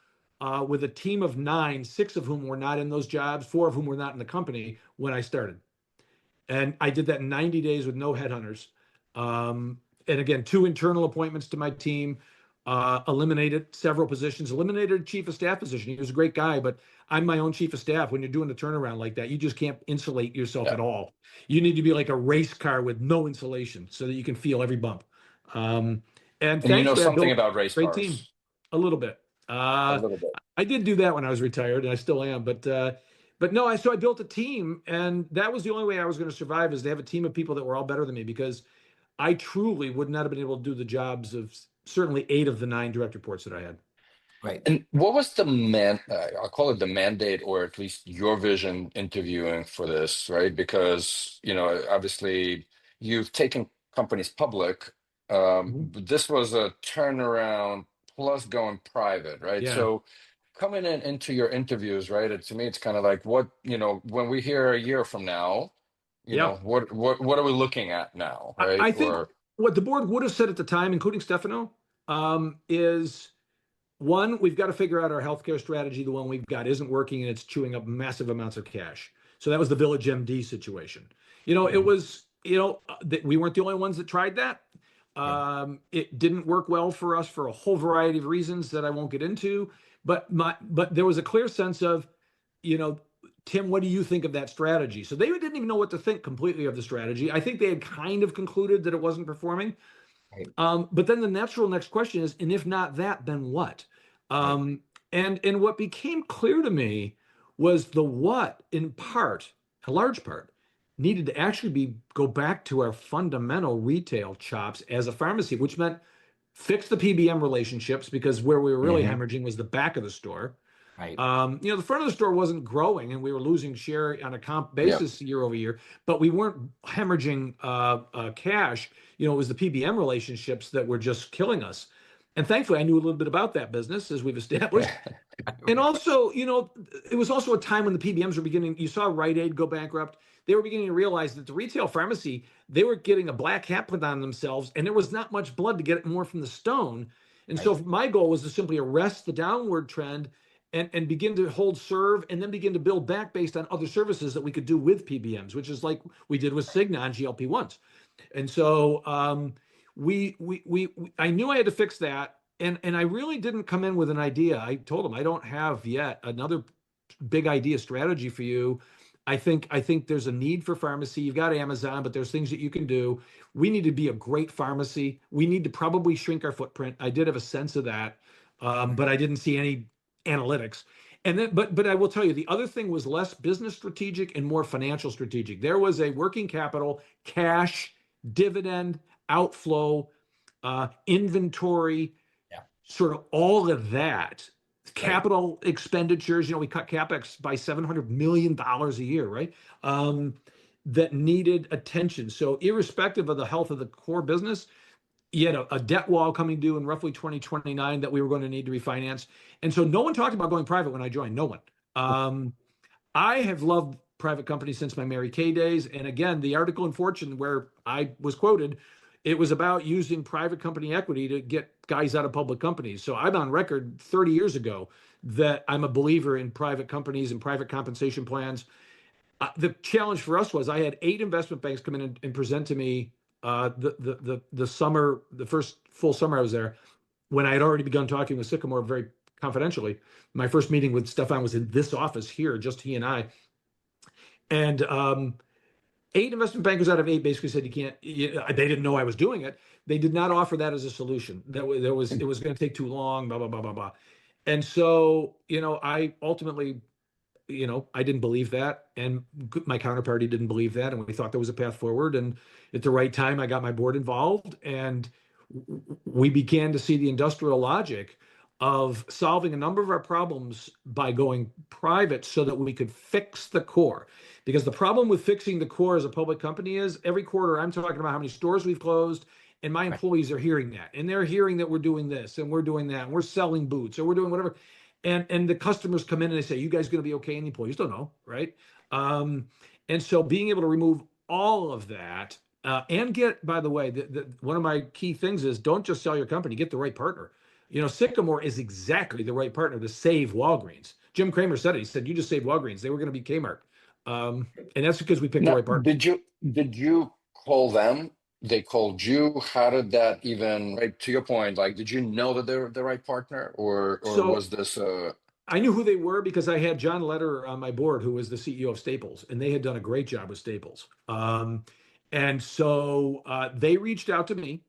with a team of 9, 6 of whom were not in those jobs, 4 of whom were not in the company when I started. And I did that in 90 days with no headhunters. And again, 2 internal appointments to my team, eliminated several positions, eliminated a chief of staff position. He was a great guy, but I'm my own chief of staff. When you're doing a turnaround like that, you just can't insulate yourself Yeah. at all. You need to be like a race car with no insulation so that you can feel every bump. Um, and And you know thankfully, I something built about race a great team cars a little bit. a Uh, little bit. I did do that when I was retired, and I still am. But no, so I built a team, and that was the only way I was going to survive is to have a team of people that were all better than me because I truly would not have been able to do the jobs of certainly 8 of the 9 direct reports that I had. Right. And what was the I'll call it the mandate, or at least your vision interviewing for this, right? Because, obviously you've taken companies public. Mhm. But this was a turnaround plus going private, right? Yeah. So coming into your interviews, right? To me, it's kind of like when we hear a year from now, Yep. what are we looking at now, right? I think Or what the board would have said at the time, including Stefano, is one, we've got to figure out our healthcare strategy. The one we've got isn't working and it's chewing up massive amounts of cash. So that was the Village MD situation. It Mhm. was, that we weren't the only ones that tried that. Yeah. It didn't work well for us for a whole variety of reasons that I won't get into. But there was a clear sense of, you know, Tim, what do you think of that strategy? So they didn't even know what to think completely of the strategy. I think they had kind of concluded that it wasn't performing. Right. But then the natural next question is, and if not that, then what? Right. And what became clear to me was the what, in part, a large part, needed to actually go back to our fundamental retail chops as a pharmacy, which meant fix the PBM relationships because where we were really Mhm. hemorrhaging was the back of the store. Right. The front of the store wasn't growing and we were losing share on a comp Yeah. basis year over year, but we weren't hemorrhaging cash. It was the PBM relationships that were just killing us. And thankfully, I knew a little bit about that business as we've established. And Right. also, it was also a time when the PBMs were beginning, you saw Rite Aid go bankrupt. They were beginning to realize that the retail pharmacy, they were getting a black hat put on themselves, and there was not much blood to get more from the stone. And Right. so my goal was to simply arrest the downward trend and begin to hold serve and then begin to build back based on other services that we could do with PBMs, which is like we did with Cigna on GLP-1s. And so I knew I had to fix that. And I really didn't come in with an idea. I told them I don't have yet another big idea strategy for you. I think there's a need for pharmacy. You've got Amazon, but there's things that you can do. We need to be a great pharmacy. We need to probably shrink our footprint. I did have a sense of that, but I didn't see any analytics. And then, but I will tell you, the other thing was less business strategic and more financial strategic. There was a working capital, cash, dividend, outflow, inventory, Yeah. sort of all of that Right. capital expenditures. We cut capex by $700 million a year, right? That needed attention. So irrespective of the health of the core business, you had a debt wall coming due in roughly 2029 that we were going to need to refinance. And so no one talked about going private when I joined. No one. I have loved private companies since my Mary Kay days. And again, the article in Fortune where I was quoted, it was about using private company equity to get guys out of public companies. So I'm on record 30 years ago that I'm a believer in private companies and private compensation plans. The challenge for us was I had 8 investment banks come in and present to me the first full summer I was there, when I had already begun talking with Sycamore very confidentially. My first meeting with Stefan was in this office here, just he and I. And 8 investment bankers out of 8 basically said you can't. They didn't know I was doing it. They did not offer that as a solution. It was going to take too long. Blah blah blah blah blah. And so I ultimately I didn't believe that, and my counterparty didn't believe that, and we thought there was a path forward. And at the right time, I got my board involved, and we began to see the industrial logic of solving a number of our problems by going private so that we could fix the core. Because the problem with fixing the core as a public company is every quarter I'm talking about how many stores we've closed, and my Right. employees are hearing that, and they're hearing that we're doing this and we're doing that and we're selling boots or we're doing whatever. And the customers come in and they say, you guys going to be okay? And the employees don't know, right? Um, and so being able to remove all of that, and get, by the way, one of my key things is don't just sell your company, get the right partner. Sycamore is exactly the right partner to save Walgreens. Jim Cramer said it. He said, you just saved Walgreens. They were going to be Kmart. And that's because we picked the Now, right partner. did you call them they called you? How did that even, right, to your point, like, did you know that they were the right partner, or So was this I knew who they were because I had John Lederer on my board, who was the CEO of Staples, and they had done a great job with Staples. And so they reached out to me.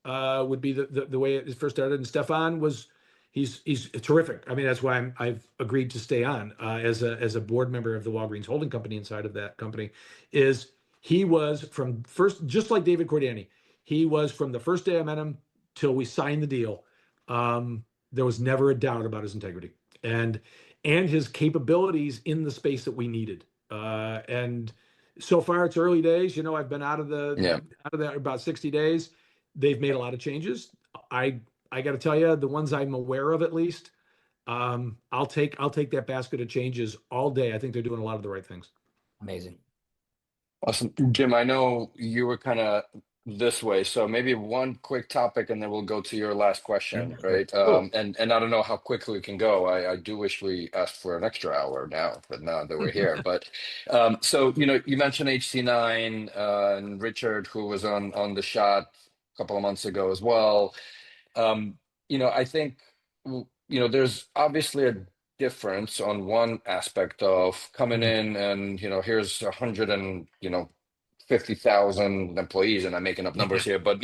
Would be the way it first started. And Stefan was he's terrific. I mean, that's why I've agreed to stay on as a board member of the Walgreens holding company inside of that company. Is he was from first, just like David Cordani, he was from the first day I met him till we signed the deal. There was never a doubt about his integrity and his capabilities in the space that we needed. And so far, it's early days. You know, I've been yeah. out of that about 60 days. They've made a lot of changes. I I got to tell you, the ones I'm aware of at least, I'll take that basket of changes all day. I think they're doing a lot of the right things. Amazing. Awesome. Jim, I know you were kind of this way, so maybe one quick topic and then we'll go to your last question, right? Cool. And I don't know how quickly we can go. I do wish we asked for an extra hour now, but now that we're here. But so you mentioned HC9 and Richard, who was on the shot a couple of months ago as well. I think there's obviously a difference on one aspect of coming Mhm. in and here's 150,000 employees, and I'm making up numbers here, but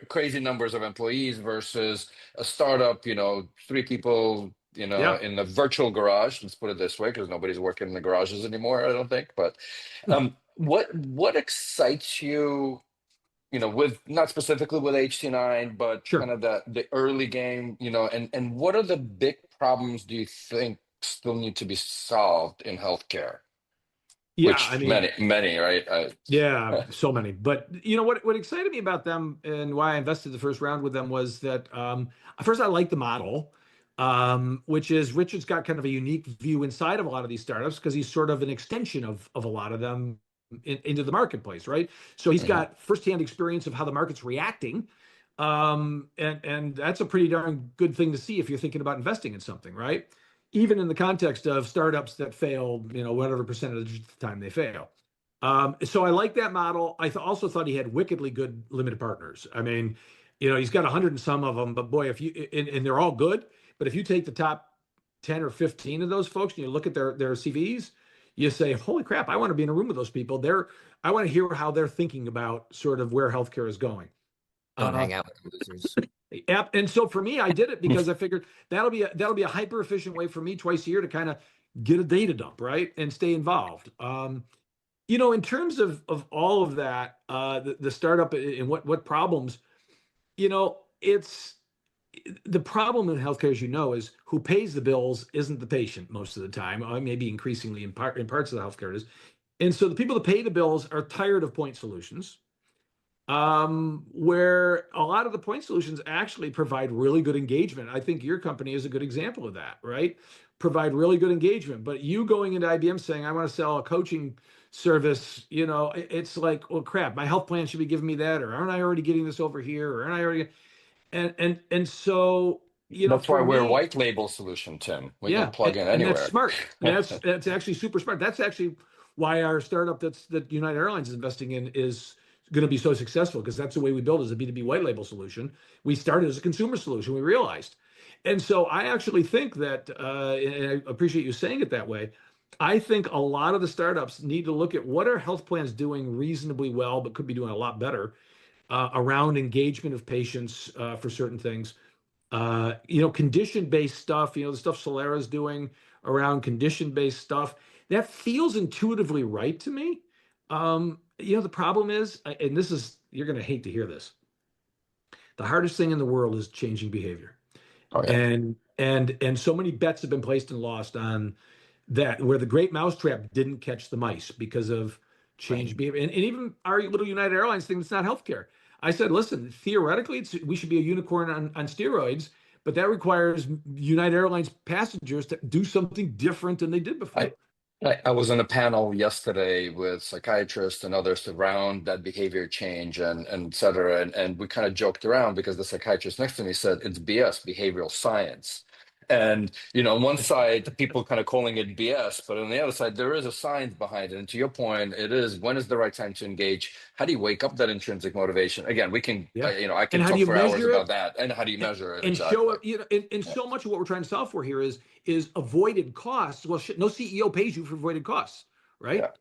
crazy numbers of employees versus a startup, three people, Yeah, in the virtual garage. Let's put it this way, because nobody's working in the garages anymore, I don't think. But what excites you? With not specifically with HT9, but kind sure. of the early game, and what are the big problems do you think still need to be solved in healthcare? Yeah, I Which mean, many, right? yeah, so many. But you know what excited me about them and why I invested the first round with them was that first I like the model, which is Richard's got kind of a unique view inside of a lot of these startups because he's sort of an extension of a lot of them into the marketplace, right? So he's Mhm. got firsthand experience of how the market's reacting. And that's a pretty darn good thing to see if you're thinking about investing in something, right? Even in the context of startups that fail, whatever percentage of the time they fail. So I like that model. I also thought he had wickedly good limited partners. I mean, he's got 100 and some of them, but boy, if you and they're all good, but if you take the top 10 or 15 of those folks and you look at their CVs, you say, "Holy crap, I want to be in a room with those people." I want to hear how they're thinking about sort of where healthcare is going. Don't Uh, hang out with the losers. Yep. And so for me, I did it because I figured that'll be a hyper efficient way for me twice a year to kind of get a data dump, right, and stay involved. In terms of all of that, the startup and what problems, it's the problem in healthcare, as you know, is who pays the bills isn't the patient most of the time, maybe increasingly in parts of the healthcare it is. And so the people that pay the bills are tired of point solutions, where a lot of the point solutions actually provide really good engagement. I think your company is a good example of that, right? Provide really good engagement. But you going into IBM saying, I want to sell a coaching service, it's like, well, crap, my health plan should be giving me that, or aren't I already getting this over here? Or aren't I already? And so, That's why for we're a me, white label solution, Tim. We can yeah, plug in and that's anywhere. smart. That's actually super smart. That's actually why our startup that United Airlines is investing in is going to be so successful because that's the way we build as a B2B white label solution. We started as a consumer solution, we realized. And so I actually think that, and I appreciate you saying it that way. I think a lot of the startups need to look at what are health plans doing reasonably well, but could be doing a lot better around engagement of patients for certain things, condition-based stuff, the stuff Solera's doing around condition-based stuff, that feels intuitively right to me. The problem is, and this is, you're going to hate to hear this, the hardest thing in the world is changing behavior. Oh yeah. And so many bets have been placed and lost on that, where the great mousetrap didn't catch the mice because of Right. change behavior. And even our little United Airlines thing that's not healthcare. I said, listen, theoretically, we should be a unicorn on steroids, but that requires United Airlines passengers to do something different than they did I, before. I was on a panel yesterday with psychiatrists and others around that behavior change and et cetera. And we kind of joked around because the psychiatrist next to me said it's BS, behavioral science. And, you know, on one side, people kind of calling it BS, but on the other side, there is a science behind it. And to your point, it is when is the right time to engage? How do you wake up that intrinsic motivation? Again, we can, Yeah. you know, I And can how do talk you for hours measure about it? that. And how do you and, measure it? and show Exactly. it, you know, and Yeah. so much of what we're trying to solve for here is avoided costs. Well, shit, no CEO pays you for avoided costs, right? Yeah.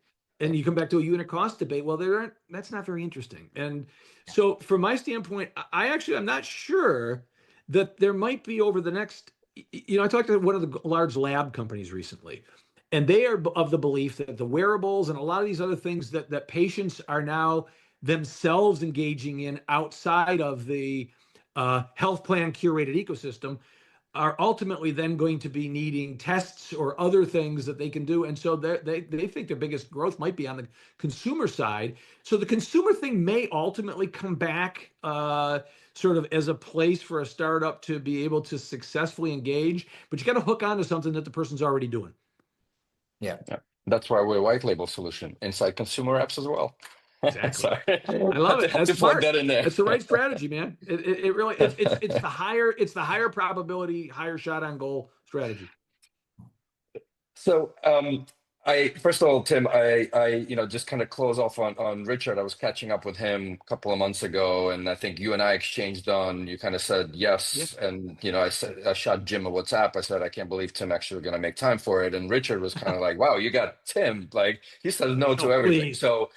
And you come back to a unit cost debate. Well, there aren't. That's not very interesting. And so, from my standpoint, I actually I'm not sure that there might be over the next. You know, I talked to one of the large lab companies recently, and they are of the belief that the wearables and a lot of these other things that patients are now themselves engaging in outside of the health plan curated ecosystem are ultimately then going to be needing tests or other things that they can do. And so they think their biggest growth might be on the consumer side. So the consumer thing may ultimately come back sort of as a place for a startup to be able to successfully engage, but you got to hook onto something that the person's already doing. Yeah. Yeah. That's why we're a white label solution inside consumer apps as well. Exactly. Sorry. I love it. Had That's to plug smart. that in there. That's the right strategy, man. It really it's the higher probability, higher shot on goal strategy. So, I first of all, Tim, you know, just kind of close off on Richard. I was catching up with him a couple of months ago, and I think you and I exchanged on. You kind of said Yeah. yes, and you know, I shot Jim a WhatsApp. I said I can't believe Tim actually going to make time for it, and Richard was kind of like, "Wow, you got Tim!" Like he says no Oh, to everything. please. So,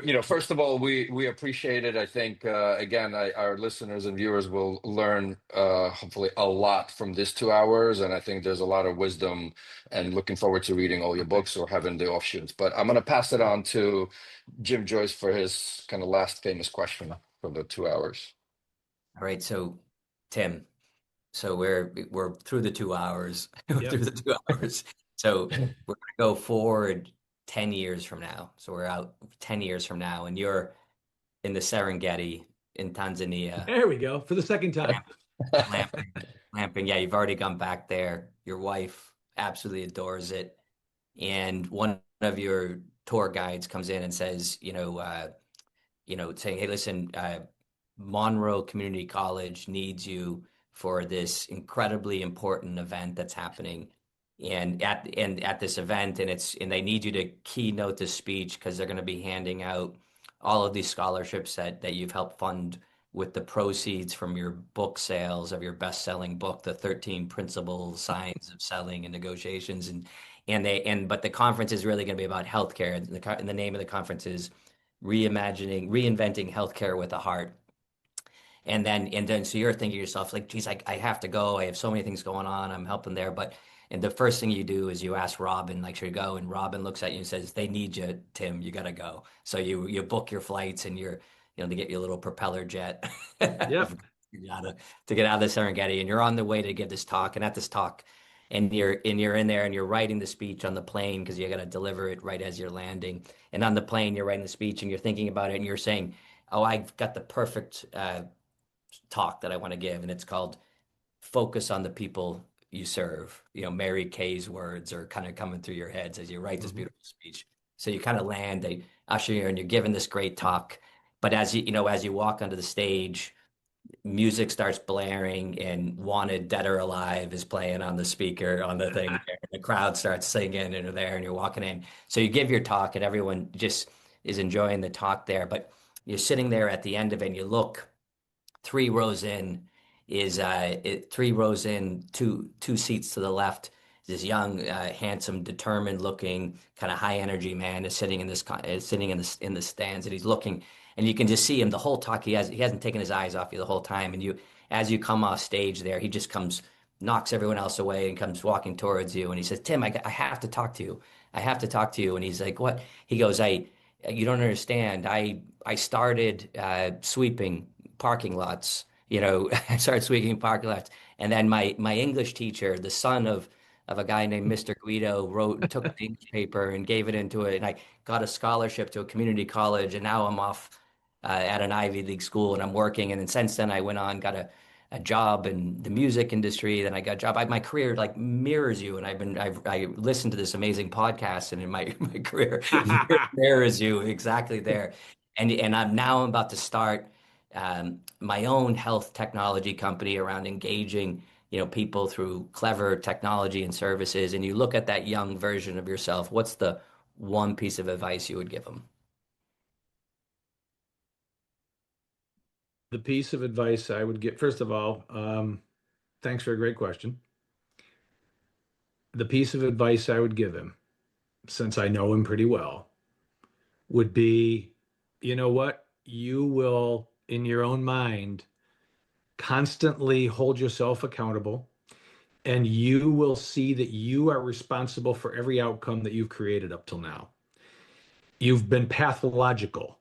you know, first of all, we appreciate it. I think again, our listeners and viewers will learn hopefully a lot from this 2 hours, and I think there's a lot of wisdom and looking forward to reading all your books or having the offshoots. But I'm going to pass it on to Jim Joyce for his kind of last famous question for the 2 hours. All right. So, Tim, so we're through the 2 hours. We're Yep. through the 2 hours. So we're gonna go forward 10 years from now. So we're out 10 years from now, and you're in the Serengeti in Tanzania, There we go. For the second time. glamping, glamping. Yeah, you've already gone back there. Your wife absolutely adores it. And one of your tour guides comes in and says, saying, "Hey, listen, Monroe Community College needs you for this incredibly important event that's happening, and at this event, and they need you to keynote the speech because they're going to be handing out all of these scholarships that you've helped fund with the proceeds from your book sales of your best-selling book, The 13 Principles Science of Selling and Negotiations, but the conference is really going to be about healthcare, and the name of the conference is reinventing healthcare with a heart. And then so you're thinking to yourself, like, geez, I have to go. I have so many things going on. I'm helping there. And the first thing you do is you ask Robin, like, should we go? And Robin looks at you and says, they need you, Tim. You gotta go. So you book your flights and to get your little propeller jet Yep. to get out of the Serengeti. And you're on the way to give this talk. And at this talk, and you're in there and you're writing the speech on the plane because you got to deliver it right as you're landing. And on the plane, you're writing the speech and you're thinking about it and you're saying, "Oh, I've got the perfect talk that I want to give," and it's called "Focus on the People You Serve." Mary Kay's words are kind of coming through your heads as you write this Mhm. beautiful speech. So you kind of land, they usher you, and you're giving this great talk. But as you walk onto the stage, music starts blaring and "Wanted Dead or Alive" is playing on the speaker on the thing there. The crowd starts singing and you're there and you're walking in. So you give your talk and everyone just is enjoying the talk there. But you're sitting there at the end of it and you look 3 rows in, 3 rows in, two seats to the left. This young, handsome, determined looking, kind of high energy man is sitting in the stands, and he's looking, and you can just see him the whole talk. He hasn't taken his eyes off you the whole time, and as you come off stage there, he just comes, knocks everyone else away, and comes walking towards you, and he says, "Tim, I have to talk to you. I have to talk to you." And he's like, "What?" He goes, You don't understand. I started sweeping parking lots. I started sweeping parking lots, and then my English teacher, the son of a guy named Mr. Guido, took the English paper and gave it into it, and I got a scholarship to a community college, and now I'm off at an Ivy League school, and I'm working. And then since then, I went on, got a job in the music industry. Then I got a job. My career like mirrors you, and I listened to this amazing podcast, and in my career mirrors you exactly there. And I'm about to start my own health technology company around engaging people through clever technology and services, and you look at that young version of yourself, what's the one piece of advice you would give them? The piece of advice I would get, first of all, thanks for a great question. The piece of advice I would give him, since I know him pretty well, would be, you know what? You will, in your own mind, constantly hold yourself accountable, and you will see that you are responsible for every outcome that you've created up till now. You've been pathological,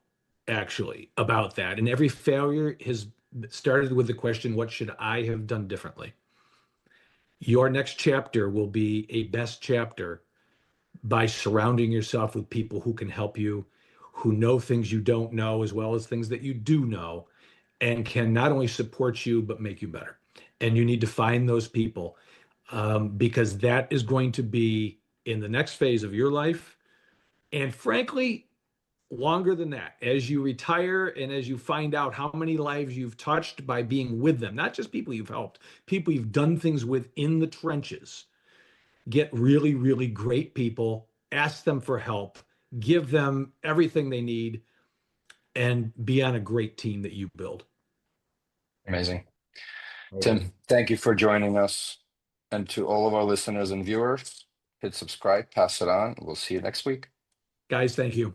actually, about that. And every failure has started with the question, what should I have done differently? Your next chapter will be a best chapter by surrounding yourself with people who can help you, who know things you don't know, as well as things that you do know, and can not only support you, but make you better. And you need to find those people, because that is going to be in the next phase of your life. And frankly, longer than that, as you retire and as you find out how many lives you've touched by being with them, not just people you've helped, people you've done things with in the trenches. Get really, really great people, ask them for help, give them everything they need, and be on a great team that you build. Amazing. Okay. Tim, thank you for joining us. And to all of our listeners and viewers, hit subscribe, pass it on. We'll see you next week. Guys, thank you.